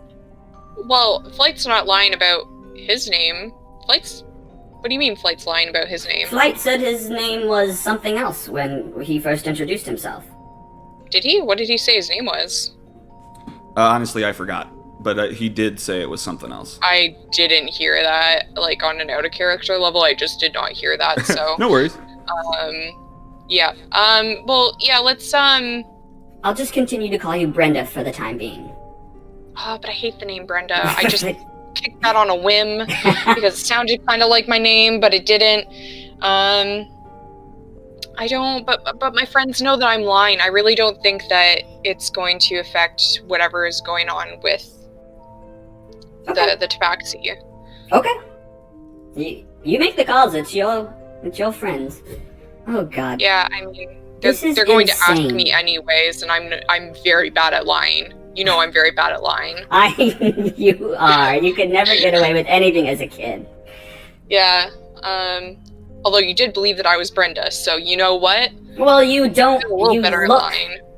Well, Flight's not lying about his name. What do you mean Flight's lying about his name? Flight said his name was something else when he first introduced himself. Did he? What did he say his name was? Honestly, I forgot. But he did say it was something else. I didn't hear that, like, on an out-of-character level. I just did not hear that, so... No worries. Yeah. Well, yeah, let's, I'll just continue to call you Brenda for the time being. Oh, but I hate the name Brenda. I just... kicked that on a whim because it sounded kind of like my name, but it didn't. I don't, but my friends know that I'm lying. I really don't think that it's going to affect whatever is going on with the tabaxi. Okay. You make the calls. It's your friends. Oh God. Yeah, I mean, they're going to ask me anyways, and I'm very bad at lying. You know I'm very bad at lying. You are. You could never get away with anything as a kid. Yeah. Although you did believe that I was Brenda, so you know what? Well, you don't.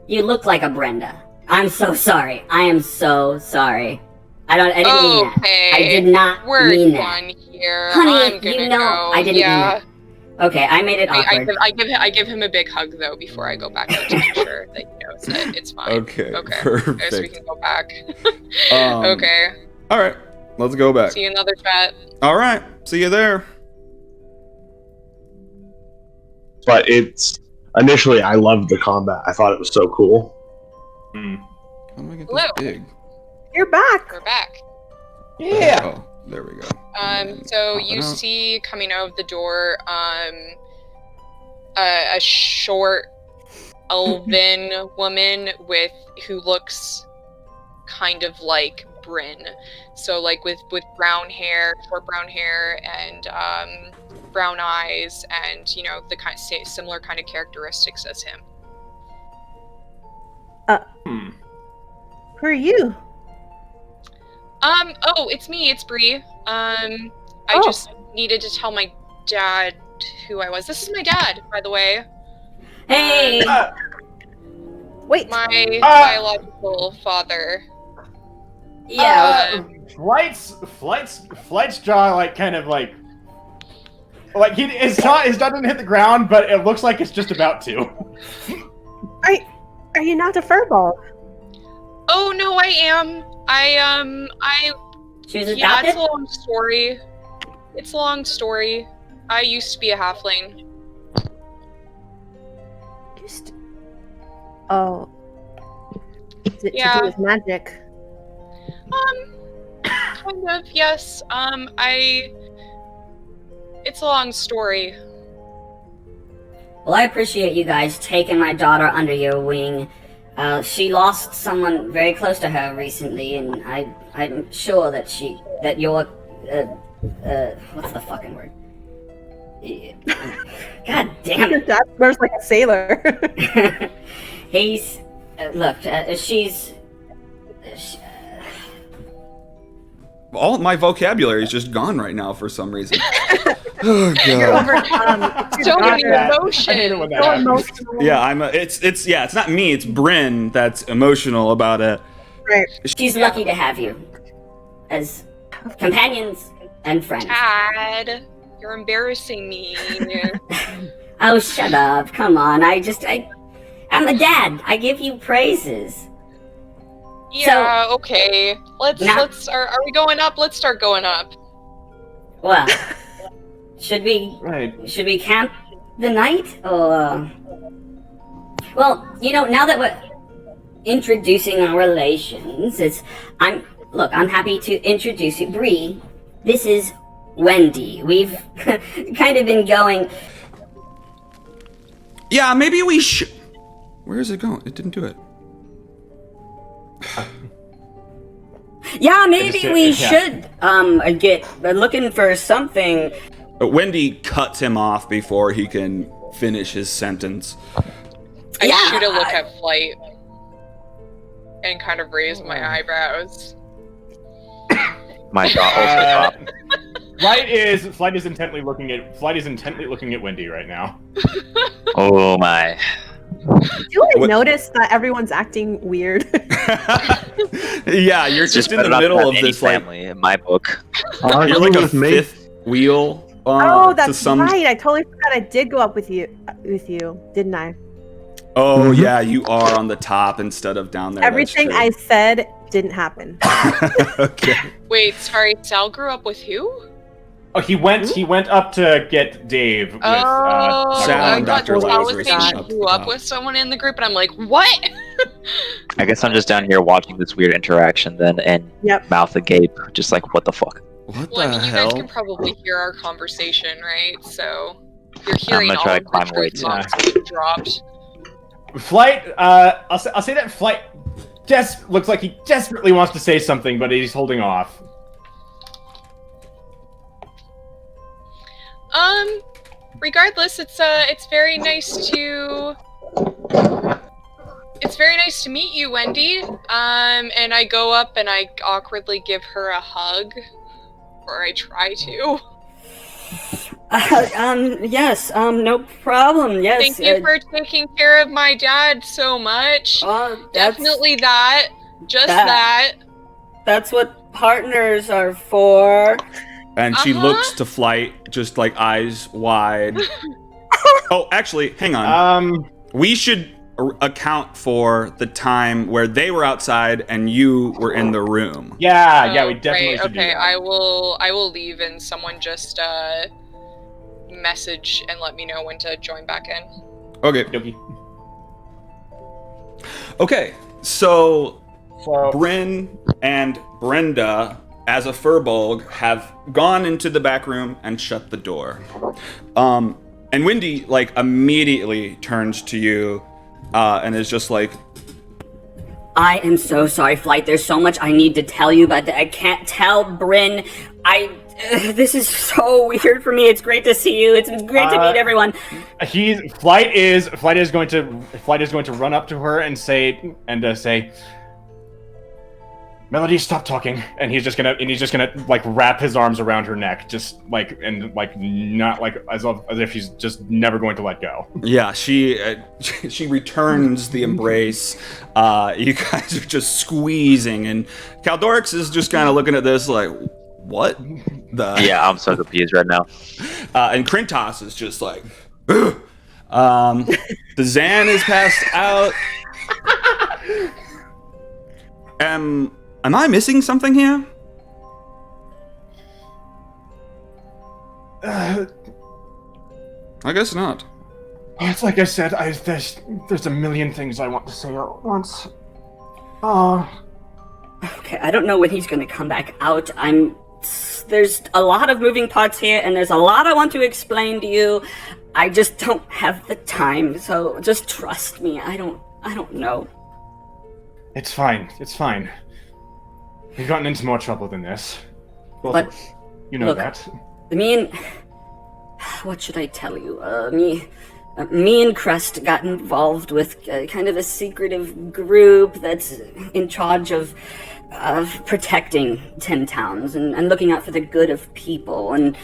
You look like a Brenda. I'm so sorry. I am so sorry. I didn't mean that. I did not mean that. Here. Honey, go. I didn't mean that. Okay, I made it awkward. I give him a big hug though before I go back out to make sure that he knows that it's fine. Okay. Perfect. So we can go back. Okay. All right. Let's go back. See you another chat. All right. See you there. But initially I loved the combat. I thought it was so cool. How do I get this big? You're back. We're back. Yeah. Oh, there we go. So you see coming out of the door, a short elven woman who looks kind of like Bryn. So like with brown hair, short brown hair, and brown eyes, and the similar kind of characteristics as him. Who are you? Oh, it's me, it's Bree. I just needed to tell my dad who I was. This is my dad, by the way. Hey! Wait. My biological father. Yeah. Flight's jaw, like, kind of like his jaw didn't hit the ground, but it looks like it's just about to. Are you not a furball? Oh no, I am. She was adopted? Yeah, it's a long story. It's a long story. I used to be a halfling. Oh. Is it to do with magic? Kind of, yes. It's a long story. Well, I appreciate you guys taking my daughter under your wing. She lost someone very close to her recently, and I'm sure that you're, what's the fucking word? God damn Your it. dad swears like a sailor. He's, look, she's, All my vocabulary is just gone right now for some reason. Oh You're god. overcome. So many that. I hate it emotions. when that So happens. emotional. Yeah, it's not me, it's Bryn that's emotional about it. Right. she's lucky to have you as companions and friends. Dad, you're embarrassing me. Oh, shut up. Come on. I'm a dad. I give you praises. Yeah, okay. Are we going up? Let's start going up. Well, should we camp the night or well, now that we're introducing our relations, I'm happy to introduce you. Bree, this is Wendy. We've kind of been going. Yeah, maybe we should. Where is it going? It didn't do it. Yeah, maybe we should get looking for something. Wendy cuts him off before he can finish his sentence. I Yeah, shoot a look at Flight and kind of raise my eyebrows. My jaw also dropped. Flight is intently looking at Wendy right now. Oh my. Do I notice that everyone's acting weird? Yeah, you're just in the better not middle have of any this like family in my book. you're like a fifth wheel. Oh, to that's some... right. I totally forgot I did go up with you, didn't I? Oh yeah, you are on the top instead of down there. Everything I said didn't happen. Okay. Wait, sorry, Sal grew up with who? Oh, he went up to get Dave with Oh, Sal I and thought Dr. Sal was Lazarus saying is she up grew the up top. with someone in the group, and I'm like, what? I guess I'm just down here watching this weird interaction then and Yep. mouth agape, just like what the fuck. What Well, I the mean, you guys hell? can probably hear our conversation, right? So you're hearing gonna all try of to climb the away, truth too. bombs being dropped. Flight. I'll say that Flight looks like he desperately wants to say something, but he's holding off. Regardless, it's very nice to meet you, Wendy. And I go up and I awkwardly give her a hug, or I try to. Yes, no problem. Yes. Thank you for taking care of my dad so much. Definitely that. Just that. That's what partners are for. And she looks to Flight, just like eyes wide. Oh, actually, hang on. We should account for the time where they were outside and you were in the room. Yeah, we definitely should do Okay, that. I will leave and someone just message and let me know when to join back in. Okay. Okay, so Bryn and Brenda, as a furbolg, have gone into the back room and shut the door. And Wendy, like, immediately turns to you and is just like, I am so sorry, Flight. There's so much I need to tell you, but I can't tell Bryn. This is so weird for me. It's great to see you. It's great to meet everyone. Flight is going to run up to her and say, Melody, stop talking. And he's just gonna like wrap his arms around her neck, just like, and like not like as if she's just never going to let go. yeah, she returns the embrace. You guys are just squeezing, and Caldorix is just kind of looking at this like, what the? Yeah, I'm so confused right now. And Krintos is just like, ugh. The Zan is passed out. Am I missing something here? I guess not. It's like I said, there's a million things I want to say at once. Okay, I don't know when he's gonna come back out. I'm there's a lot of moving parts here, and there's a lot I want to explain to you. I just don't have the time, so just trust me. I don't know. It's fine. It's fine. We've gotten into more trouble than this. Both But of us. You know look, that. me and what should I tell you? Me and Crest got involved with kind of a secretive group that's in charge of protecting 10 towns and looking out for the good of people. And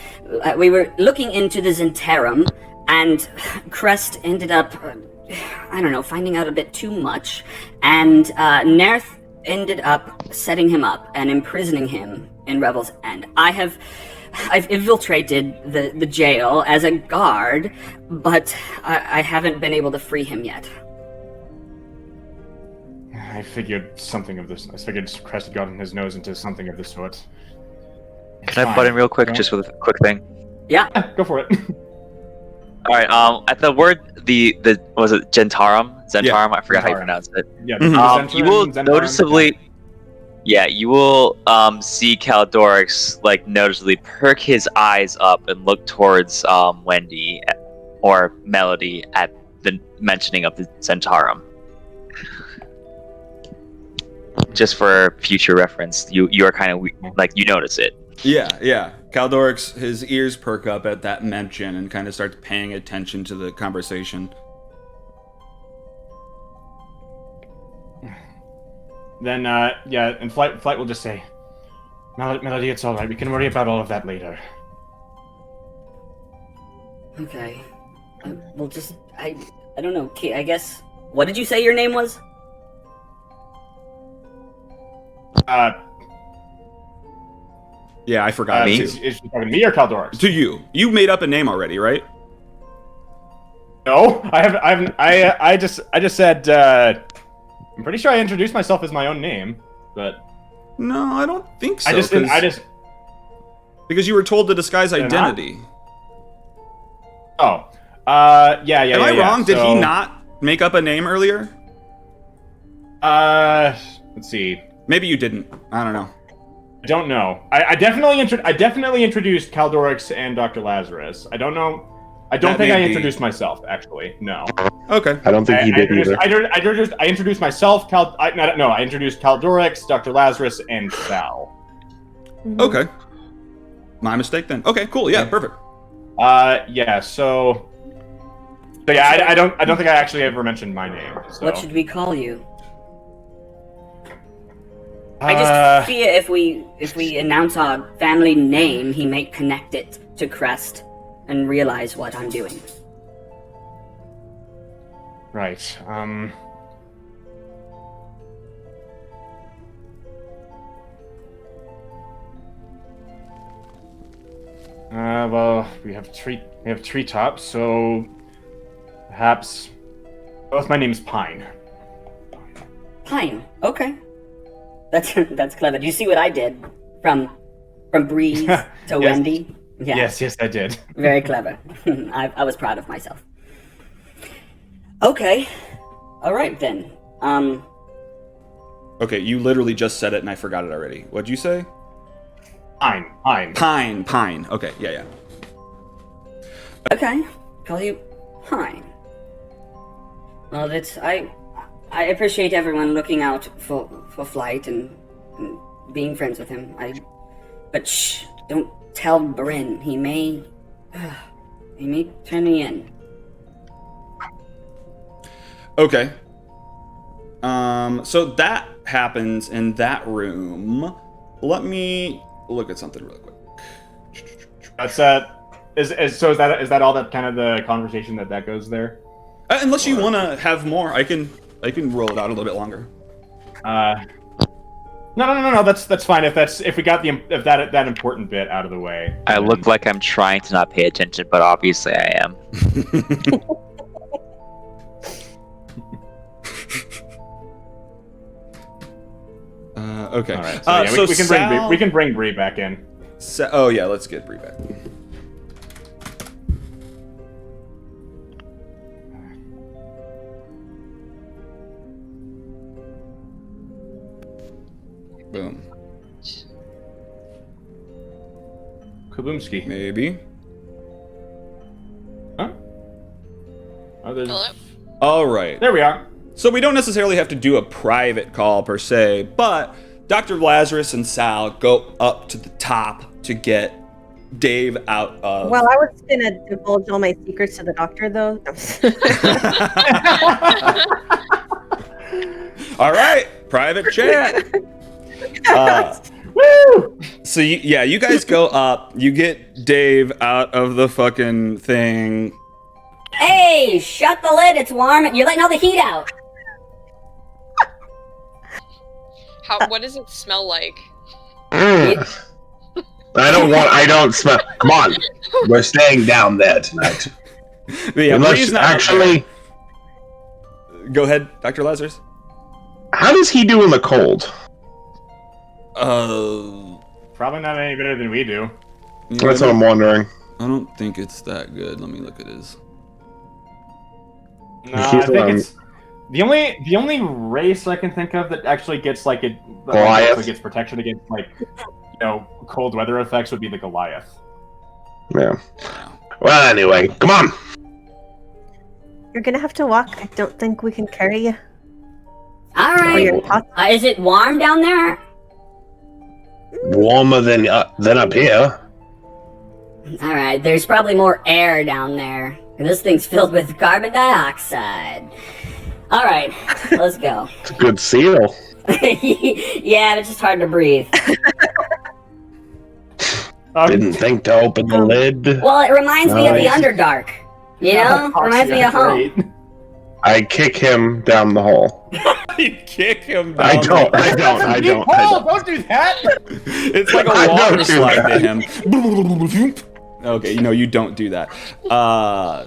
we were looking into the Zentarum, and Crest ended up, I don't know, finding out a bit too much. And Nerth ended up setting him up and imprisoning him in Revel's End. I've infiltrated the jail as a guard, but I haven't been able to free him yet. I figured something of this. I figured Crest had gotten his nose into something of this sort. Can I butt in real quick, just with a quick thing? Yeah. Go for it. All right. At the word, the was it Zentarum? Zentarum. I forgot how you Zentarum. pronounce it. Yeah. You will noticeably. Yeah, you will see Caldorix like noticeably perk his eyes up and look towards Wendy or Melody at the mentioning of the Zentarum. Just for future reference, you are kind of like you notice it. Yeah. Caldorix, his ears perk up at that mention and kind of starts paying attention to the conversation. Then, and Flight will just say, Melody, it's all right. We can worry about all of that later. Okay. We'll just... I don't know. I guess... What did you say your name was? Yeah, I forgot. Me? Is she talking to me or Caldorix? To you. You made up a name already, right? No, I just said, I'm pretty sure I introduced myself as my own name, but... No, I don't think so. Because you were told to disguise identity. Oh. Yeah. Am I wrong? Did he not make up a name earlier? Let's see. Maybe you didn't. I don't know. I don't know. I definitely introduced Caldorix and Dr. Lazarus. I don't know. I don't think I introduced myself, actually. No. Okay. I don't think you did either. I introduced myself. I introduced Caldorix, Dr. Lazarus, and Sal. Okay. My mistake then. Okay, cool. Yeah, perfect. Yeah. So yeah, I don't think I actually ever mentioned my name. So. What should we call you? I just fear if we announce our family name, he may connect it to Crest and realize what I'm doing. Right. Well, we have treetops, so perhaps. Both my name's Pine. Pine. Okay. That's clever. Do you see what I did from Breeze to Yes. Wendy? Yeah. Yes, I did. Very clever. I was proud of myself. Okay. All right then. Okay, you literally just said it and I forgot it already. What'd you say? Pine. Pine. Okay, yeah. Okay. Call you Pine. Well, I appreciate everyone looking out for Flight and being friends with him. But shh, don't tell Bryn. He may turn me in. Okay. So that happens in that room. Let me look at something real quick. That's is that all that kind of the conversation that goes there? Unless you want to have more, I can roll it out a little bit longer. No. That's fine. If we got that important bit out of the way. I look like I'm trying to not pay attention, but obviously I am. Okay. All right. So, yeah, we can bring Bree back in. Oh yeah, let's get Bree back. Boom. Kaboomski. Maybe. Huh? Oh, there's... Hello? All right. There we are. So we don't necessarily have to do a private call per se, but Dr. Lazarus and Sal go up to the top to get Dave out of... Well, I was going to divulge all my secrets to the doctor, though. All right, private chat. Woo! So you guys go up. You get Dave out of the fucking thing. Hey, shut the lid. It's warm. You're letting all the heat out. What does it smell like? I don't smell. Come on. We're staying down there tonight. But yeah, Unless Bree's not actually, go ahead, Dr. Lazarus. how does he do in the cold? Probably not any better than we do. That's what I'm wondering. I don't think it's that good. Let me look at his. No, I think it's the only race I can think of that actually gets like it actually gets protection against cold weather effects would be the Goliath. Yeah. Well, anyway, come on. You're going to have to walk. I don't think we can carry you. All right. Is it warm down there? Warmer than up here. All right. There's probably more air down there. This thing's filled with carbon dioxide. All right, let's go. It's a good seal. Yeah, it's just hard to breathe. Didn't think to open the lid. Well, it reminds me of the Underdark. You know? Reminds me of home. I kick him down the hole. You kick him down. I don't. Don't do that. It's like a water slide to him. Okay, you don't do that.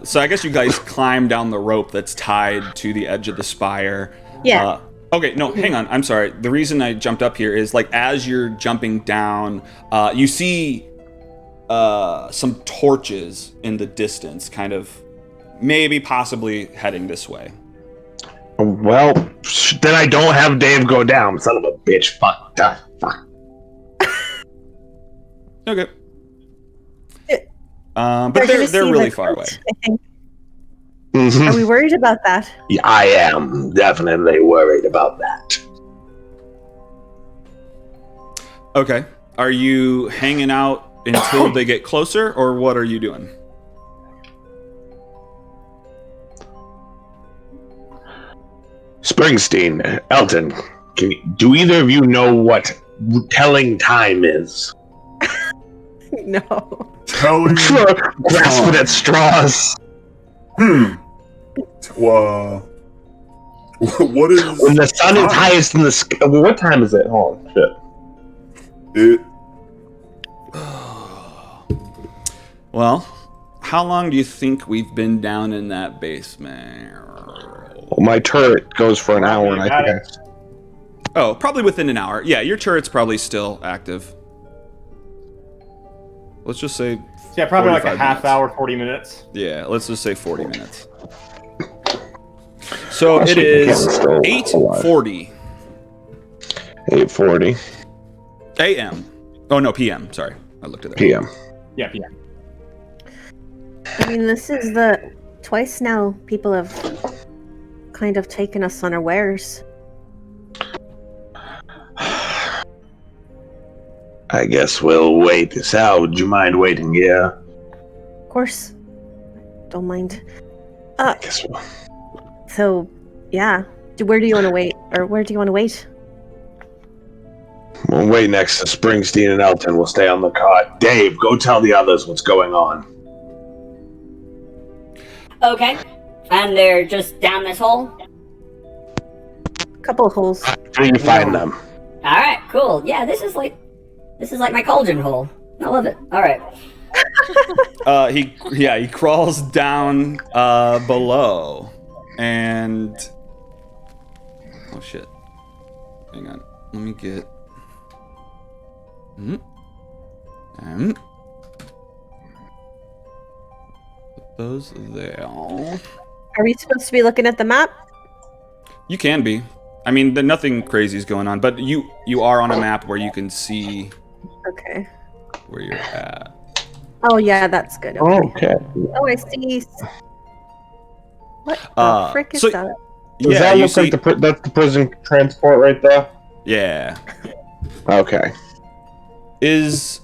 So I guess you guys climb down the rope that's tied to the edge of the spire. Yeah. Okay, no, hang on. I'm sorry. The reason I jumped up here is like as you're jumping down, you see some torches in the distance, kind of maybe possibly heading this way. Well, then I don't have Dave go down. Son of a bitch. Fuck. Okay. But they're really far away. I think. Are we worried about that? Yeah, I am definitely worried about that. Okay. Are you hanging out until they get closer, or what are you doing? Springsteen, Elton, do either of you know what telling time is? No. Grasping at straws. Well, what is... When the sun is highest in the sky... What time is it? Hold on, shit. Well, how long do you think we've been down in that basement? Well, my turret goes for an hour, and I think Oh, probably within an hour. Yeah, your turret's probably still active. Let's just say... Yeah, probably like a 45 half minutes. hour, 40 minutes. Yeah, let's just say 40 minutes. So it is 8:40. 8:40 a.m. Oh, no, p.m. Sorry. I looked at that. p.m. Yeah, PM. I mean, this is twice now people have kind of taken us unawares. I guess we'll wait. Sal, would you mind waiting here? Of course. Don't mind. I guess we'll... So, yeah. Where do you want to wait? Or where do you want to wait? We'll wait next to Springsteen and Elton. We'll stay on the cart. Dave, go tell the others what's going on. Okay. And they're just down this hole? Couple of holes. How do you find them? Alright, cool. Yeah, this is like my cauldron hole. I love it. Alright. He crawls down below, and oh shit! Hang on, let me get. Put those there. Are we supposed to be looking at the map? You can be. I mean, nothing crazy is going on, but you are on a map where you can see Okay. where you're at. Oh yeah, that's good. Okay. Okay. Oh, I see. What the frick is so- that? Does Yeah, that you look see. like that's the prison transport right there? Yeah. Okay. Is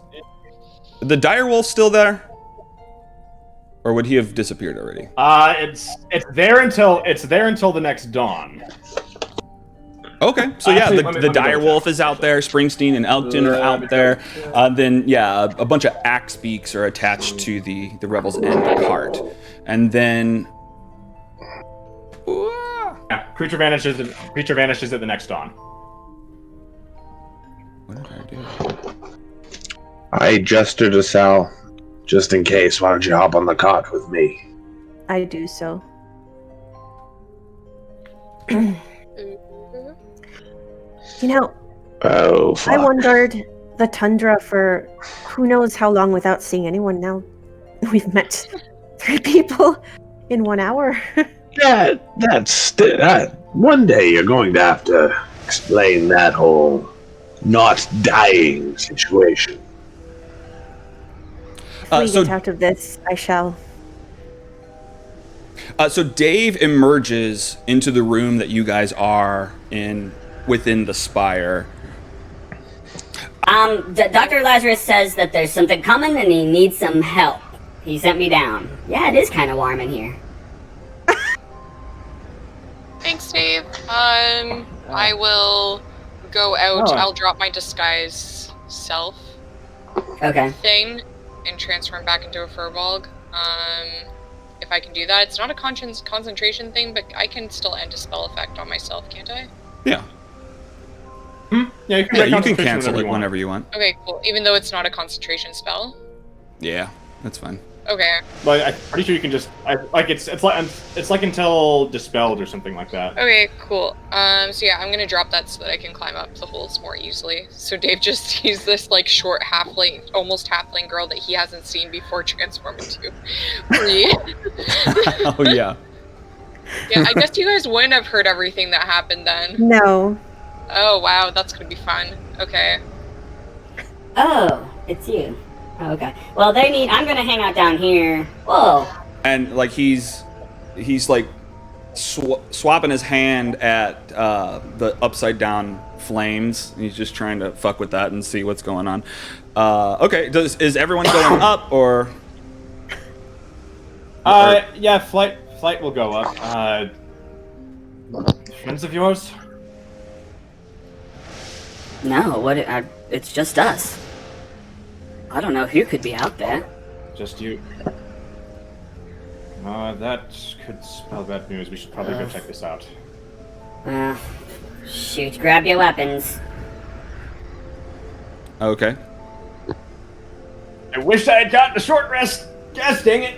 the direwolf still there? Or would he have disappeared already? It's there until the next dawn. Okay, so yeah, Actually, the let me double direwolf check. is out there. Springsteen and Elkton are out there. Then yeah, a bunch of axe beaks are attached to the Rebel's End cart, and then Yeah, creature vanishes at the next dawn. what did I do? I gestured to Sal, just in case. Why don't you hop on the cart with me? I do so. You know, Oh, fuck. I wandered the tundra for who knows how long without seeing anyone. Now we've met 3 people in 1 hour. That. One day you're going to have to explain that whole not dying situation. If we get out of this, I shall. So Dave emerges into the room that you guys are in within the spire. Dr. Lazarus says that there's something coming and he needs some help. He sent me down. Yeah, it is kind of warm in here. Thanks, Dave. I will go out. I'll drop my disguise self thing and transform back into a furbolg. If I can do that. It's not a concentration thing, but I can still end a spell effect on myself, can't I? Yeah. Yeah, you can cancel it whenever you want. Okay, cool. Even though it's not a concentration spell? Yeah, that's fine. Okay. But I'm pretty sure you can just it's like until dispelled or something like that. Okay, cool. So yeah, I'm gonna drop that so that I can climb up the holes more easily. So Dave just sees this like short halfling, almost halfling girl that he hasn't seen before transform into Bree. Oh yeah. Yeah, I guess you guys wouldn't have heard everything that happened then. No. Oh wow, that's gonna be fun. Okay. Oh, it's you. Oh, okay. Well, I'm gonna hang out down here. Whoa. And like he's like swapping his hand at the upside down flames. He's just trying to fuck with that and see what's going on. Okay, is everyone going up or? Yeah, flight will go up. Friends of yours? No, it's just us. I don't know who could be out there. Just you. That could spell bad news. We should probably go check this out. Shoot, grab your weapons. Okay. I wish I had gotten a short rest. Gosh dang it.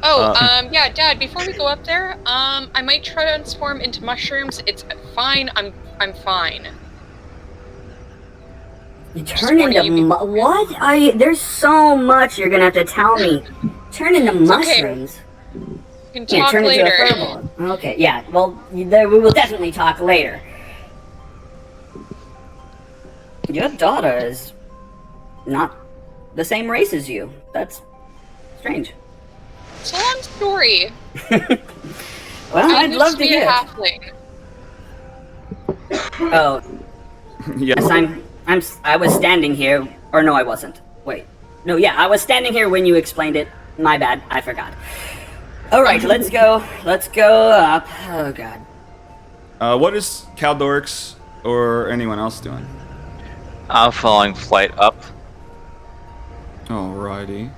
Yeah, Dad, before we go up there, I might transform into mushrooms. It's fine. I'm fine. You turn into what? There's so much you're gonna have to tell me. Turn into mushrooms. Okay. We can talk later. Okay, yeah. Well, we will definitely talk later. Your daughter is not the same race as you. That's strange. It's a long story. Well, I'd love to hear. Halfling. Oh. Yeah. Yes, I was standing here, or no, I wasn't. Wait. No, yeah, I was standing here when you explained it. My bad, I forgot. Alright, let's go. Let's go up. Oh, God. What is Caldorix or anyone else doing? I'm following flight up. Alrighty.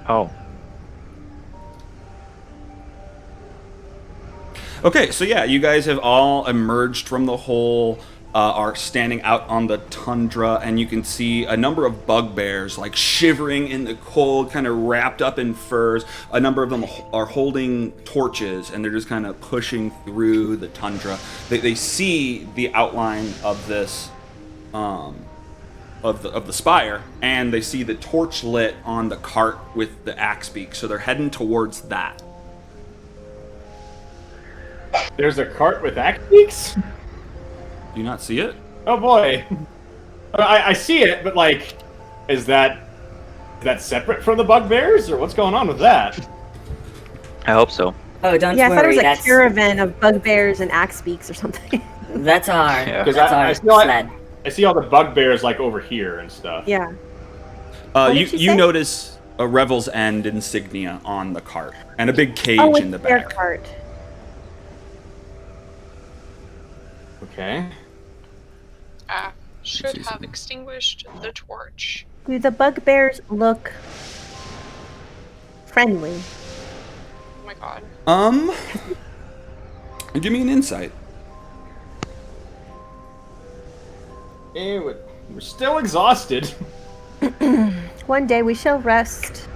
Oh. Okay, so yeah, you guys have all emerged from the hole, are standing out on the tundra, and you can see a number of bugbears like shivering in the cold, kind of wrapped up in furs. A number of them are holding torches, and they're just kind of pushing through the tundra. They see the outline of this, of the spire, and they see the torch lit on the cart with the axe beak, so they're heading towards that. There's a cart with axe beaks? Do you not see it? Oh boy. I see it, but like, is that separate from the bugbears, or what's going on with that? I hope so. Oh, don't Yeah, I thought it worry. was a That's caravan of bugbears and axe beaks or something. that's our Yeah. that's I our see all, sled. I see all the bugbears like over here and stuff. Yeah. What did she You say? notice a Revel's End insignia on the cart and a big cage Oh, in it's the their back. cart. Okay. Should have extinguished the torch. Do the bugbears look friendly? Oh my god. Give me an insight. We're still exhausted. One day we shall rest,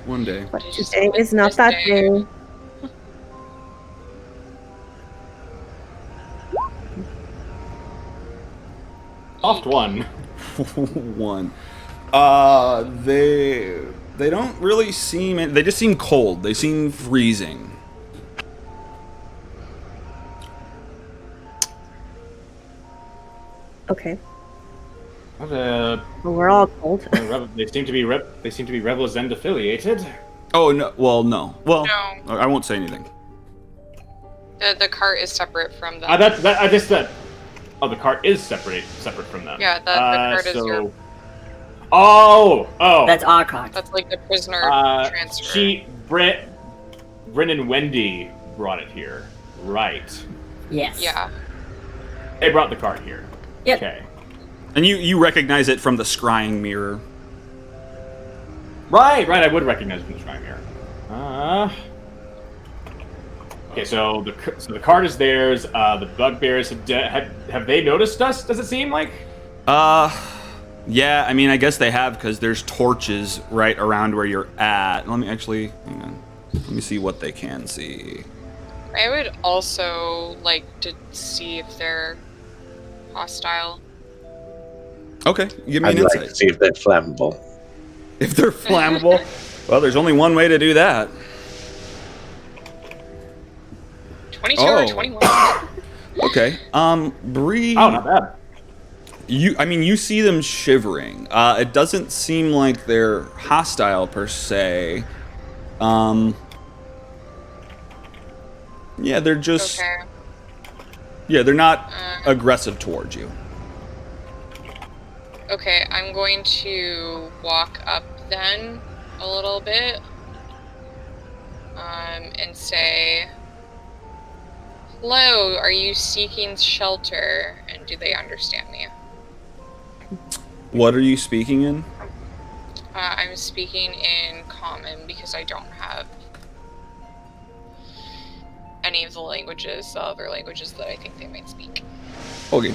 One day. but today is not that day. Soft one. One. They don't really seem. They just seem cold. They seem freezing. Okay. Well, Well, we're all cold. they seem to be Rebels End affiliated. Oh no! Well, no. Well, No. I won't say anything. The cart is separate from them. I just that. Oh, the cart is separate from them. Yeah, the cart is your. Oh. That's our cart. That's like the prisoner transfer. Bryn and Wendy brought it here, right? Yes. Yeah. They brought the cart here. Yep. Okay. And you recognize it from the scrying mirror. Right. I would recognize it from the scrying mirror. Okay, so the cart is theirs. The bugbears have they noticed us? Does it seem like? Yeah. I mean, I guess they have because there's torches right around where you're at. Let me actually. Hang on. Let me see what they can see. I would also like to see if they're hostile. Okay, give me I'd an like insight. to see if they're flammable. If they're flammable, well, there's only one way to do that. 22 or 21. Okay. Bree. Oh, not bad. You see them shivering. It doesn't seem like they're hostile per se. Yeah, they're just. Okay. Yeah, they're not aggressive towards you. Okay, I'm going to walk up then a little bit. And say, hello, are you seeking shelter? And do they understand me? What are you speaking in? I'm speaking in common because I don't have any of the languages, the other languages that I think they might speak. Okay.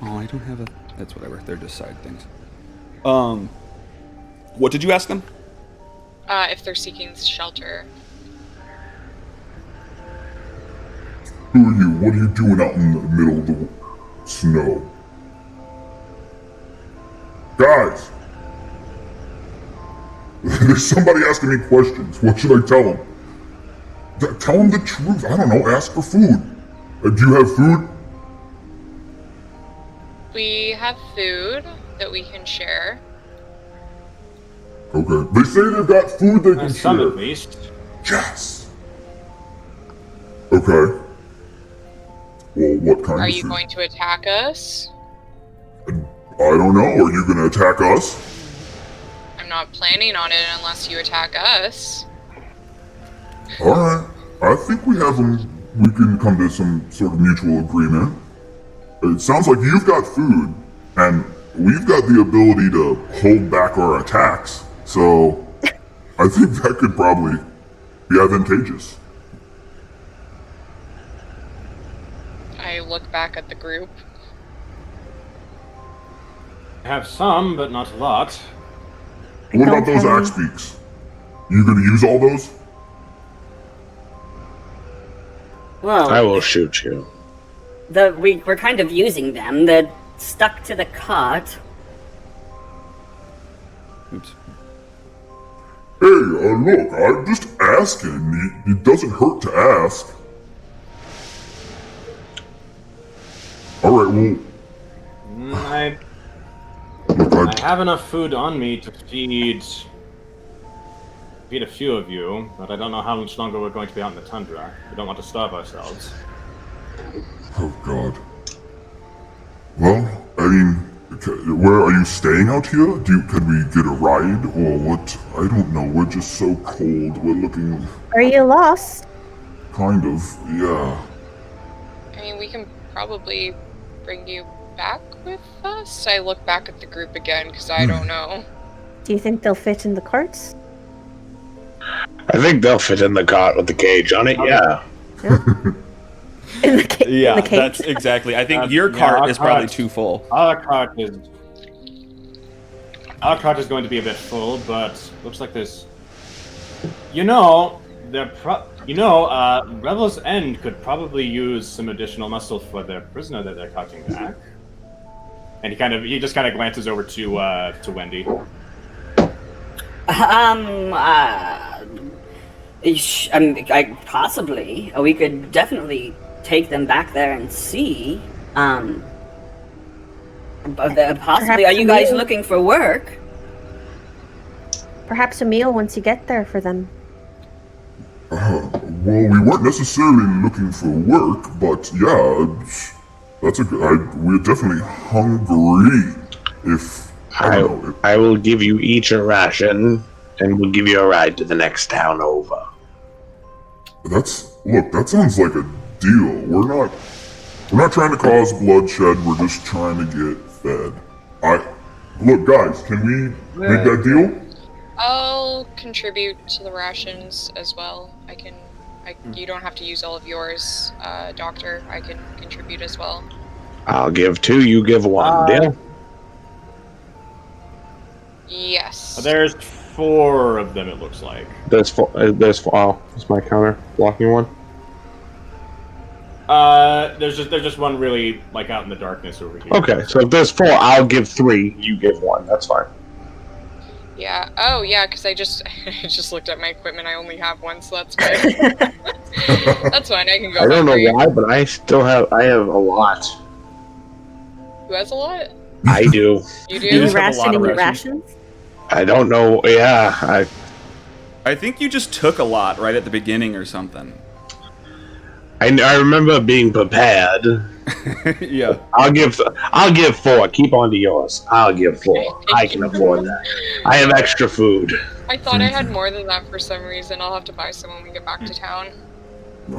Oh, I don't have a... That's whatever. They're just side things. What did you ask them? If they're seeking shelter. Who are you? What are you doing out in the middle of the snow? Guys! There's somebody asking me questions. What should I tell them? Tell them the truth. I don't know. Ask for food. Do you have food? We have food that we can share. Okay. They say they've got food they can Some share. at least. Yes! Okay. Well, what kind Are of you food? going to attack us? I don't know. Are you gonna attack us? I'm not planning on it unless you attack us. Alright. I think we can come to some sort of mutual agreement. It sounds like you've got food, and we've got the ability to hold back our attacks. So, I think that could probably be advantageous. I look back at the group. I have some, but not a lot. What about those axe beaks? You gonna use all those? Well, I will shoot you. we're kind of using them. They're stuck to the cart. Oops. Hey, look, I'm just asking. It doesn't hurt to ask. Alright, well... I have enough food on me to feed a few of you, but I don't know how much longer we're going to be out in the tundra. We don't want to starve ourselves. Oh, God. Well, I mean, where are you staying out here? Could we get a ride, or what? I don't know, we're just so cold. We're looking... Are you lost? Kind of, yeah. I mean, we can probably bring you back with us? I look back at the group again, because I don't know. Do you think they'll fit in the carts? I think they'll fit in the cart with the cage on it, yeah. In the Yeah, in the cage? that's exactly. I think your cart is probably too full. Our cart is going to be a bit full, but looks like there's... Revel's End could probably use some additional muscle for their prisoner that they're cutting back. And he just kind of glances over to Wendy. Possibly. We could definitely take them back there and see. Possibly. Are you guys looking for work? Perhaps a meal once you get there for them. Well, we weren't necessarily looking for work, but yeah, we're definitely hungry. If I will give you each a ration, and we'll give you a ride to the next town over. That sounds like a deal. We're not trying to cause bloodshed. We're just trying to get fed. Look, guys, can we make that deal? I'll contribute to the rations as well. You don't have to use all of yours, Doctor. I can contribute as well. I'll give 2, you give 1, deal? Yes. There's 4 of them, it looks like. There's 4. Oh, is my counter blocking one? There's just one really, out in the darkness over here. Okay, so if there's 4, I'll give 3, you give 1. That's fine. Yeah. Oh, yeah, because I just looked at my equipment. I only have 1, so that's fine. That's fine. I can go. I don't know why, but I have a lot. Who has a lot? I do. You do? You rationing your rations? I don't know. Yeah, I think you just took a lot right at the beginning or something. I remember being prepared. Yeah. I'll give 4. Keep on to yours. I'll give 4. I can afford that. I have extra food. I thought I had more than that for some reason. I'll have to buy some when we get back to town. We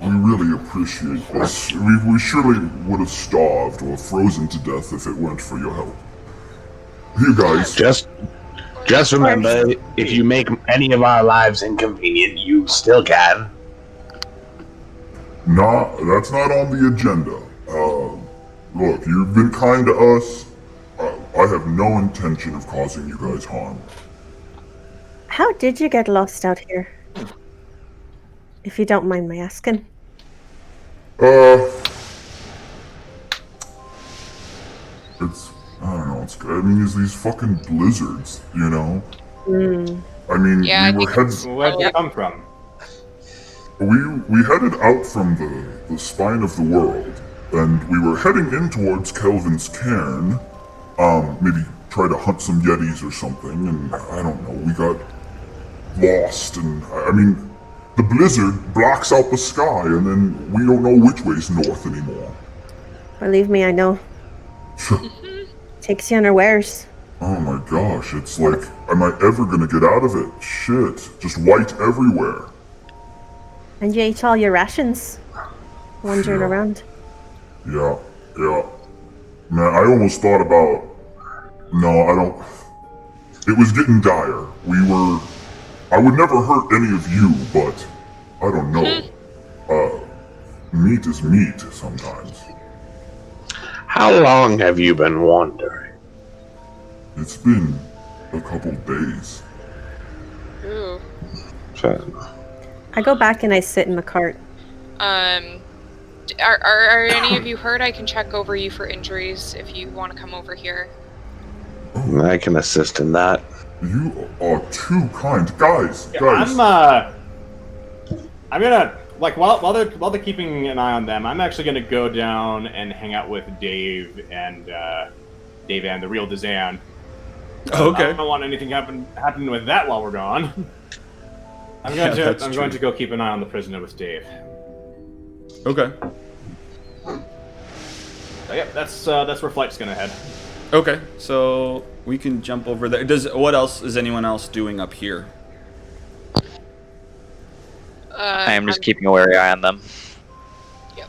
really appreciate this. We surely would have starved or frozen to death if it weren't for your help. You guys. Just remember, if you make any of our lives inconvenient, you still can. Nah, that's not on the agenda. Look, you've been kind to us. I have no intention of causing you guys harm. How did you get lost out here? If you don't mind my asking. I don't know, it's these fucking blizzards, you know? I mean, yeah, we were heading... Where'd you come from? We headed out from the spine of the world, and we were heading in towards Kelvin's cairn. Maybe try to hunt some yetis or something, and I don't know, we got lost, and the blizzard blocks out the sky, and then we don't know which way's north anymore. Believe me, I know. Takes you unawares. Oh my gosh, it's like, am I ever gonna get out of it? Shit, just white everywhere. And you ate all your rations, wandering around. Yeah. Man, I almost thought about... No, I don't... It was getting dire. I would never hurt any of you, but... I don't know. Meat is meat sometimes. How long have you been wandering? It's been a couple days. Ooh. I go back and I sit in the cart. Are any of you hurt? I can check over you for injuries if you want to come over here. I can assist in that. You are too kind. Guys. I'm like while they're keeping an eye on them, I'm actually going to go down and hang out with Dave and the real Dazan. Okay. I don't want anything happen with that while we're gone. I'm going to go keep an eye on the prisoner with Dave. Okay. So, yeah, that's where Flight's gonna head. Okay, so we can jump over there. What else is anyone else doing up here? I am just keeping a wary eye on them. Yep.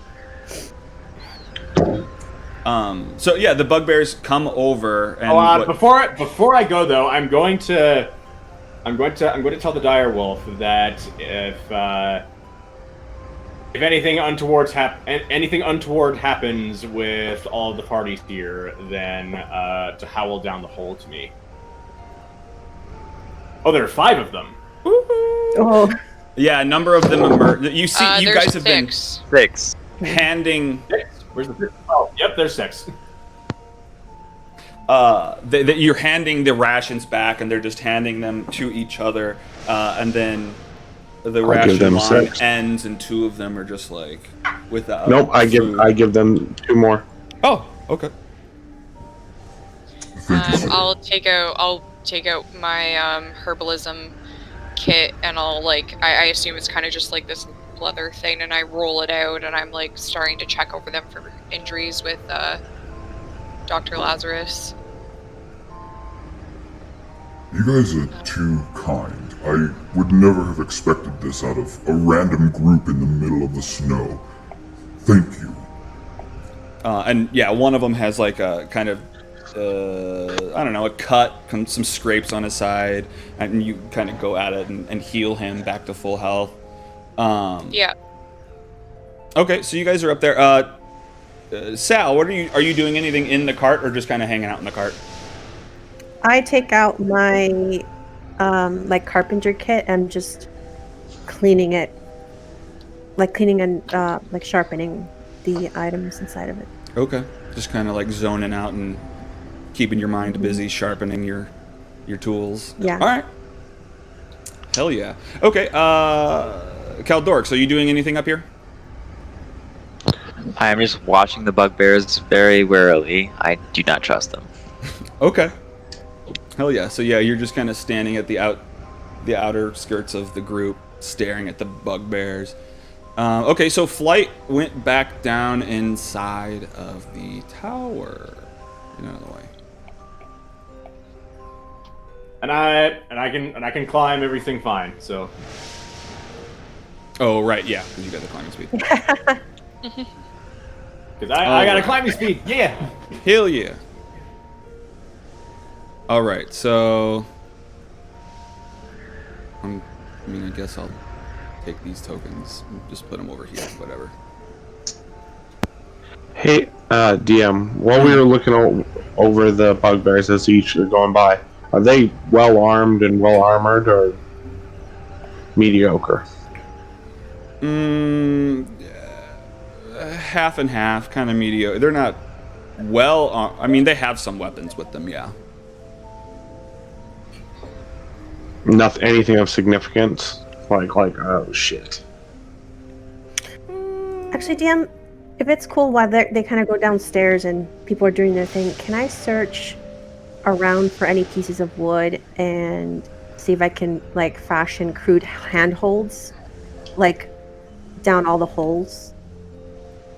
So yeah, the bugbears come over and before I go though, I'm going to tell the dire wolf that if anything untoward happens with all of the parties here, then to howl down the hole to me. Oh, there are 5 of them. Oh. Yeah, a number of them emerge. You see, you guys have been 6 handing. 6. Where's the 5th? Oh, yep, there's 6. You're handing the rations back, and they're just handing them to each other, and then the ration line ends, and 2 of them are just like without. Nope, I give them 2 more. Oh, okay. I'll take out my herbalism kit, and I assume it's kind of just like this leather thing, and I roll it out, and I'm like starting to check over them for injuries with Dr. Lazarus. You guys are too kind. I would never have expected this out of a random group in the middle of the snow. Thank you. And yeah, one of them has like a kind of, I don't know, a cut, some scrapes on his side, and you kind of go at it and heal him back to full health. Yeah. Okay, so you guys are up there. Sal, are you doing anything in the cart, or just kind of hanging out in the cart? I take out my like carpenter kit and just cleaning it, like cleaning and like sharpening the items inside of it. Okay, just kind of like zoning out and keeping your mind busy, sharpening your tools. Yeah. All right. Hell yeah. Okay. Caldorix, are you doing anything up here? I am just watching the bugbears very warily. I do not trust them. Okay. Hell yeah. So yeah, you're just kind of standing at the outer skirts of the group, staring at the bugbears. Okay, so Flight went back down inside of the tower. Get out of the way. And I can climb everything fine. So. Oh right, yeah, because you got the climbing speed. Because I got a climbing speed. Yeah. Hell yeah. All right, so I guess I'll take these tokens and just put them over here, whatever. Hey, DM, while we were looking over the bugbears as each are going by, are they well armed and well armored, or mediocre? Half and half, kind of mediocre. They're not well. They have some weapons with them, yeah. Nothing, anything of significance, like oh shit. Actually, DM, if it's cool while they kind of go downstairs and people are doing their thing, can I search around for any pieces of wood and see if I can like fashion crude handholds, like down all the holes?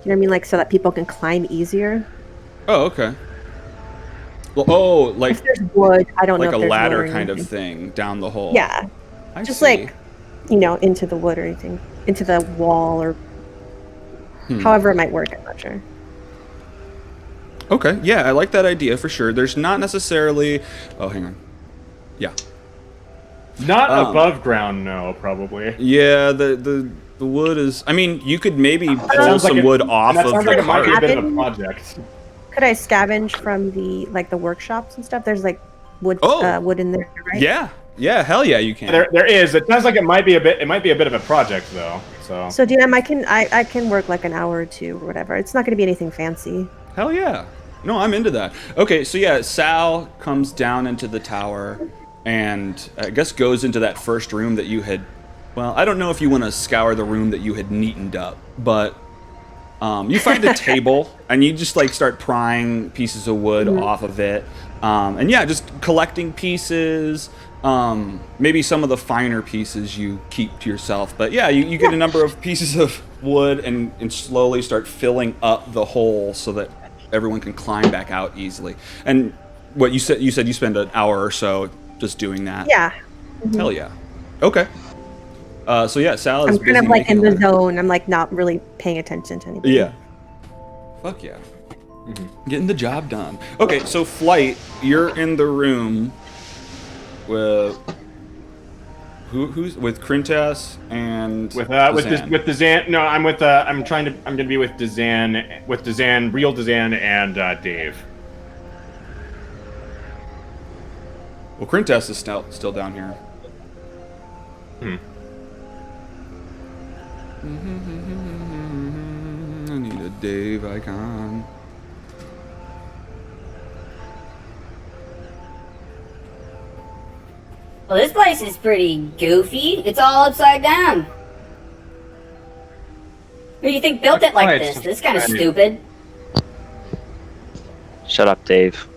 You know what I mean, like so that people can climb easier. Oh, okay. Well, like if there's wood, I don't know. Like if a there's ladder wood or kind of anything. thing down the hole. Yeah, I just see. like into the wood or anything, into the wall or however it might work. I'm not sure. Okay, yeah, I like that idea for sure. There's not necessarily. Oh, hang on. Yeah. Not above ground, no, probably. Yeah, the wood is. You could maybe pull some wood off of the the cart. Might be a bit of a cart. project. Could I scavenge from the workshops and stuff? There's like wood wood in there, right? Yeah, hell yeah, you can. There is. It sounds like it might be a bit of a project though. So DM, I can work like an hour or 2 or whatever. It's not going to be anything fancy. Hell yeah. No, I'm into that. Okay, so yeah, Sal comes down into the tower and I guess goes into that first room that you had Well, I don't know if you want to scour the room that you had neatened up, but you find a table and you just like start prying pieces of wood off of it, and yeah, just collecting pieces. Maybe some of the finer pieces you keep to yourself, but yeah, you get a number of pieces of wood and slowly start filling up the hole so that everyone can climb back out easily. And what you said you spend an hour or so just doing that. Yeah. Hell yeah. Okay. So yeah, Sal is I'm kind of busy like in making the a- zone. I'm like not really paying attention to anything. Yeah. Fuck yeah. Getting the job done. Okay, so Flight, you're in the room with who's with Krintas and With Dazan. with Dazan. No, I'm gonna be with Dazan, real Dazan, and Dave. Well, Krintas is still down here. I need a Dave icon. Well, this place is pretty goofy. It's all upside down. Who do you think built it like Right. this? This is kind of stupid. Shut up, Dave.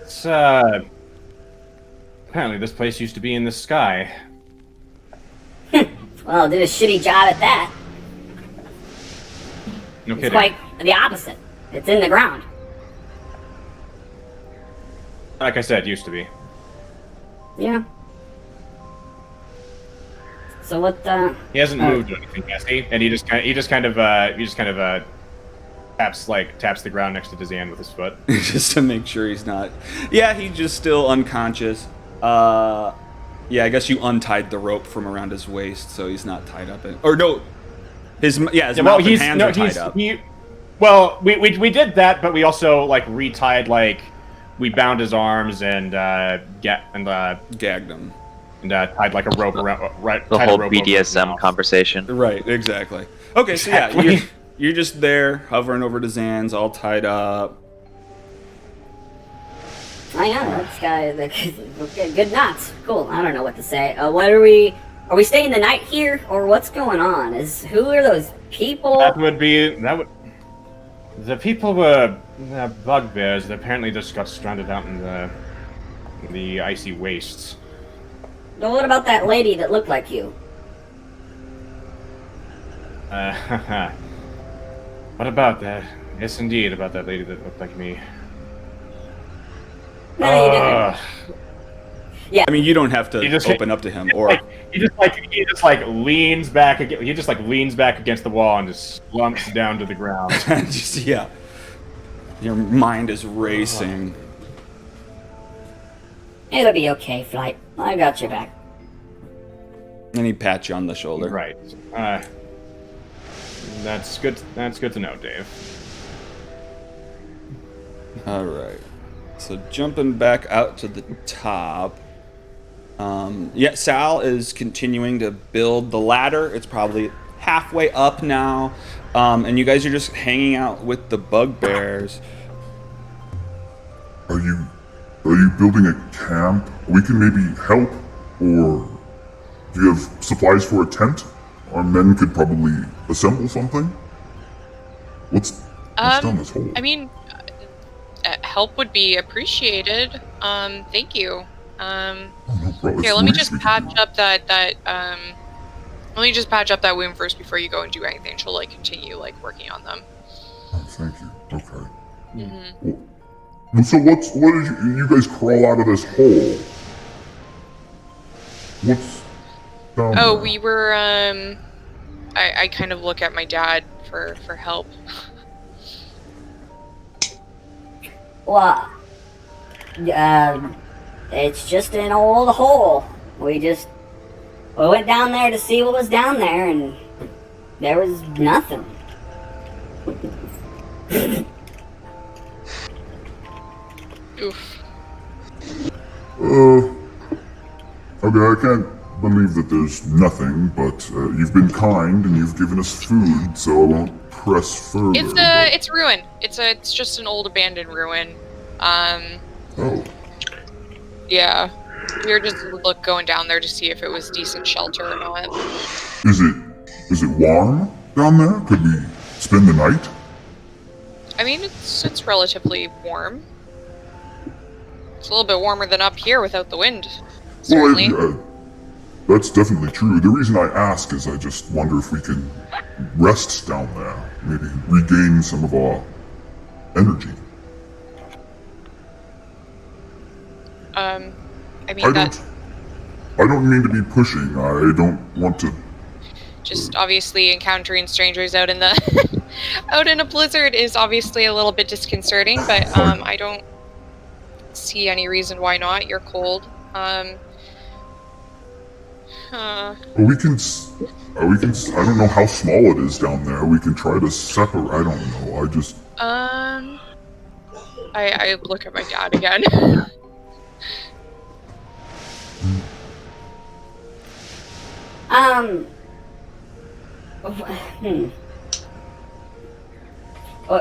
It's apparently this place used to be in the sky. Well, did a shitty job at that. No It's kidding. quite the opposite. It's in the ground. Like I said, used to be. Yeah. So what? He hasn't moved or anything, has he? And he just kind of taps the ground next to Dazan with his foot. Just to make sure he's not. Yeah, he's just still unconscious. Yeah, I guess you untied the rope from around his waist, so he's not tied up. Or no, his mouth and hands are tied up. Well, we did that, but we also like retied, like we bound his arms and gagged him and tied like a rope around The tied a whole rope over his BDSM mouth. conversation. Right, exactly. Okay, so yeah, you're just there hovering over Dazan's, all tied up. I know this guy. Good knots. Cool. I don't know what to say. What are we? Are we staying the night here, or what's going on? Who are those people? The people were bugbears that apparently just got stranded out in the icy wastes. Well, what about that lady that looked like you? What about that? Yes, indeed, about that lady that looked like me. No, you didn't. Yeah. I mean, you don't have to just- open up to him, or He just leans back. He just leans back against the wall and just slumps down to the ground. just yeah. Your mind is racing. It'll be okay, Flight. I got your back. And he pats you on the shoulder. Right. That's good. That's good to know, Dave. All right. So jumping back out to the top. Yeah, Sal is continuing to build the ladder. It's probably halfway up now, and you guys are just hanging out with the bugbears. Are you building a camp? We can maybe help, or do you have supplies for a tent? Our men could probably assemble something. What's down this hole? I mean, help would be appreciated. Thank you. Oh, no problem. Here, let me It's just nice we patch can- up that let me just patch up that wound first before you go and do anything. She'll like continue like working on them. Oh, thank you. Okay. Well, so what did you guys crawl out of this hole? What's down Oh, there? we were I kind of look at my dad for help. Well, it's just an old hole. We went down there to see what was down there, and there was nothing. Oof. Okay, I can't believe that there's nothing, but you've been kind and you've given us food, so I won't press further. It's ruin. It's just an old abandoned ruin. Oh. Yeah. We were just going down there to see if it was decent shelter or not. Is it warm down there? Could we spend the night? I mean, it's relatively warm. It's a little bit warmer than up here without the wind, certainly. Well, that's definitely true. The reason I ask is I just wonder if we can rest down there. Maybe regain some of our energy. I mean, I don't mean to be pushing. I don't want to. Just obviously encountering strangers out in the out in a blizzard is obviously a little bit disconcerting, but I don't see any reason why not. You're cold. We can. I don't know how small it is down there. We can try to separate. I don't know. I look at my dad again.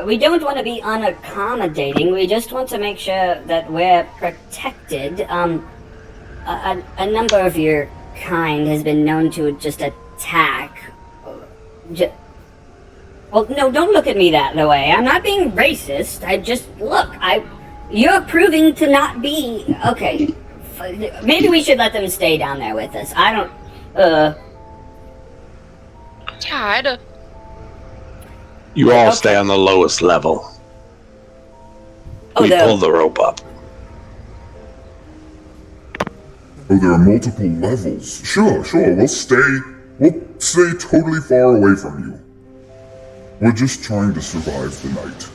We don't want to be unaccommodating. We just want to make sure that we're protected. A number of your kind has been known to just attack. Well, no, don't look at me that way. I'm not being racist. You're proving to not be. Okay, maybe we should let them stay down there with us. I don't. Dad. You all stay on the lowest level. We pull the rope up. Oh, there are multiple levels. Sure. We'll stay totally far away from you. We're just trying to survive the night.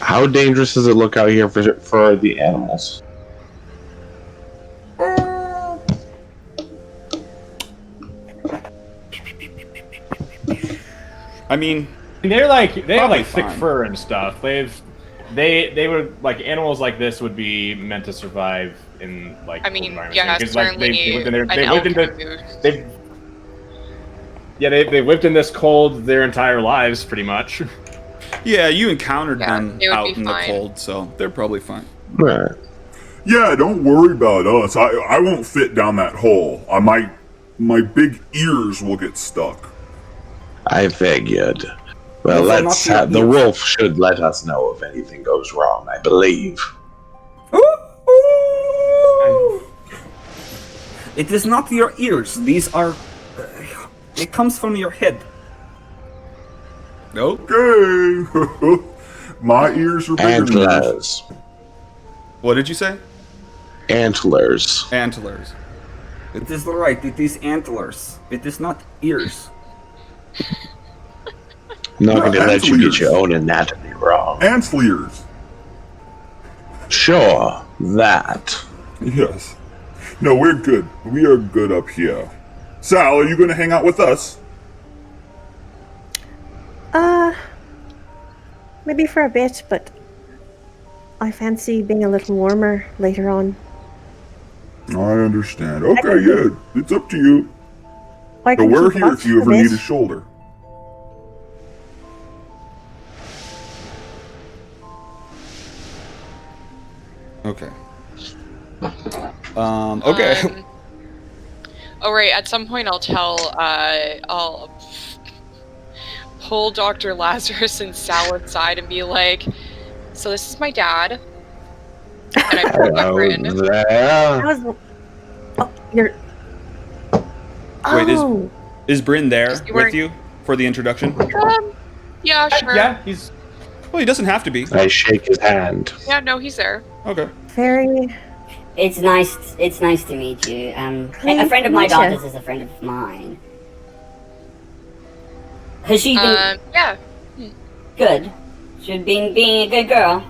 How dangerous does it look out here for the animals? I mean, they have like thick fine. fur and stuff. They would like animals like this would be meant to survive in like. I mean, cold yeah, environments. certainly they've lived in this cold their entire lives, pretty much. Yeah, you encountered them they would out be in fine. the cold, so they're probably fine. Right. Yeah, don't worry about us. I won't fit down that hole. My big ears will get stuck. I figured. Well, the wolf should let us know if anything goes wrong, I believe. It is not your ears. These are... it comes from your head. Okay. My ears are bigger than yours. Antlers. What did you say? Antlers. Antlers. It is right. It is antlers. It is not ears. I'm not going to let you antlers. get your own anatomy wrong. Antlers. Sure, that. Yes. No, we're good. We are good up here. Sal, are you going to hang out with us? Maybe for a bit, but I fancy being a little warmer later on. I understand. Okay, yeah, it's up to you. I But can we're keep here watch if you a ever bit. need a shoulder. Okay. Okay. Oh right, at some point I'll pull Dr. Lazarus and Sal aside and be like, so this is my dad. And I put my grin. That was... Oh, you're... Wait, is Bryn there Is he wearing- with you for the introduction? Yeah, sure. Yeah, he's. Well, he doesn't have to be. I shake his hand. Yeah, no, he's there. Okay. very... It's nice to meet you. A friend of my daughter's is a friend of mine. Has she been Yeah. good? She's been being a good girl.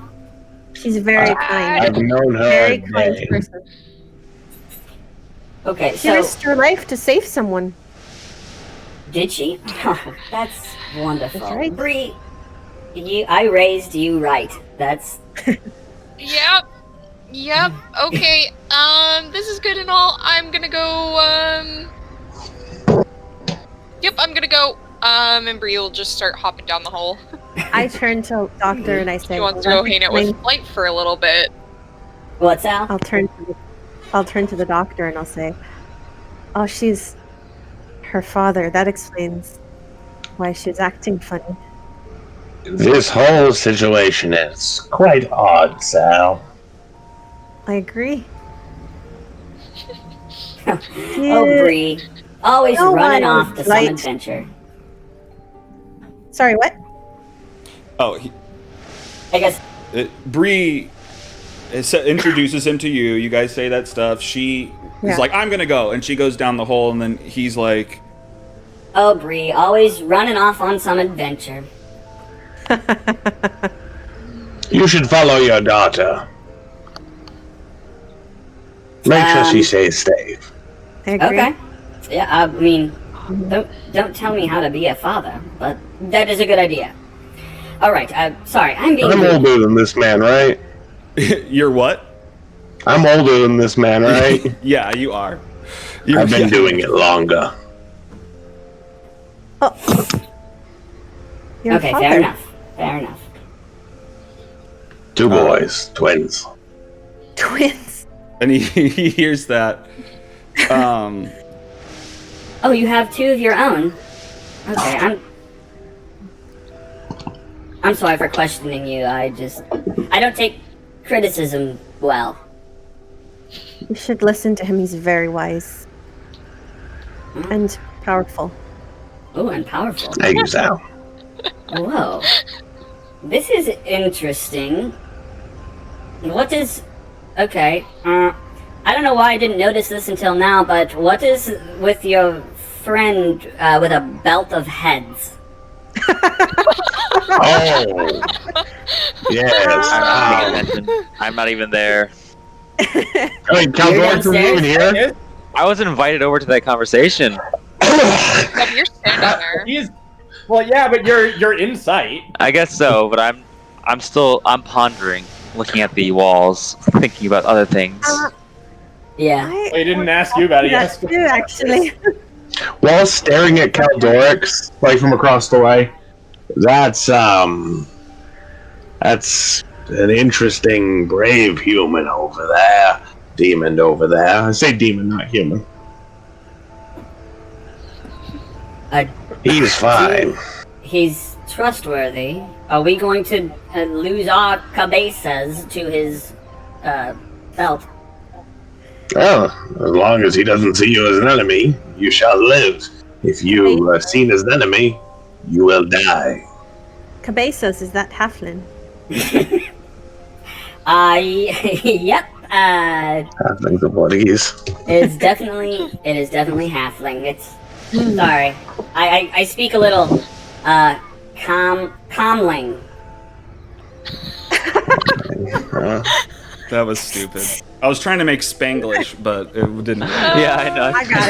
She's very kind. I've known her Very a kind day. person. Okay, She so risked her life to save someone. did she? That's wonderful. That's right. Bree, I raised you right. That's Yep. Okay. This is good and all. I'm gonna go. Yep, I'm gonna go. And Bree will just start hopping down the hole. I turn to Doctor and I say, She wants to go hang out with Flight for a little bit. what's that? I'll turn to I'll turn to the doctor and I'll say, "Oh, she's her father. That explains why she's acting funny." This whole situation is quite odd, Sal. I agree. Oh, Bree. Always No running one off to some likes- adventure. Sorry, what? Oh, I guess. Bree introduces him to you. You guys say that stuff. She Yeah. is like, "I'm gonna go," and she goes down the hole, and then he's like, Oh, Bree. Always running off on some adventure. You should follow your daughter. Make sure she stays safe. I agree. Okay. Yeah, I mean, don't tell me how to be a father, but that is a good idea. All right. Sorry, I'm being. I'm older than this man, right? "You're what?" I'm older than this man, right? Yeah, you are. I've been doing it longer. Oh. Your Okay, father. fair enough. Fair enough. 2 boys, twins. Twins. And he hears that. Oh, you have 2 of your own. Okay, I'm sorry for questioning you. I don't take criticism well. You should listen to him. He's very wise and powerful. Oh, and powerful. Thank you, Sal. Whoa. This is interesting. What is... Okay, I don't know why I didn't notice this until now, but what is with your friend with a belt of heads? Oh! Yes. I'm not even there. Wait, Caldor from even here? I wasn't invited over to that conversation. Yeah, you're standing there. Well, yeah, but you're in sight. I guess so, but I'm pondering, looking at the walls, thinking about other things. Yeah. They didn't ask you about it yet. That's you, actually. While staring at Caldorix, like from across the way, that's an interesting, brave human over there. Demon over there. I say demon, not human. He's fine. He's trustworthy. Are we going to lose our cabezas to his belt? Well, as long as he doesn't see you as an enemy, you shall live. If you are seen as an enemy, you will die. Cabezas, is that halfling? Yep. Halflings are Portuguese. It is definitely halfling. It's sorry. I speak a little calmling. That was stupid. I was trying to make Spanglish, but it didn't. Yeah, I know. I got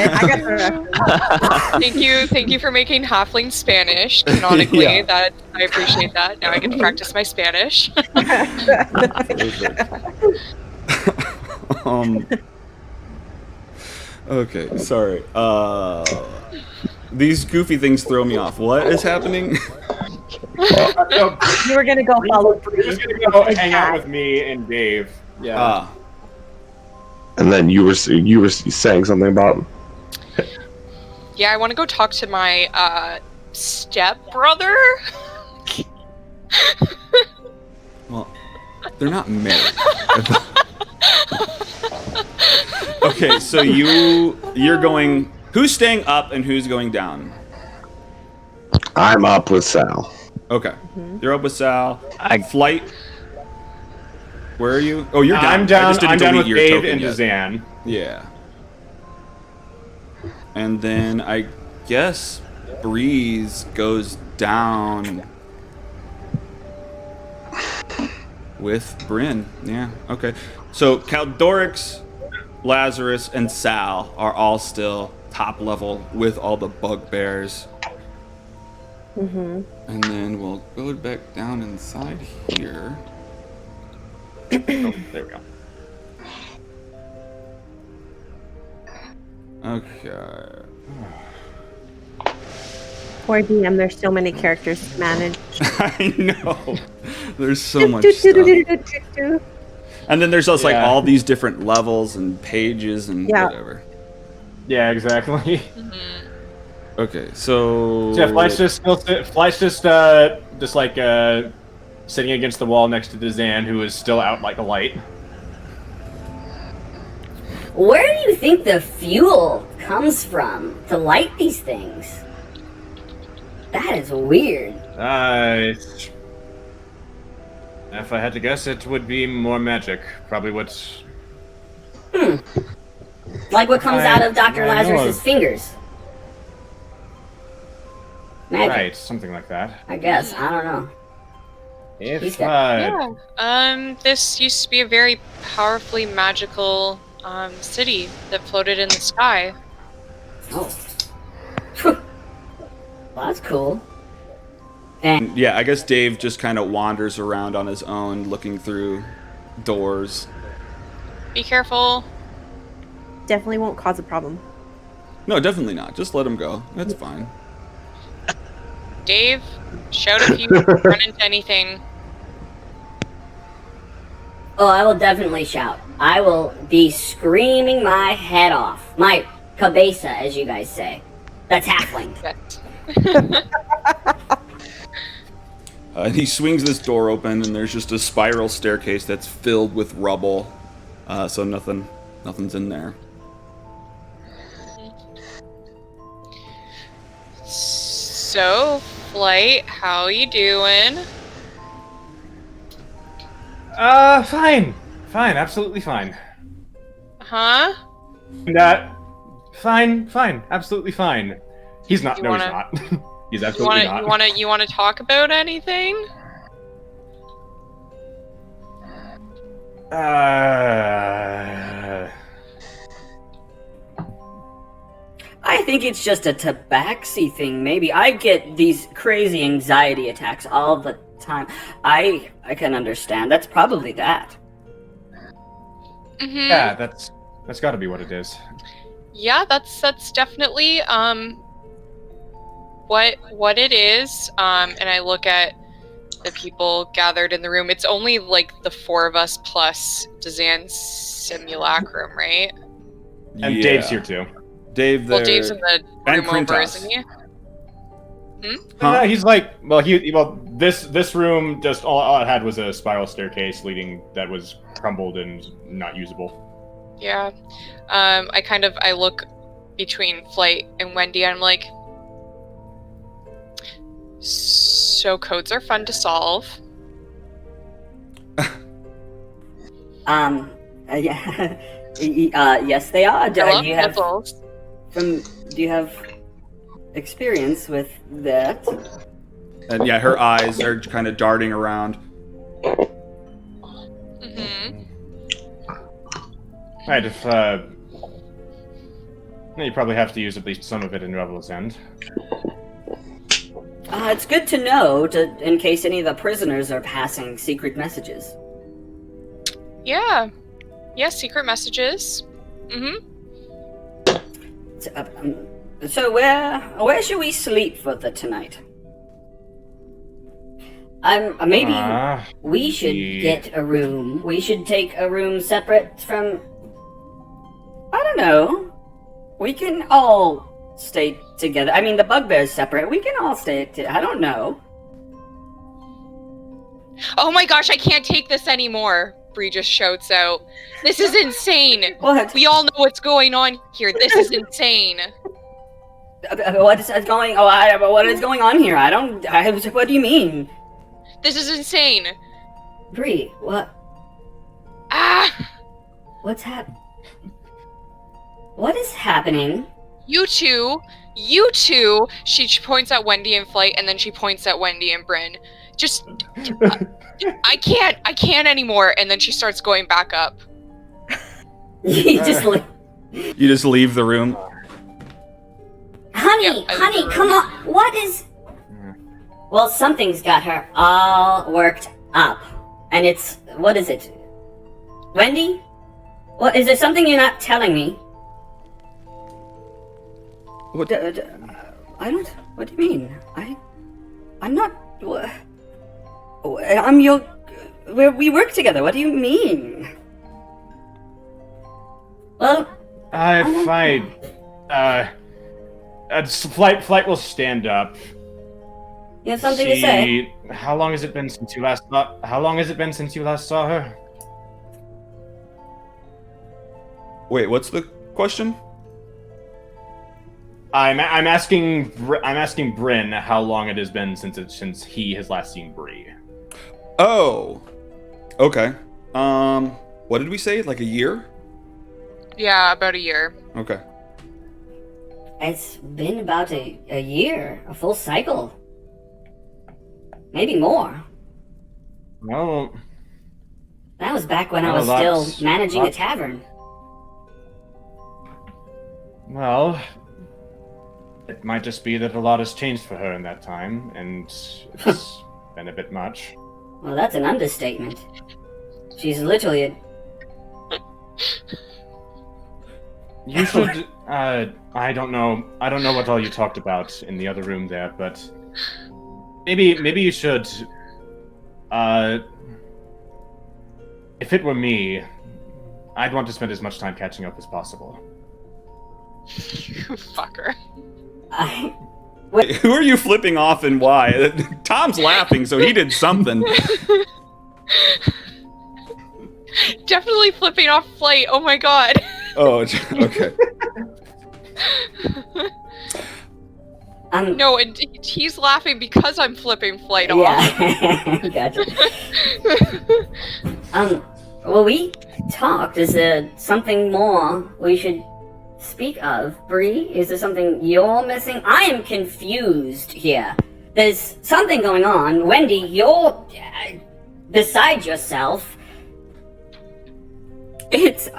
it. Thank you for making halfling Spanish canonically. Yeah. That I appreciate that. Now I get to practice my Spanish. Okay, sorry. These goofy things throw me off. What is happening? You were gonna go follow Bree. Just gonna go hang out with me and Dave. Yeah. And then you were saying something about. Yeah, I want to go talk to my stepbrother. Well, they're not married. Okay, so you're going. Who's staying up and who's going down? I'm up with Sal. Okay, you're up with Sal. Flight. Where are you? Oh, you're down. I'm down. I just didn't I'm down delete with your Dave token and yet. Zan. Yeah. And then I guess Breeze goes down with Bryn. Yeah, okay. So Caldorix, Lazarus, and Sal are all still top level with all the bugbears. Mm-hmm. And then we'll go back down inside here. Oh, there we go. Okay. Poor DM, there's so many characters to manage. I know. There's so much stuff. And then there's also like Yeah. all these different levels and pages and Yeah. whatever. Yeah, exactly. Mhm. Okay, so So yeah, Flight's just like sitting against the wall next to Dazan, who is still out like a light. Where do you think the fuel comes from to light these things? That is weird. If I had to guess, it would be more magic. Probably what's... Like what comes out of Dr. I know Lazarus's of- fingers. Magic, Right, something like that. I guess. I don't know. He's If got- This used to be a very powerfully magical city that floated in the sky. Oh. Well, that's cool. And yeah, I guess Dave just kind of wanders around on his own, looking through doors. Be careful. Definitely won't cause a problem. No, definitely not. Just let him go. That's fine. Dave, shout if you run into anything. oh, I will definitely shout. I will be screaming my head off. My cabeza, as you guys say. That's halfling. And he swings this door open, and there's just a spiral staircase that's filled with rubble. So nothing's in there. So, Flight, how you doing? Fine. Fine, absolutely fine. Huh? Fine, absolutely fine. He's not. You No, wanna- he's not. He's absolutely not. You wanna talk about anything? I think it's just a tabaxi thing, maybe. I get these crazy anxiety attacks all the time. I can understand. That's probably that. Mm-hmm. Yeah, that's got to be what it is. Yeah, that's definitely what it is. And I look at the people gathered in the room. It's only like the four of us plus Dazan's simulacrum, right? And Yeah. Dave's here too. Dave there. Well, Dave's in the And room over, Krintos. isn't he? Huh? He's like, this room just all it had was a spiral staircase leading that was crumbled and not usable. Yeah. I look between Flight and Wendy and I'm like, so codes are fun to solve. Yeah. Yes, they are. I love Do you have puzzles. do you have experience with that? And yeah, her eyes are kind of darting around. Mm-hmm. Right, you probably have to use at least some of it in Revel's End. It's good to know, in case any of the prisoners are passing secret messages. Yeah. Yeah, secret messages. Mm-hmm. So where should we sleep for the tonight? Maybe we should get a room. We should take a room separate from. I don't know. We can all stay together. I mean, the bugbear's separate. We can all stay. I don't know. Oh my gosh, I can't take this anymore. Bree just shouts out. This is insane. What? We all know what's going on here. This is insane. What is going? What is going on here? What do you mean? This is insane. Bree, what? Ah! What's What is happening? You two. She points at Wendy and Flight, and then she points at Wendy and Bryn. Just, I can't anymore. And then she starts going back up. You just leave the room. Honey, come on. What is... Well, something's got her all worked up. And it's... What is it? Wendy? What, is there something you're not telling me? What? I don't... What do you mean? I'm not... I'm your... We work together. What do you mean? Fine. Flight will stand up. You have something to say? How long has it been since you last saw her? Wait, what's the question? I'm asking Bryn how long it has been since he has last seen Bree. Oh. Okay. What did we say? Like a year? Yeah, about a year. Okay. It's been about a year, a full cycle. Maybe more. Well, that was back when I was still managing a tavern. Well, it might just be that a lot has changed for her in that time, and it's been a bit much. Well, that's an understatement. She's literally a... You should, I don't know what all you talked about in the other room there, but maybe you should, if it were me, I'd want to spend as much time catching up as possible. You fucker. Wait, who are you flipping off and why? Tom's laughing, so he did something. Definitely flipping off Flight. Oh my god. Oh, okay. No, and he's laughing because I'm flipping Flight off. Yeah, gotcha. Well, we talked. Is there something more we should speak of? Bree, is there something you're missing? I am confused here. There's something going on. Wendy, you're beside yourself. It's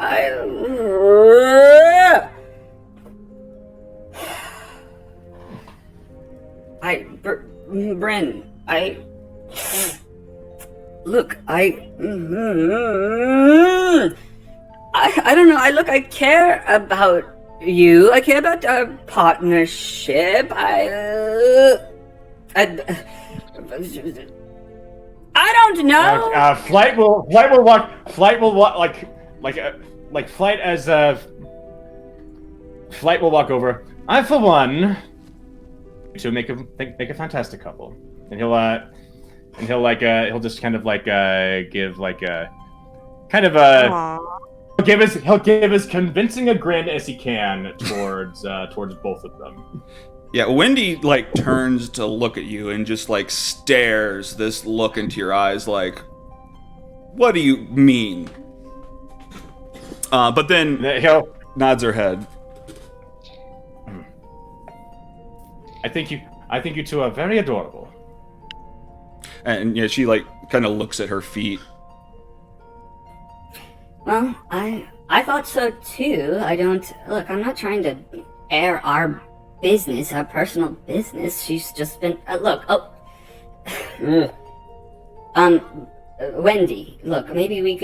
Bryn, look, I don't know. I care about you. I care about our partnership. I don't know. Flight will walk Flight will walk over. I, for one, to make a fantastic couple, and he'll just kind of give like a kind of a he'll give as convincing a grin as he can towards both of them. Yeah, Wendy turns to look at you and just stares this look into your eyes what do you mean? But then he'll nods her head. I think you two are very adorable. And yeah, she kind of looks at her feet. Well, I thought so too. I'm not trying to air our business, our personal business. She's just been Wendy, look, maybe we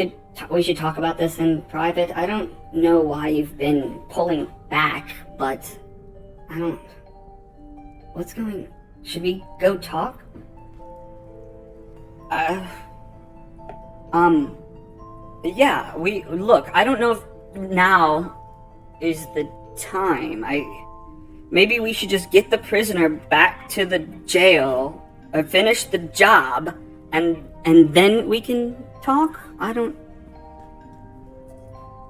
should talk about this in private. I don't know why you've been pulling back, but what's going... Should we go talk? Yeah, I don't know if now is the time. Maybe we should just get the prisoner back to the jail, or finish the job, and then we can talk?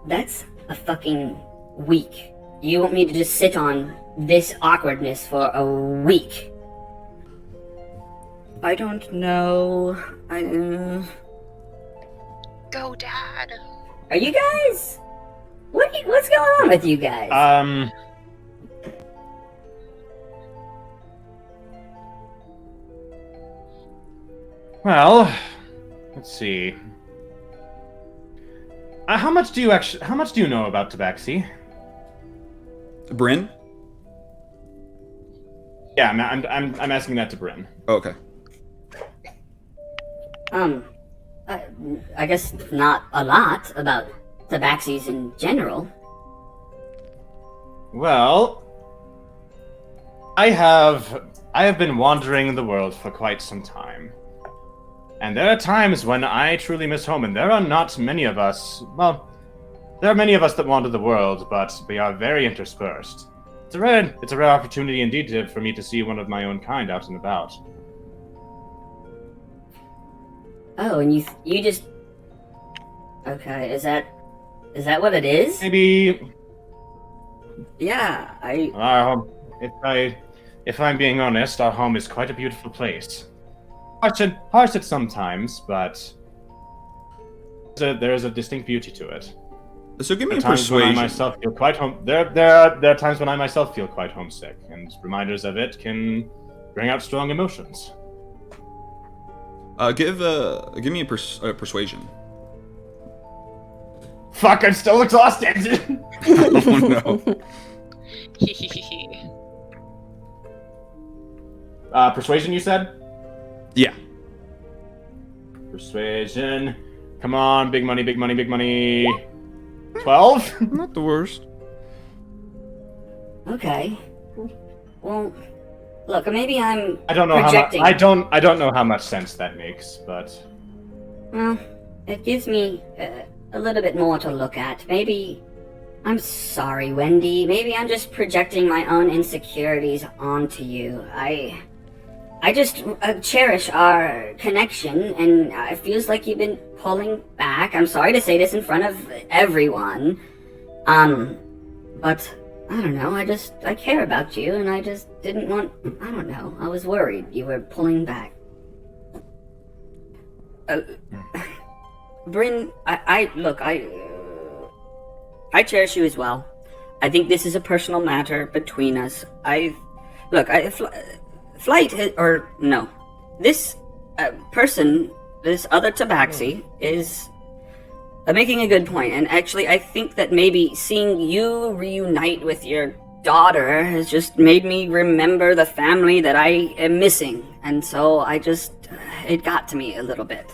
That's a fucking week. You want me to just sit on this awkwardness for a week? I don't know. Go, Dad. Are you guys? What's going on with you guys? Well, let's see. How much do you know about Tabaxi? Bryn? Yeah, I'm asking that to Bryn. Oh, okay. I guess not a lot about Tabaxis in general. Well, I have been wandering the world for quite some time. And there are times when I truly miss home, and there are not many of us. Well, There are many of us that wander the world, but we are very interspersed. It's a rare opportunity indeed for me to see one of my own kind out and about. Oh, and you just... Okay, is that what it is? Maybe. Yeah, Our home. If I'm being honest, our home is quite a beautiful place. Harsh at sometimes, but there is a distinct beauty to it. So give me a times when I persuasion. myself feel quite home. There are times when I myself feel quite homesick, and reminders of it can bring out strong emotions. Give me a persuasion. Fuck! I'm still exhausted. Oh no. Persuasion, you said? Yeah. Persuasion. Come on, big money, big money, big money. 12? Not the worst. Okay. Well, look, maybe I'm I don't know projecting. I don't know how much sense that makes, but Well, it gives me a little bit more to look at. Maybe I'm sorry, Wendy. Maybe I'm just projecting my own insecurities onto you. I just cherish our connection, and it feels like you've been pulling back. I'm sorry to say this in front of everyone. But I don't know, I care about you, and I just didn't want, I don't know, I was worried you were pulling back. Bryn, I cherish you as well. I think this is a personal matter between us. This person, this other tabaxi, is making a good point. And actually, I think that maybe seeing you reunite with your daughter has just made me remember the family that I am missing. And so it got to me a little bit.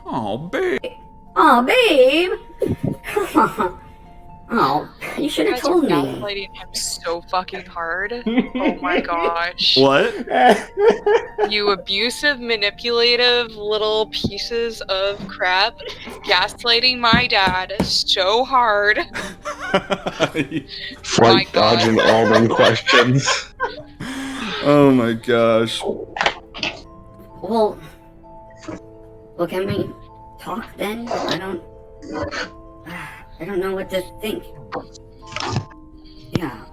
Oh, babe. Oh, babe! Oh, you should have told me. Gaslighting him so fucking hard. Oh my gosh. What? You abusive, manipulative little pieces of crap. Gaslighting my dad so hard. Flight dodging all them questions. Oh my gosh. Well, can we talk then? I don't know what to think. Yeah.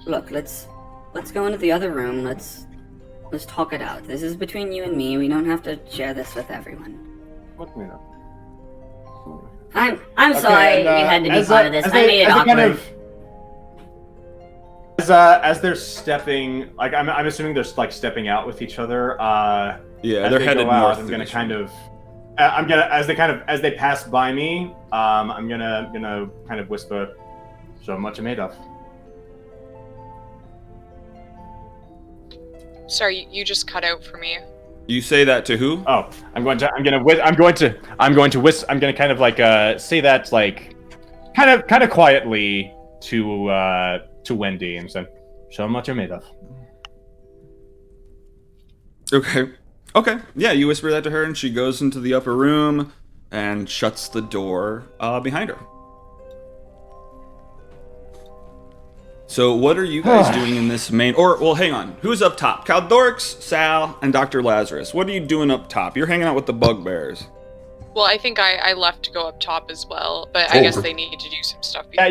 Look, let's go into the other room. Let's talk it out. This is between you and me. We don't have to share this with everyone. What me up? I'm sorry you had to be part of this. I made it awkward. As they're stepping, like I'm assuming they're like stepping out with each other. Yeah, they're headed north. I'm gonna kind of. As they pass by me, I'm gonna kind of whisper, "Show them what you're made of." Sorry, you just cut out for me. You say that to who? Oh, I'm going to kind of like say that like kind of quietly to Wendy and say, "Show them what you're made of." Okay. Yeah, you whisper that to her, and she goes into the upper room and shuts the door behind her. So what are you guys doing in this main... well, hang on. Who's up top? Caldorix, Sal, and Dr. Lazarus. What are you doing up top? You're hanging out with the bugbears. Well, I think I left to go up top as well, but I guess they need to do some stuff before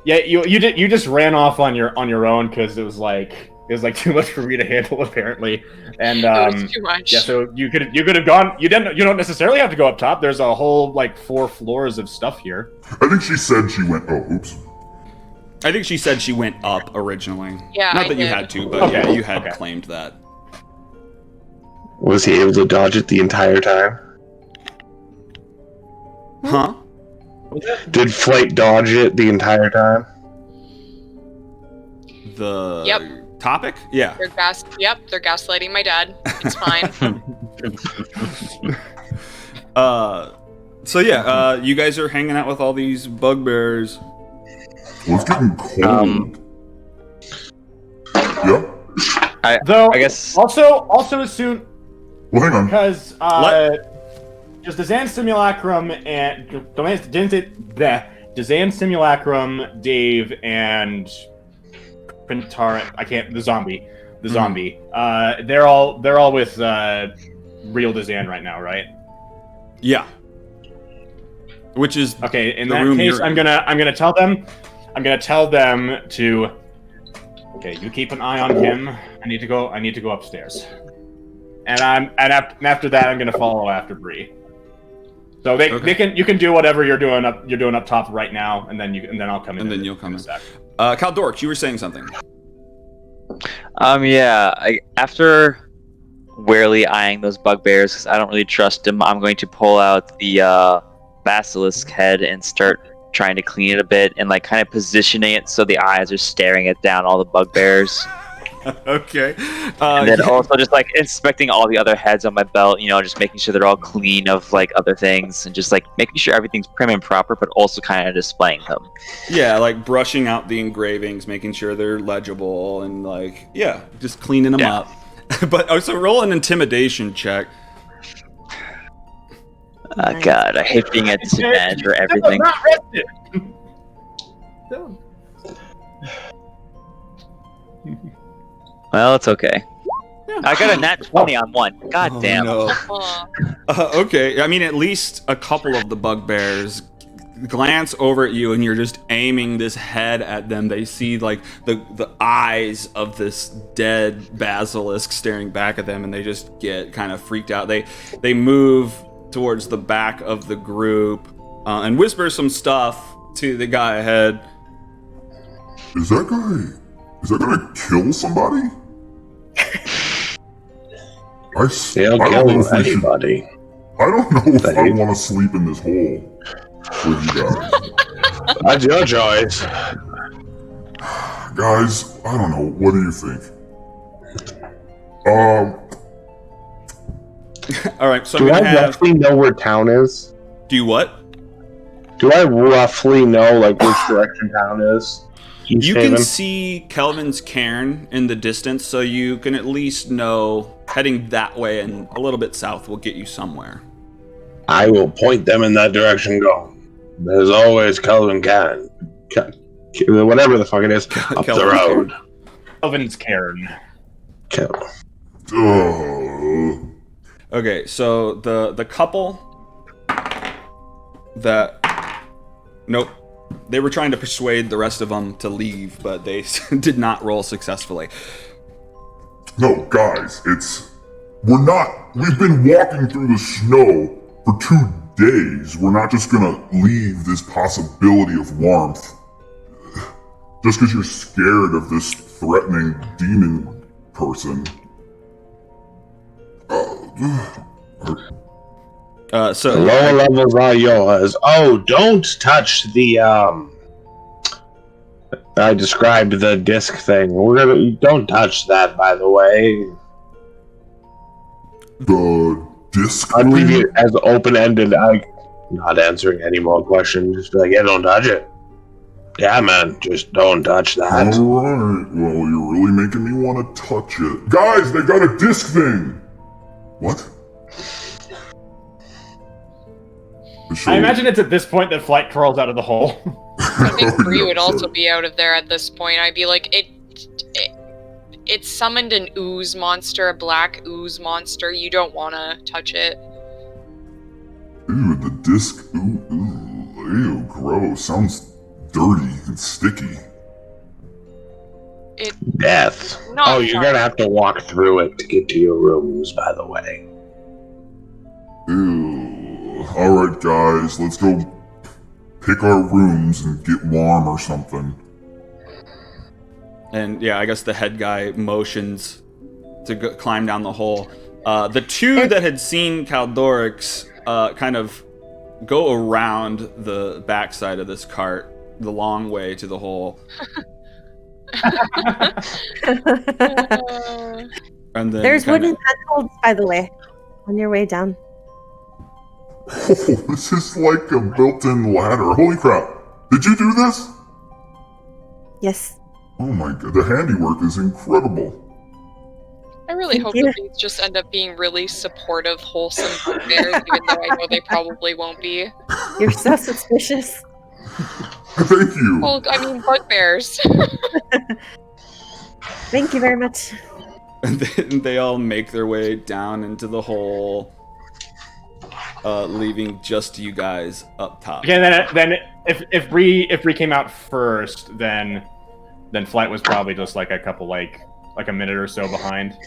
you just ran off on your own because it was like too much for me to handle apparently, and it was too much. Yeah, so you could have gone. You don't necessarily have to go up top. There's a whole like 4 floors of stuff here. I think she said she went. Oh, oops. I think she said she went up originally. Yeah, Not that you did. had to, but yeah, you had claimed that. Was he able to dodge it the entire time? Huh? Did Flight dodge it the entire time? The topic? Yeah. They're gaslighting my dad. It's fine. So yeah, you guys are hanging out with all these bugbears. Well, it's getting cold. Yeah. I guess also as soon. Well, hang on. Because Does Dazan Simulacrum and Dazan Simulacrum, Dave, and Printar? The zombie. They're all with real Dazan right now, right? Yeah. Which is okay. In that case, I'm gonna tell them to. Okay, you keep an eye on him. I need to go upstairs. And after that, I'm gonna follow after Bree. So you can do whatever you're doing up top right now, and then I'll come in. And then you'll come in. Kaldork, you were saying something. After warily eyeing those bugbears, because I don't really trust them, I'm going to pull out the basilisk head and start trying to clean it a bit and like kind of positioning it so the eyes are staring it down all the bugbears. Okay. And then also just like inspecting all the other heads on my belt, just making sure they're all clean of like other things and just like making sure everything's prim and proper, but also kind of displaying them. Yeah, like brushing out the engravings, making sure they're legible, and like, just cleaning them up. But so roll an intimidation check. Oh God, I hate being at disadvantage for everything. Well, it's okay. I got a nat 20 on one. God damn. No. Okay, I mean, at least a couple of the bugbears glance over at you, and you're just aiming this head at them. They see like the eyes of this dead basilisk staring back at them, and they just get kind of freaked out. They move towards the back of the group and whisper some stuff to the guy ahead. Is that gonna kill somebody? I don't know if anybody. I don't know if I want to sleep in this hole with you guys. That's your choice. Guys, I don't know. What do you think? All right, so do I roughly know where town is? Do you what? Do I roughly know like which direction town is? You can see Kelvin's cairn in the distance, so you can at least know heading that way and a little bit south will get you somewhere. I will point them in that direction. Go. There's always Kelvin cairn, whatever the fuck it is, up the road. Kelvin's cairn. Okay, so the couple that they were trying to persuade the rest of them to leave, but they did not roll successfully. No, guys, we've been walking through the snow for 2 days. We're not just gonna leave this possibility of warmth just because you're scared of this threatening demon person. So the lower levels are yours. Oh, don't touch the I described the disc thing. Don't touch that, by the way. The disc. I'd leave it as open-ended. I'm not answering any more questions. Just be like, yeah, don't touch it. Yeah, man, just don't touch that. Alright, well, you're really making me want to touch it. Guys, they got a disc thing! What? I imagine it's at this point that Flight crawls out of the hole. I think Bree would also be out of there at this point. I'd be like, it summoned an ooze monster, a black ooze monster. You don't want to touch it. Ew, the disc. Ew, gross. Sounds dirty and sticky. Death. Oh, you're gonna have to walk through it to get to your rooms, by the way. Ew. Alright, guys, let's go pick our rooms and get warm or something. And I guess the head guy motions to climb down the hole. The two that had seen Kaldorix kind of go around the backside of this cart, the long way to the hole. And then there's wooden handholds, by the way, on your way down. Oh, this is like a built-in ladder. Holy crap. Did you do this? Yes. Oh my god, the handiwork is incredible. I really Thank hope you. that these just end up being really supportive, wholesome bugbears, even though I know they probably won't be. You're so suspicious. Thank you. Well, I mean, bugbears. Thank you very much. And then they all make their way down into the hole, leaving just you guys up top. Okay, then if Bree came out first, then Flight was probably just like a couple like a minute or so behind.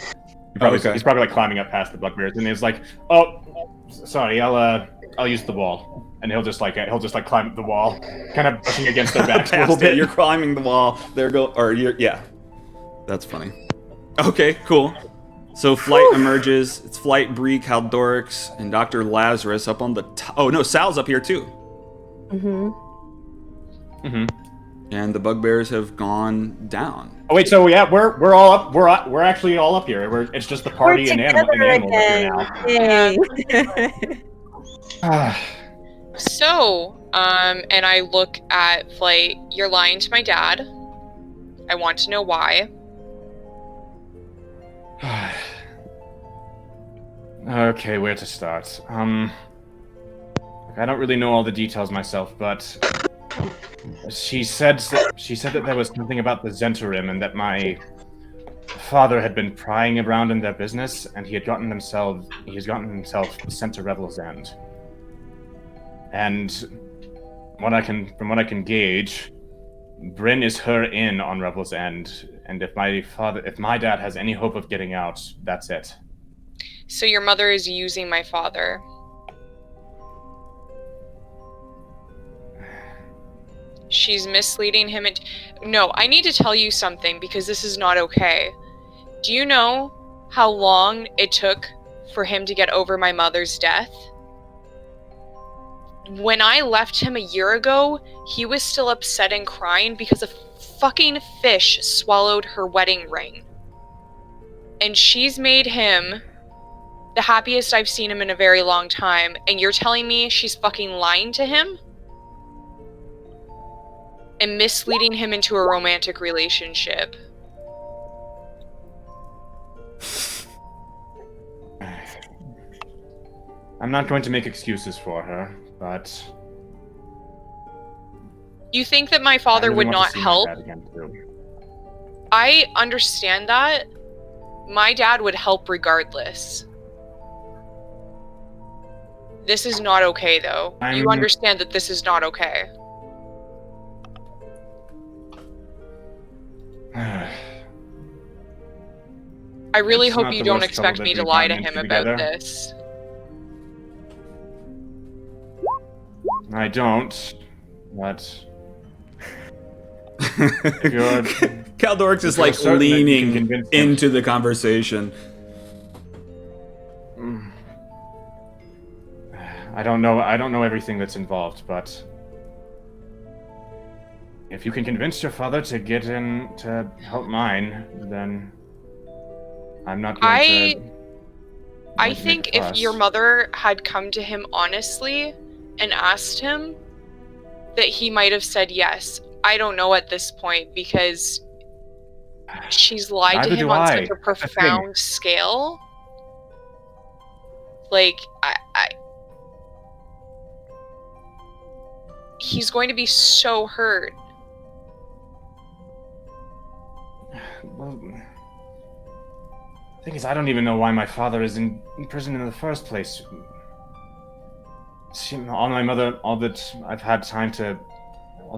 He's probably like climbing up past the bugbears, and he's like, "Oh, sorry, I'll use the wall." And he'll just like climb up the wall, kind of pushing against their backs a little bit. You're climbing the wall. Yeah. That's funny. Okay, cool. So Flight emerges. It's Flight, Bree, Caldorix, and Dr. Lazarus up on the top. Oh no, Sal's up here too. And the bugbears have gone down. Oh wait, so yeah, we're all up. We're actually all up here. It's just the party and animals up here now. So, and I look at Flight. You're lying to my dad. I want to know why. Okay, where to start? I don't really know all the details myself, but she said that there was something about the Zentarim and that my father had been prying around in their business, and he has gotten himself sent to Revel's End. And from what I can gauge, Bryn is her in on Revel's End, and if my dad has any hope of getting out, that's it. So your mother is using my father. She's misleading him. No, I need to tell you something because this is not okay. Do you know how long it took for him to get over my mother's death? When I left him a year ago, he was still upset and crying because a fucking fish swallowed her wedding ring. And she's made him the happiest I've seen him in a very long time, and you're telling me she's fucking lying to him? And misleading him into a romantic relationship. I'm not going to make excuses for her, but... You think that my father would not help? I understand that. My dad would help regardless. This is not okay, though. You understand that this is not okay. I really hope you don't expect me to lie to him about this. I don't, but... Caldorix is like leaning into the conversation. I don't know everything that's involved, but if you can convince your father to get in to help mine, then I'm not going to... I think if your mother had come to him honestly and asked him, that he might have said yes. I don't know at this point because she's lied to him on such a profound scale. Like, he's going to be so hurt. Well, the thing is, I don't even know why my father is in prison in the first place. All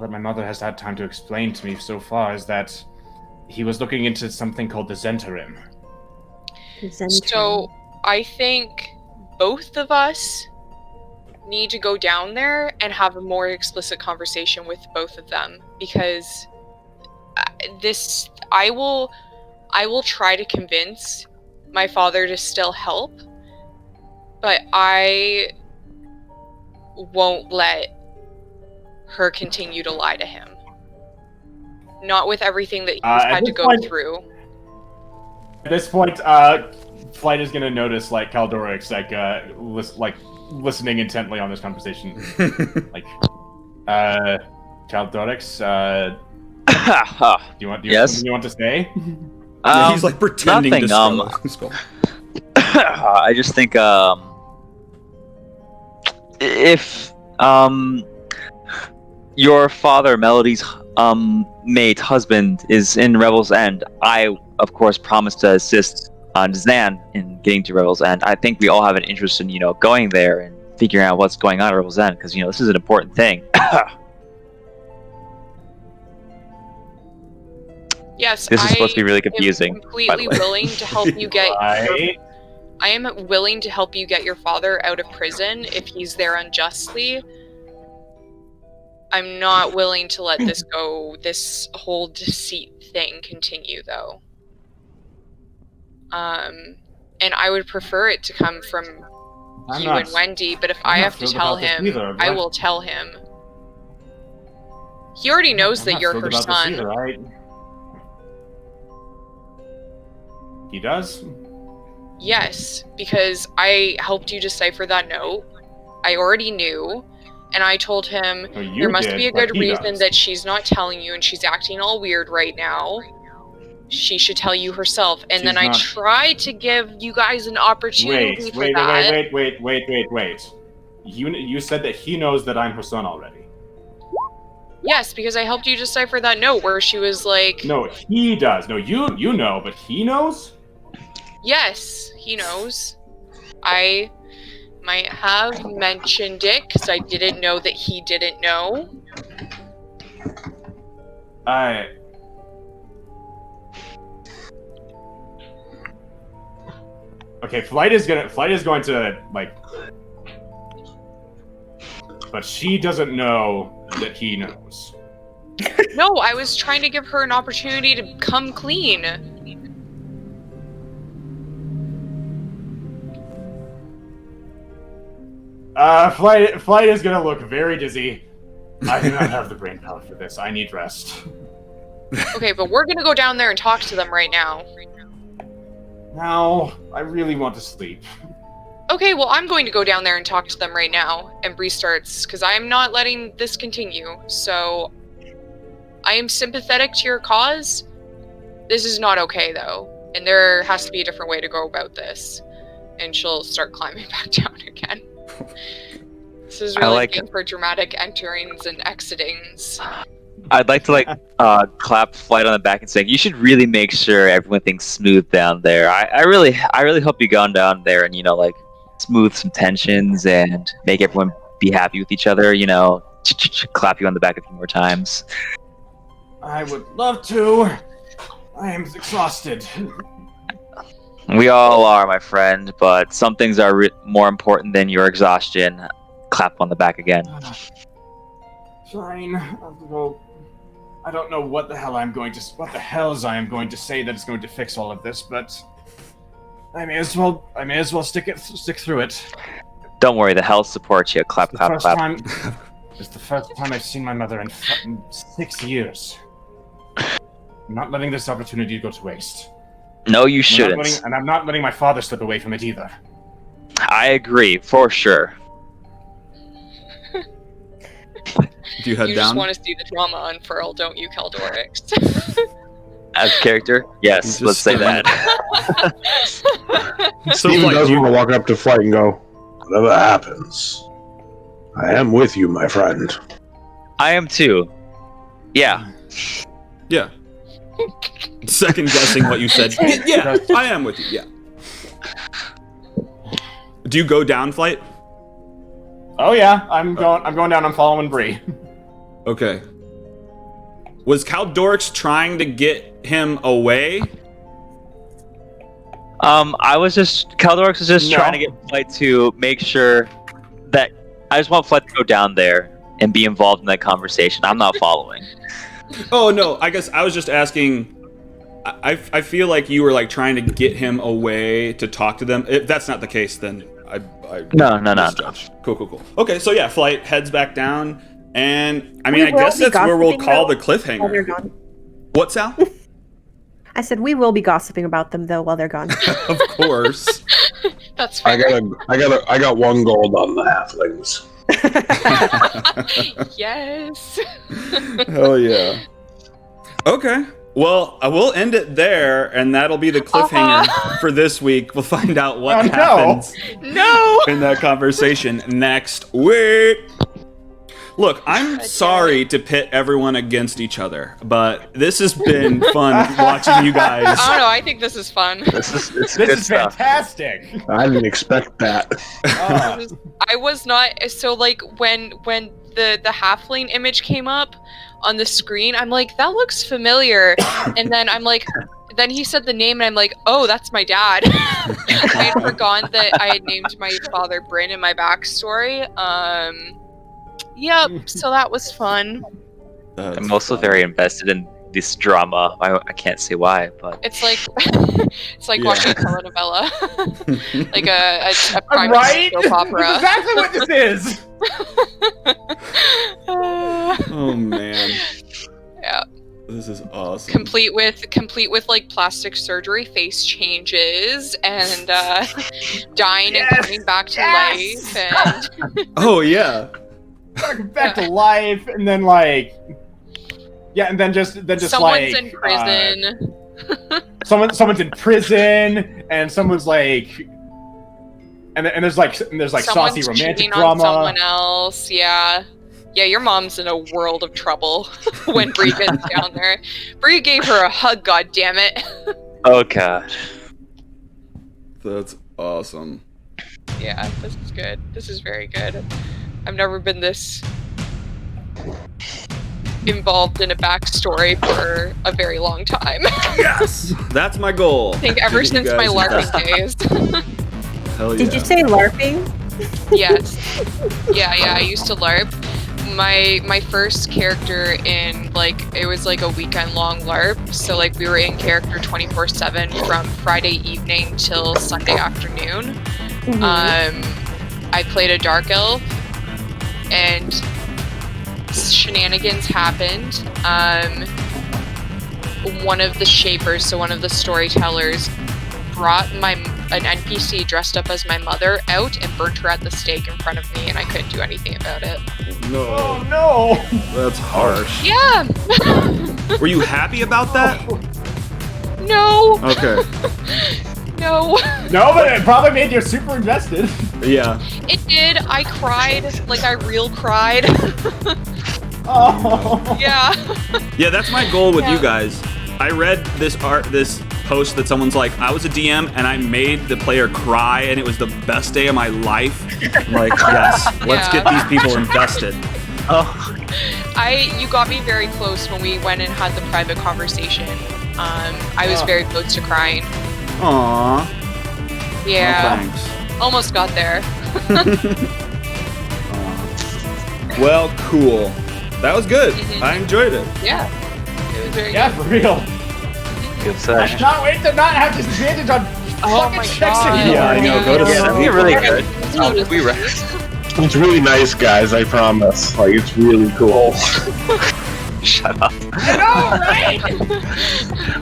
that my mother has had time to explain to me so far is that he was looking into something called the Zentarim. So, I think both of us need to go down there and have a more explicit conversation with both of them, because I will try to convince my father to still help, but I won't let her continue to lie to him. Not with everything that he's had to go through. At this point, Flight is gonna notice like Caldorix listening intently on this conversation. Like, Caldorix, do you have something you want to say? He's like pretending nothing, to skull. I just think if your father, Melody's mate, husband, is in Revel's End, I of course promised to assist Zan in getting to Revel's End. I think we all have an interest in going there and figuring out what's going on at Revel's End, because this is an important thing. Yes, this is supposed to be really confusing. I'm completely willing to help you get. Right. I am willing to help you get your father out of prison if he's there unjustly. I'm not willing to let this go. This whole deceit thing continue, though. And I would prefer it to come from you and Wendy. But if I have to tell him, I will tell him. He already knows that you're her son. He does? Yes, because I helped you decipher that note. I already knew, and I told him there must be a good reason that she's not telling you and she's acting all weird right now. She should tell you herself. And then I tried to give you guys an opportunity for that. Wait. You said that he knows that I'm her son already. Yes, because I helped you decipher that note where she was like... No, he does. No, you know, but he knows? Yes, he knows. I might have mentioned it because I didn't know that he didn't know. Okay, Flight is going to like, but she doesn't know that he knows. No, I was trying to give her an opportunity to come clean. Flight is gonna look very dizzy. I do not have the brain power for this. I need rest. Okay, but we're gonna go down there and talk to them right now. No, I really want to sleep. Okay, well, I'm going to go down there and talk to them right now. And Bree starts, because I am not letting this continue. So, I am sympathetic to your cause. This is not okay, though. And there has to be a different way to go about this. And she'll start climbing back down again. This is really good for dramatic enterings and exitings. I'd like to clap Flight on the back and say, you should really make sure everything's smooth down there. I really hope you go down there and smooth some tensions and make everyone be happy with each other. Clap you on the back a few more times. I would love to. I am exhausted. We all are, my friend, but some things are more important than your exhaustion. Clap on the back again. Fine. I don't know what the hell I am going to say that is going to fix all of this, but I may as well stick through it. Don't worry, the hell supports you. Clap, clap, clap. It's the first time I've seen my mother in 6 years. I'm not letting this opportunity go to waste. No, you shouldn't. And I'm not letting my father slip away from it either. I agree, for sure. Do you head You down? just want to see the drama unfurl, don't you, Caldorix? As a character? Yes, let's say that. Steven does want to walk up to Flight and go, whatever happens, I am with you, my friend. I am too. Yeah. Yeah. Second guessing what you said. Yeah, I am with you. Yeah. Do you go down, Flight? Oh yeah, I'm going down. I'm following Bree. Okay. Was Caldorix trying to get him away? Caldorix was just trying to get Flight to make sure that I just want Flight to go down there and be involved in that conversation. I'm not following. Oh no, I guess I was just asking. I feel like you were trying to get him away to talk to them. If that's not the case, then I No. Cool. Okay, so yeah, Flight heads back down, and I guess that's where we'll call the cliffhanger. While they're gone. What, Sal? I said we will be gossiping about them though while they're gone. Of course. That's fair. I got 1 gold on the halflings. Yes. Hell yeah. Okay. Well, I will end it there, and that'll be the cliffhanger for this week. We'll find out what happens in that conversation next week. Look, I'm sorry to pit everyone against each other, but this has been fun watching you guys. I don't know. I think this is fun. This is fantastic. I didn't expect that. I was not so like when the halfling image came up on the screen, I'm like, that looks familiar, and then I'm like, then he said the name, and I'm like, oh, that's my dad. I had forgotten that I had named my father Bryn in my backstory. Yep. So that was fun. I'm also very invested in this drama. I can't say why, but It's like watching a telenovela, like a private soap opera. That's exactly what this is. Oh man. Yeah. This is awesome. Complete with like plastic surgery, face changes, and dying and coming back to life. And oh yeah. Back to life, and then like, and then just someone's like in prison. Someone's in prison, and someone's like, and there's like Someone's saucy romantic cheating drama. on someone else. Yeah, your mom's in a world of trouble when Bree gets down there. Bree gave her a hug. God damn it. oh god. That's awesome. Yeah, this is good. This is very good. I've never been this involved in a backstory for a very long time. Yes! That's my goal. I think ever since my LARPing days. Hell yeah. Did you say LARPing? Yes. Yeah, I used to LARP. My first character in, like, it was like a weekend long LARP, so like we were in character 24/7 from Friday evening till Sunday afternoon. I played a dark elf, and shenanigans happened. One of the shapers, so one of the storytellers, brought an NPC dressed up as my mother out and burnt her at the stake in front of me, and I couldn't do anything about it. No. Oh no! That's harsh. Yeah! Were you happy about that? No! Okay. No. No, but it probably made you super invested. Yeah. It did. I cried. Like, I real cried. Oh. Yeah. Yeah, that's my goal with you guys. I read this post that someone's like, I was a DM and I made the player cry and it was the best day of my life. I'm like, yes, let's get these people invested. Oh. You got me very close when we went and had the private conversation. I was very close to crying. Aww. Yeah. Oh, thanks. Almost got there. Well, cool. That was good. I enjoyed it. Yeah. It was very good. Yeah, for real. Good I session. cannot wait to not have disadvantage on fucking checks anymore. Yeah, I know. Go to Yeah, that'd be really good. It's really nice, guys. I promise. Like, it's really cool. Shut up. I know, right?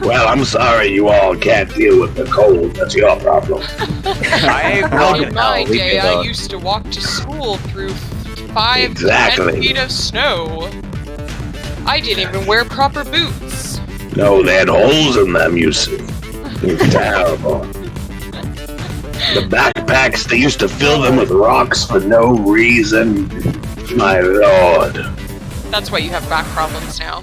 Well, I'm sorry you all can't deal with the cold. That's your problem. In my day, I used to walk to school through 5 to 10 feet of snow. I didn't even wear proper boots. No, they had holes in them, you see. It's terrible. The backpacks, they used to fill them with rocks for no reason. My lord. That's why you have back problems now.